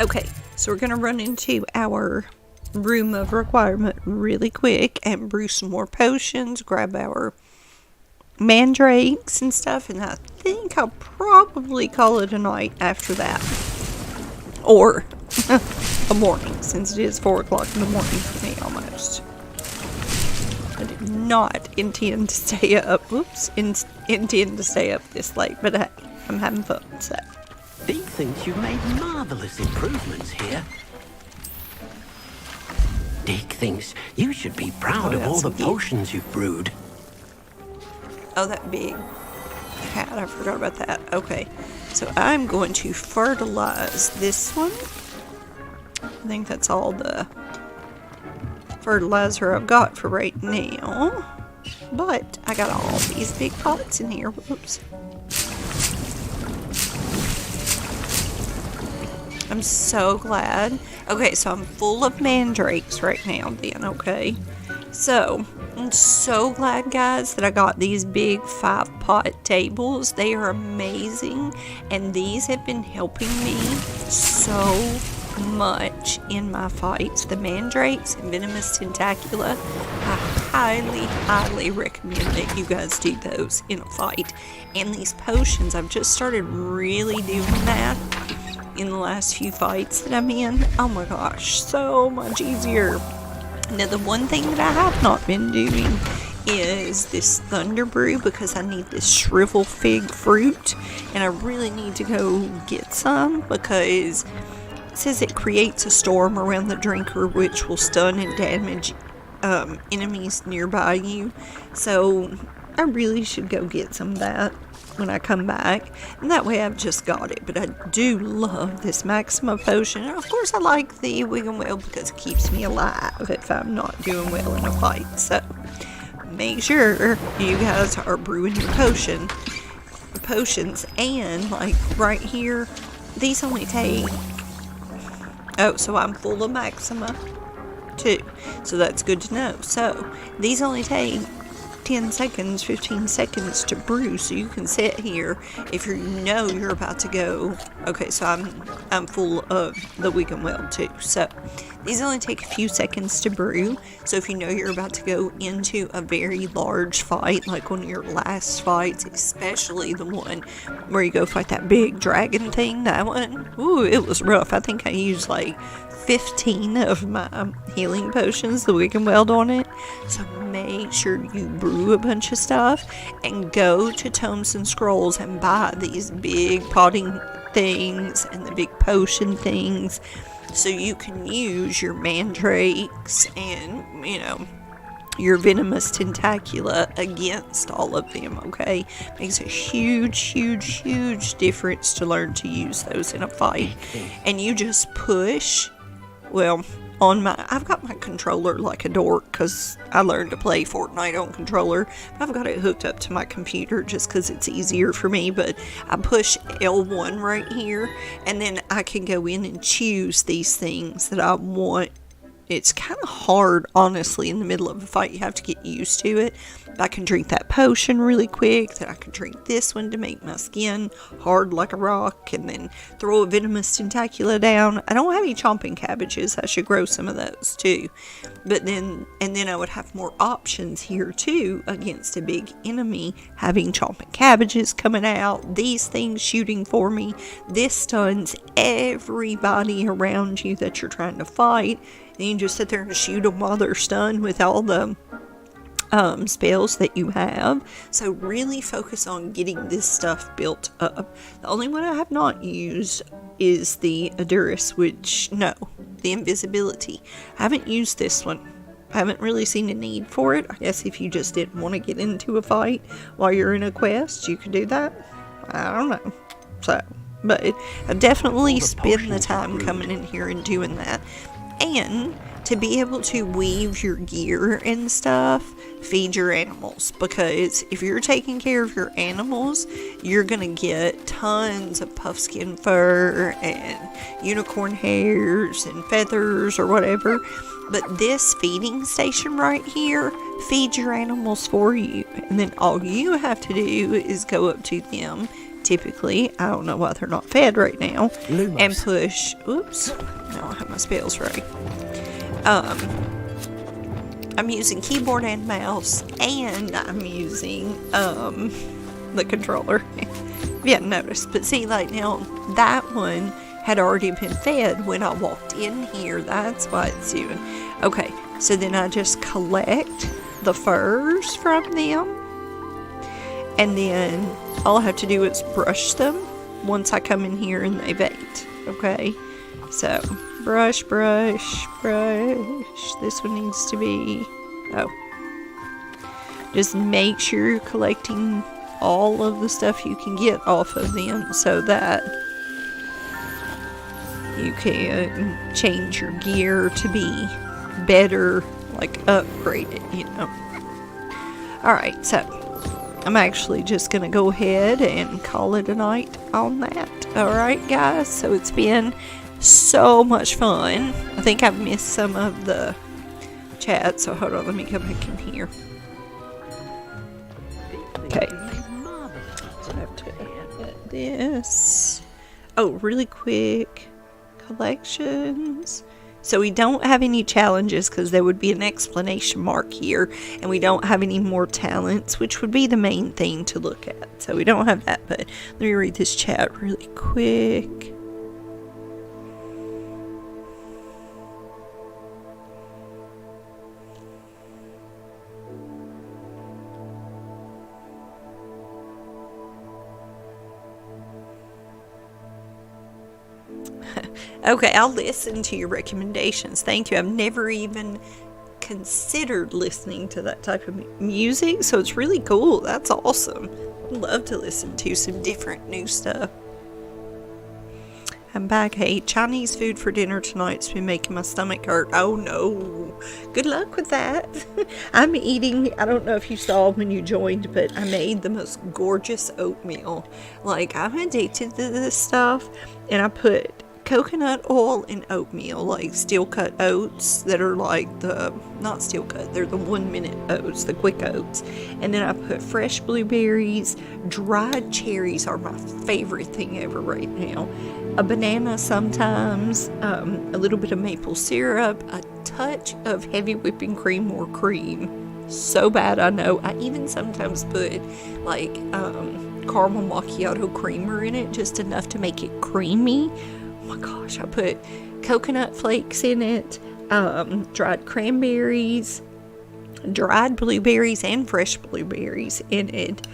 Okay, so we're gonna run into our room of requirement really quick and brew some more potions, grab our mandrakes and stuff, and I think I'll probably call it a night after that, or a morning, since it is 4 o'clock in the morning for me almost. I did not intend to stay up, intend to stay up this late, but hey, I'm having fun, so. Dee thinks you've made marvelous improvements here. Dick thinks you should be proud of all the potions you've brewed. Oh, that big hat. I forgot about that. Okay. So I'm going to fertilize this one. I think that's all the fertilizer I've got for right now. But I got all these big pots in here. Whoops. I'm so glad. Okay, so I'm full of mandrakes right now then, okay? So, I'm so glad, guys, that I got these big 5-pot tables. They are amazing, and these have been helping me so much in my fights. The mandrakes and venomous tentacula, I highly, highly recommend that you guys do those in a fight. And these potions, I've just started really doing that in the last few fights that I'm in. Oh my gosh, so much easier. Now, the one thing that I have not been doing is this Thunder Brew, because I need this shrivel fig fruit, and I really need to go get some, because it says it creates a storm around the drinker which will stun and damage enemies nearby you. So I really should go get some of that when I come back, and that way I've just got it. But I do love this Maxima potion, and of course I like the Wig and Well because it keeps me alive if I'm not doing well in a fight. So make sure you guys are brewing your potions, and like right here, these only take, oh, so I'm full of Maxima too, so that's good to know. So these only take 10 seconds, 15 seconds to brew, so you can sit here if you know you're about to go. Okay, so I'm full of the Wigan Well too, so these only take a few seconds to brew. So if you know you're about to go into a very large fight, like one of your last fights, especially the one where you go fight that big dragon thing, that one, ooh, it was rough. I think I used like 15 of my healing potions, the Wigan Weld on it. So make sure you brew a bunch of stuff and go to Tomes and Scrolls and buy these big potting things and the big potion things, so you can use your mandrakes and, you know, your venomous tentacula against all of them, okay? Makes a huge difference to learn to use those in a fight. And you just push, well, I've got my controller like a dork because I learned to play Fortnite on controller. I've got it hooked up to my computer just because it's easier for me, but I push L1 right here, and then I can go in and choose these things that I want. It's kind of hard, honestly, in the middle of a fight. You have to get used to it. I can drink that potion really quick. Then I can drink this one to make my skin hard like a rock. And then throw a venomous tentacula down. I don't have any chomping cabbages. I should grow some of those too. But then I would have more options here too against a big enemy. Having chomping cabbages coming out. These things shooting for me. This stuns everybody around you that you're trying to fight. Then you just sit there and shoot them while they're stunned with all the spells that you have. So really focus on getting this stuff built up. The only one I have not used is the Adurus, the invisibility. I haven't used this one. I haven't really seen a need for it. I guess if you just didn't want to get into a fight while you're in a quest, you could do that. I don't know. So, but I definitely spend the time coming in here and doing that. And to be able to weave your gear and stuff, feed your animals, because if you're taking care of your animals, you're gonna get tons of puffskin fur and unicorn hairs and feathers or whatever. But this feeding station right here feeds your animals for you, and then all you have to do is go up to them. Typically, I don't know why they're not fed right now, and push. Oops, I don't have my spells right. I'm using keyboard and mouse, and I'm using the controller. If you hadn't noticed, but see, like now that one had already been fed when I walked in here. That's why it's doing. Okay, so then I just collect the furs from them, and then all I have to do is brush them once I come in here and they've ate. Okay, so brush. This one needs to be, just make sure you're collecting all of the stuff you can get off of them so that you can change your gear to be better, like upgraded, you know. Alright, so I'm actually just gonna go ahead and call it a night on that. Alright guys, so it's been so much fun. I think I've missed some of the chat, so hold on, let me come back in here. Okay. So I have to edit this. Oh, really quick. Collections. So we don't have any challenges because there would be an exclamation mark here, and we don't have any more talents, which would be the main thing to look at. So we don't have that, but let me read this chat really quick. Okay, I'll listen to your recommendations. Thank you. I've never even considered listening to that type of music, so it's really cool. That's awesome. I'd love to listen to some different new stuff. I'm back. Hey, Chinese food for dinner tonight's been making my stomach hurt. Oh no. Good luck with that. I'm eating, I don't know if you saw when you joined, but I made the most gorgeous oatmeal. Like, I'm addicted to this stuff, and I put coconut oil and oatmeal, like steel cut oats that are like not steel cut, they're the 1 minute oats, the quick oats. And then I put fresh blueberries. Dried cherries are my favorite thing ever right now. A banana sometimes, a little bit of maple syrup, a touch of heavy whipping cream or cream. So bad, I know. I even sometimes put like caramel macchiato creamer in it, just enough to make it creamy. Oh my gosh, I put coconut flakes in it, dried cranberries, dried blueberries, and fresh blueberries in it.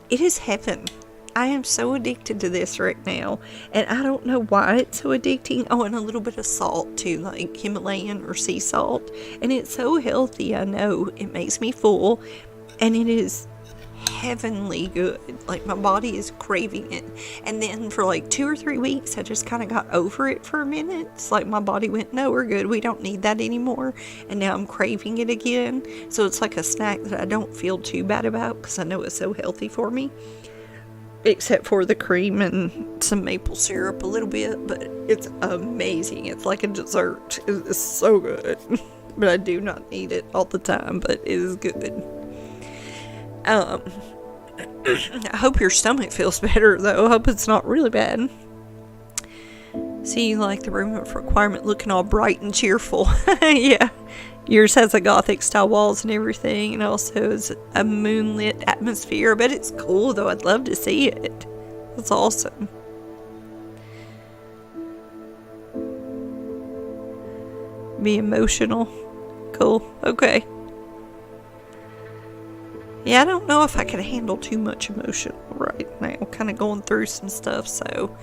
It is heaven. I am so addicted to this right now, and I don't know why it's so addicting. Oh, and a little bit of salt too, like Himalayan or sea salt, and it's so healthy. I know it makes me full, and it is heavenly good. Like, my body is craving it. And then for like 2 or 3 weeks, I just kind of got over it for a minute. It's like my body went, no, we're good, we don't need that anymore. And now I'm craving it again. So it's like a snack that I don't feel too bad about, because I know it's so healthy for me, except for the cream and some maple syrup a little bit. But it's amazing. It's like a dessert. It's so good. But I do not eat it all the time, but it is good. I hope your stomach feels better, though. I hope it's not really bad. See, like the room of requirement looking all bright and cheerful. Yeah. Yours has a gothic style walls and everything, and also is a moonlit atmosphere. But it's cool, though. I'd love to see it. That's awesome. Be emotional. Cool. Okay. Yeah, I don't know if I can handle too much emotion right now. Kind of going through some stuff, so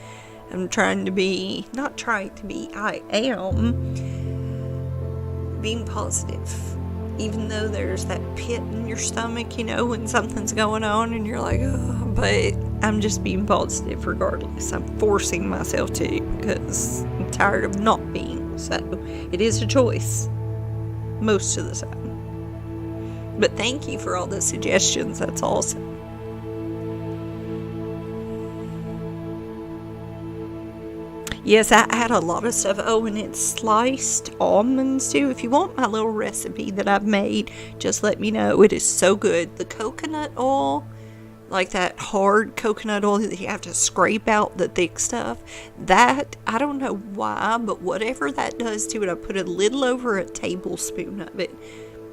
I'm trying to be, I am being positive. Even though there's that pit in your stomach, you know, when something's going on and you're like, oh, but I'm just being positive regardless. I'm forcing myself to, because I'm tired of not being. So it is a choice most of the time. But thank you for all the suggestions. That's awesome. Yes, I had a lot of stuff. Oh, and it's sliced almonds too. If you want my little recipe that I've made, just let me know. It is so good. The coconut oil, like that hard coconut oil that you have to scrape out the thick stuff, that, I don't know why, but whatever that does to it, I put a little over a tablespoon of it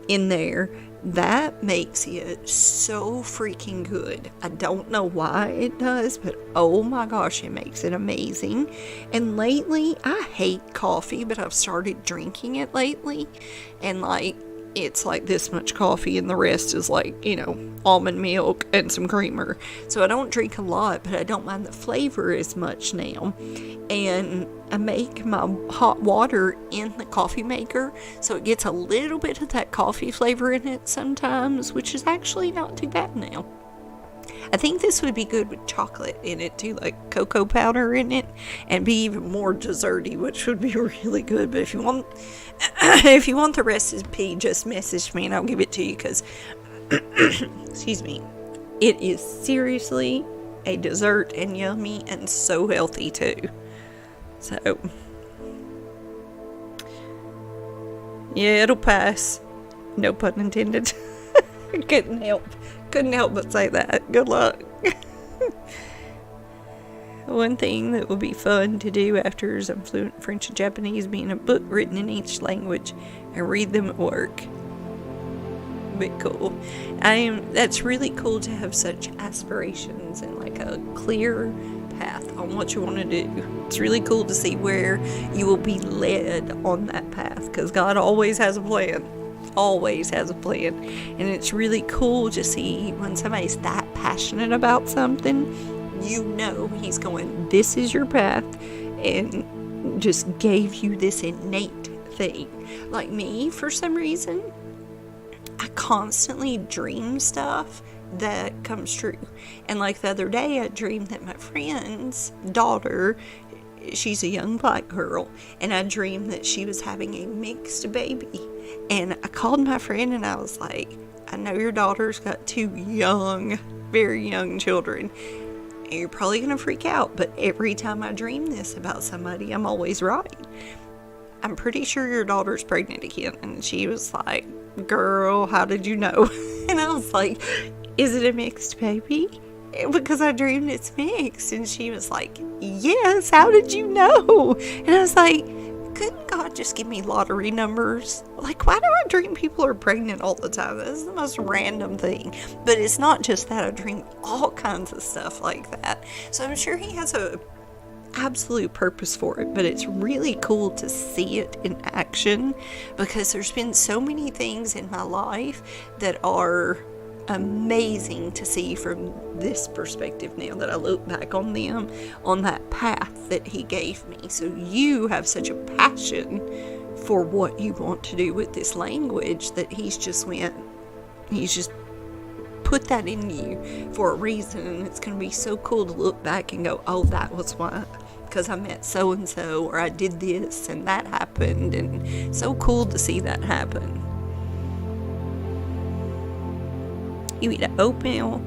in there. That makes it so freaking good. I don't know why it does, but oh my gosh, it makes it amazing. And lately, I hate coffee, but I've started drinking it lately. And like, it's like this much coffee and the rest is like, you know, almond milk and some creamer. So I don't drink a lot, but I don't mind the flavor as much now. And I make my hot water in the coffee maker, so it gets a little bit of that coffee flavor in it sometimes, which is actually not too bad now. I think this would be good with chocolate in it too, like cocoa powder in it, and be even more desserty, which would be really good. But if you want the recipe, just message me and I'll give it to you, because excuse me, it is seriously a dessert and yummy and so healthy too. So yeah, it'll pass. No pun intended. Couldn't help but say that. Good luck. One thing that will be fun to do after I'm fluent in French and Japanese, being a book written in each language and read them at work. Be cool. That's really cool to have such aspirations and like a clear path on what you want to do. It's really cool to see where you will be led on that path, because God always has a plan. Always has a plan. And it's really cool to see when somebody's that passionate about something, you know he's going, this is your path, and just gave you this innate thing. Like me, for some reason, I constantly dream stuff that comes true. And like the other day, I dreamed that my friend's daughter, she's a young black girl, and I dreamed that she was having a mixed baby. And I called my friend and I was like, I know your daughter's got 2 young, very young children. And you're probably going to freak out, but every time I dream this about somebody, I'm always right. I'm pretty sure your daughter's pregnant again. And she was like, girl, how did you know? And I was like, is it a mixed baby? Because I dreamed it's mixed. And she was like, yes, how did you know? And I was like, couldn't God just give me lottery numbers? Like, why do I dream people are pregnant all the time? This is the most random thing. But it's not just that. I dream all kinds of stuff like that. So I'm sure he has a absolute purpose for it, but it's really cool to see it in action, because there's been so many things in my life that are amazing to see from this perspective now that I look back on them, on that path that he gave me. So you have such a passion for what you want to do with this language that he's just put that in you for a reason. And it's going to be so cool to look back and go, oh, that was why, because I met so and so, or I did this and that happened. And so cool to see that happen. You eat an oatmeal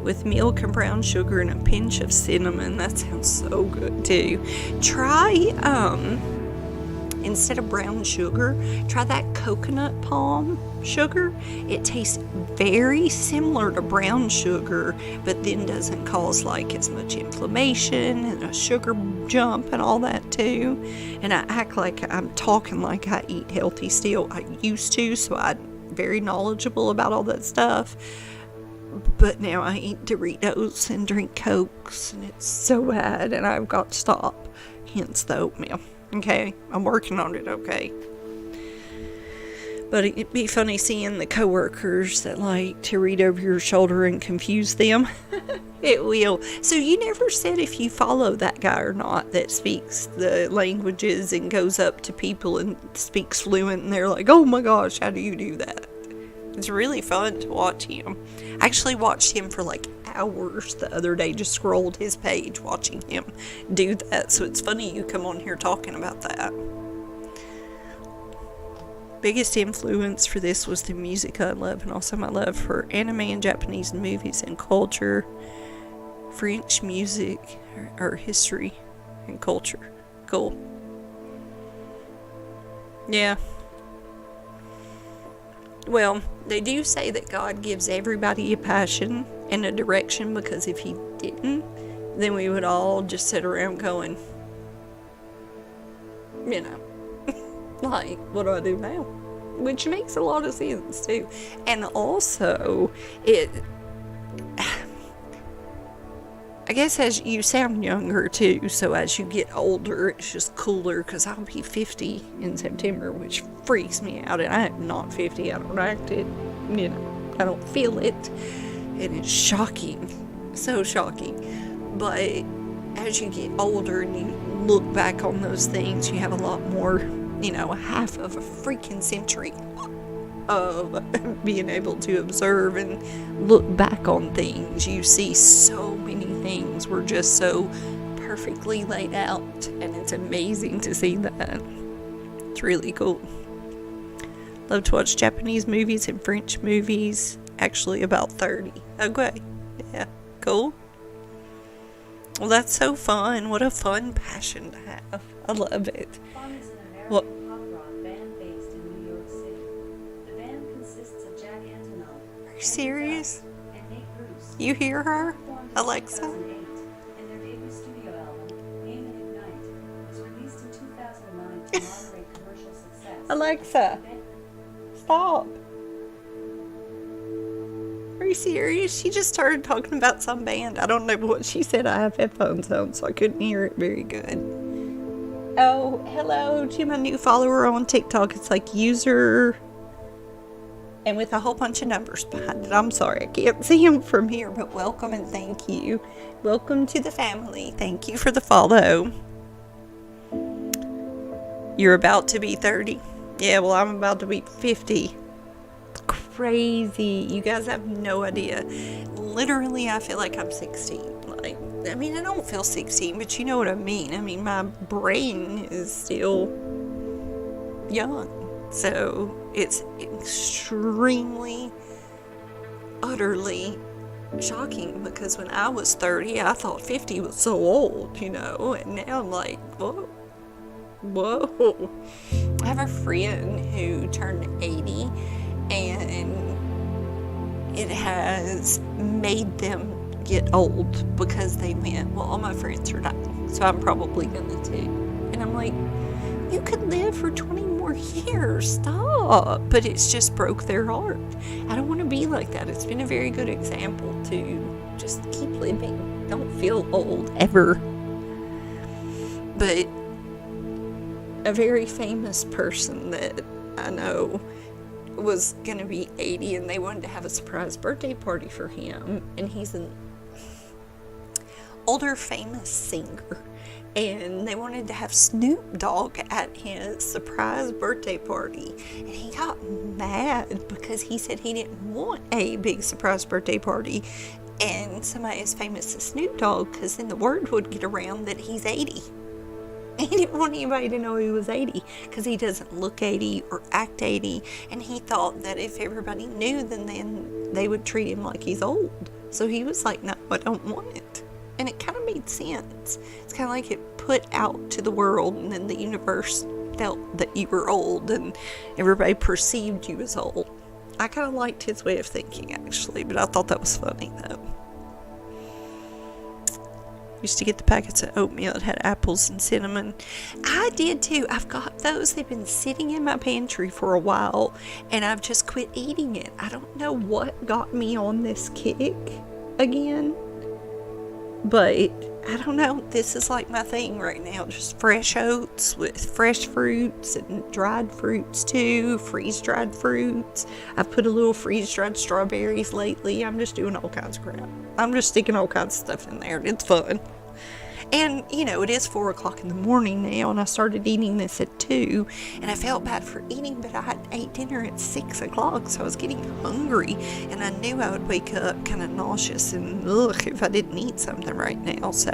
with milk and brown sugar and a pinch of cinnamon. That sounds so good too. Try, instead of brown sugar, try that coconut palm sugar. It tastes very similar to brown sugar, but then doesn't cause like as much inflammation and a sugar jump and all that too. And I act like I'm talking like I eat healthy still. I used to, so I'm very knowledgeable about all that stuff. But now I eat Doritos and drink Cokes, and it's so bad, and I've got to stop. Hence the oatmeal. Okay, I'm working on it, okay? But it'd be funny seeing the coworkers that like to read over your shoulder and confuse them. It will. So you never said if you follow that guy or not that speaks the languages and goes up to people and speaks fluent, and they're like, oh my gosh, how do you do that? It's really fun to watch him. I actually watched him for like hours the other day, just scrolled his page watching him do that. So it's funny you come on here talking about that. Biggest influence for this was the music I love, and also my love for anime and Japanese movies and culture, French music, or history and culture. Cool. Yeah. Well, they do say that God gives everybody a passion and a direction, because if he didn't, then we would all just sit around going, you know, like, what do I do now? Which makes a lot of sense too. And also, I guess as you sound younger too, so as you get older, it's just cooler, because I'll be 50 in September, which freaks me out, and I'm not 50, I don't act it, you know, I don't feel it, and it's shocking, so shocking. But as you get older and you look back on those things, you have a lot more, you know, a half of a freaking century of being able to observe and look back on things. You see so many things were just so perfectly laid out, and it's amazing to see that. It's really cool. Love to watch Japanese movies and French movies. Actually about 30. Okay. Yeah. Cool. Well, that's so fun. What a fun passion to have. I love it. What? Are you serious? You hear her? Alexa? Alexa, stop. Are you serious? She just started talking about some band. I don't know what she said. I have headphones on, so I couldn't hear it very good. Oh, hello to my new follower on TikTok. It's like user, and with a whole bunch of numbers behind it. I'm sorry, I can't see him from here, but welcome and thank you. Welcome to the family. Thank you for the follow. You're about to be 30. Yeah, well, I'm about to be 50. Crazy. You guys have no idea. Literally, I feel like I'm 16. Like, I mean, I don't feel 16, but you know what I mean. I mean, my brain is still young. So it's extremely, utterly shocking because when I was 30, I thought 50 was so old, you know, and now I'm like, whoa. I have a friend who turned 80, and it has made them get old because they went, well, all my friends are dying, so I'm probably gonna too. And I'm like, you could live for 20 more years, stop. But it's just broke their heart. I don't want to be like that. It's been a very good example to just keep living. Don't feel old ever. But a very famous person that I know was gonna be 80, and they wanted to have a surprise birthday party for him, and he's an older famous singer, and they wanted to have Snoop Dogg at his surprise birthday party, and he got mad because he said he didn't want a big surprise birthday party and somebody as famous as Snoop Dogg, because then the word would get around that he's 80. He didn't want anybody to know he was 80 because he doesn't look 80 or act 80, and he thought that if everybody knew, then they would treat him like he's old. So he was like, no, I don't want it. And it kind of made sense. It's kind of like it put out to the world, and then the universe felt that you were old and everybody perceived you as old. I kind of liked his way of thinking, actually, but I thought that was funny, though. Used to get the packets of oatmeal that had apples and cinnamon. I did too. I've got those. They've been sitting in my pantry for a while, and I've just quit eating it. I don't know what got me on this kick again, but I don't know. This is like my thing right now. Just fresh oats with fresh fruits and dried fruits too. Freeze-dried fruits. I've put a little freeze-dried strawberries lately. I'm just doing all kinds of crap. I'm just sticking all kinds of stuff in there. It's fun. And, you know, it is 4 o'clock in the morning now, and I started eating this at 2, and I felt bad for eating, but I had ate dinner at 6 o'clock, so I was getting hungry, and I knew I would wake up kind of nauseous and ugh if I didn't eat something right now, so,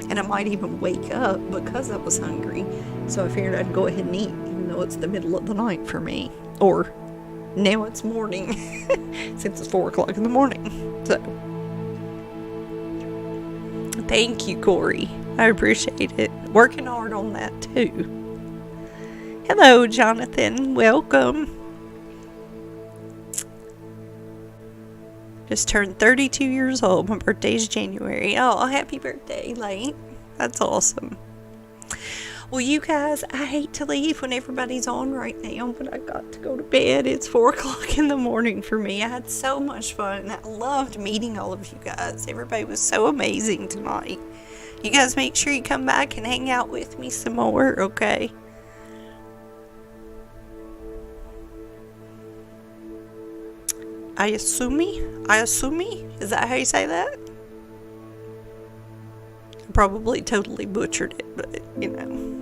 and I might even wake up because I was hungry, so I figured I'd go ahead and eat, even though it's the middle of the night for me, or now it's morning, since it's 4 o'clock in the morning, so. Thank you, Corey. I appreciate it. Working hard on that, too. Hello, Jonathan. Welcome. Just turned 32 years old. My birthday's January. Oh, happy birthday, late. That's awesome. Well, you guys, I hate to leave when everybody's on right now, but I got to go to bed. It's 4 o'clock in the morning for me. I had so much fun. I loved meeting all of you guys. Everybody was so amazing tonight. You guys make sure you come back and hang out with me some more, okay? Ayasumi? Is that how you say that? I probably totally butchered it, but, you know.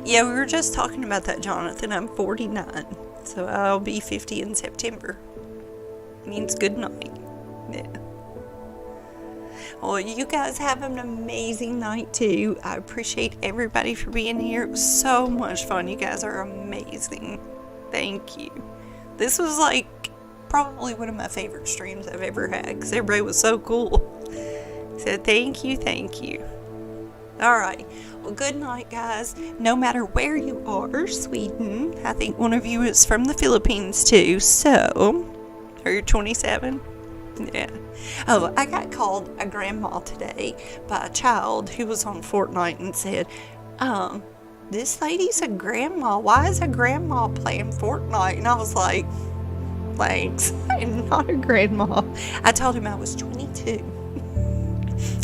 Yeah, we were just talking about that, Jonathan. I'm 49, so I'll be 50 in September. Means good night. Yeah. Well, you guys have an amazing night, too. I appreciate everybody for being here. It was so much fun. You guys are amazing. Thank you. This was, like, probably one of my favorite streams I've ever had, because everybody was so cool. So, thank you. Alright, well, good night, guys. No matter where you are, Sweden. I think one of you is from the Philippines, too. So, are you 27? Yeah. Oh, I got called a grandma today by a child who was on Fortnite and said, this lady's a grandma. Why is a grandma playing Fortnite? And I was like, thanks. I'm not a grandma. I told him I was 22.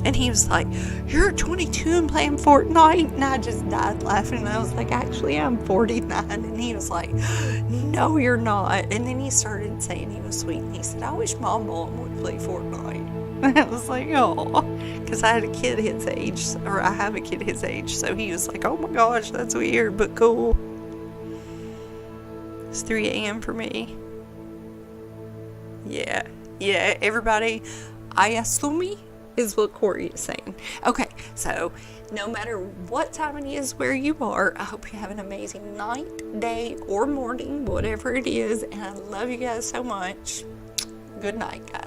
And he was like, you're 22 and playing Fortnite? And I just died laughing. And I was like, actually, I'm 49. And he was like, no, you're not. And then he started saying he was sweet. And he said, I wish my mom would play Fortnite. And I was like, oh. Because I had a kid his age. Or I have a kid his age. So he was like, oh my gosh, that's weird, but cool. It's 3 a.m. for me. Yeah, everybody, Ayasumi is what Corey is saying. Okay, so no matter what time it is where you are, I hope you have an amazing night, day, or morning, whatever it is, and I love you guys so much. Good night, guys.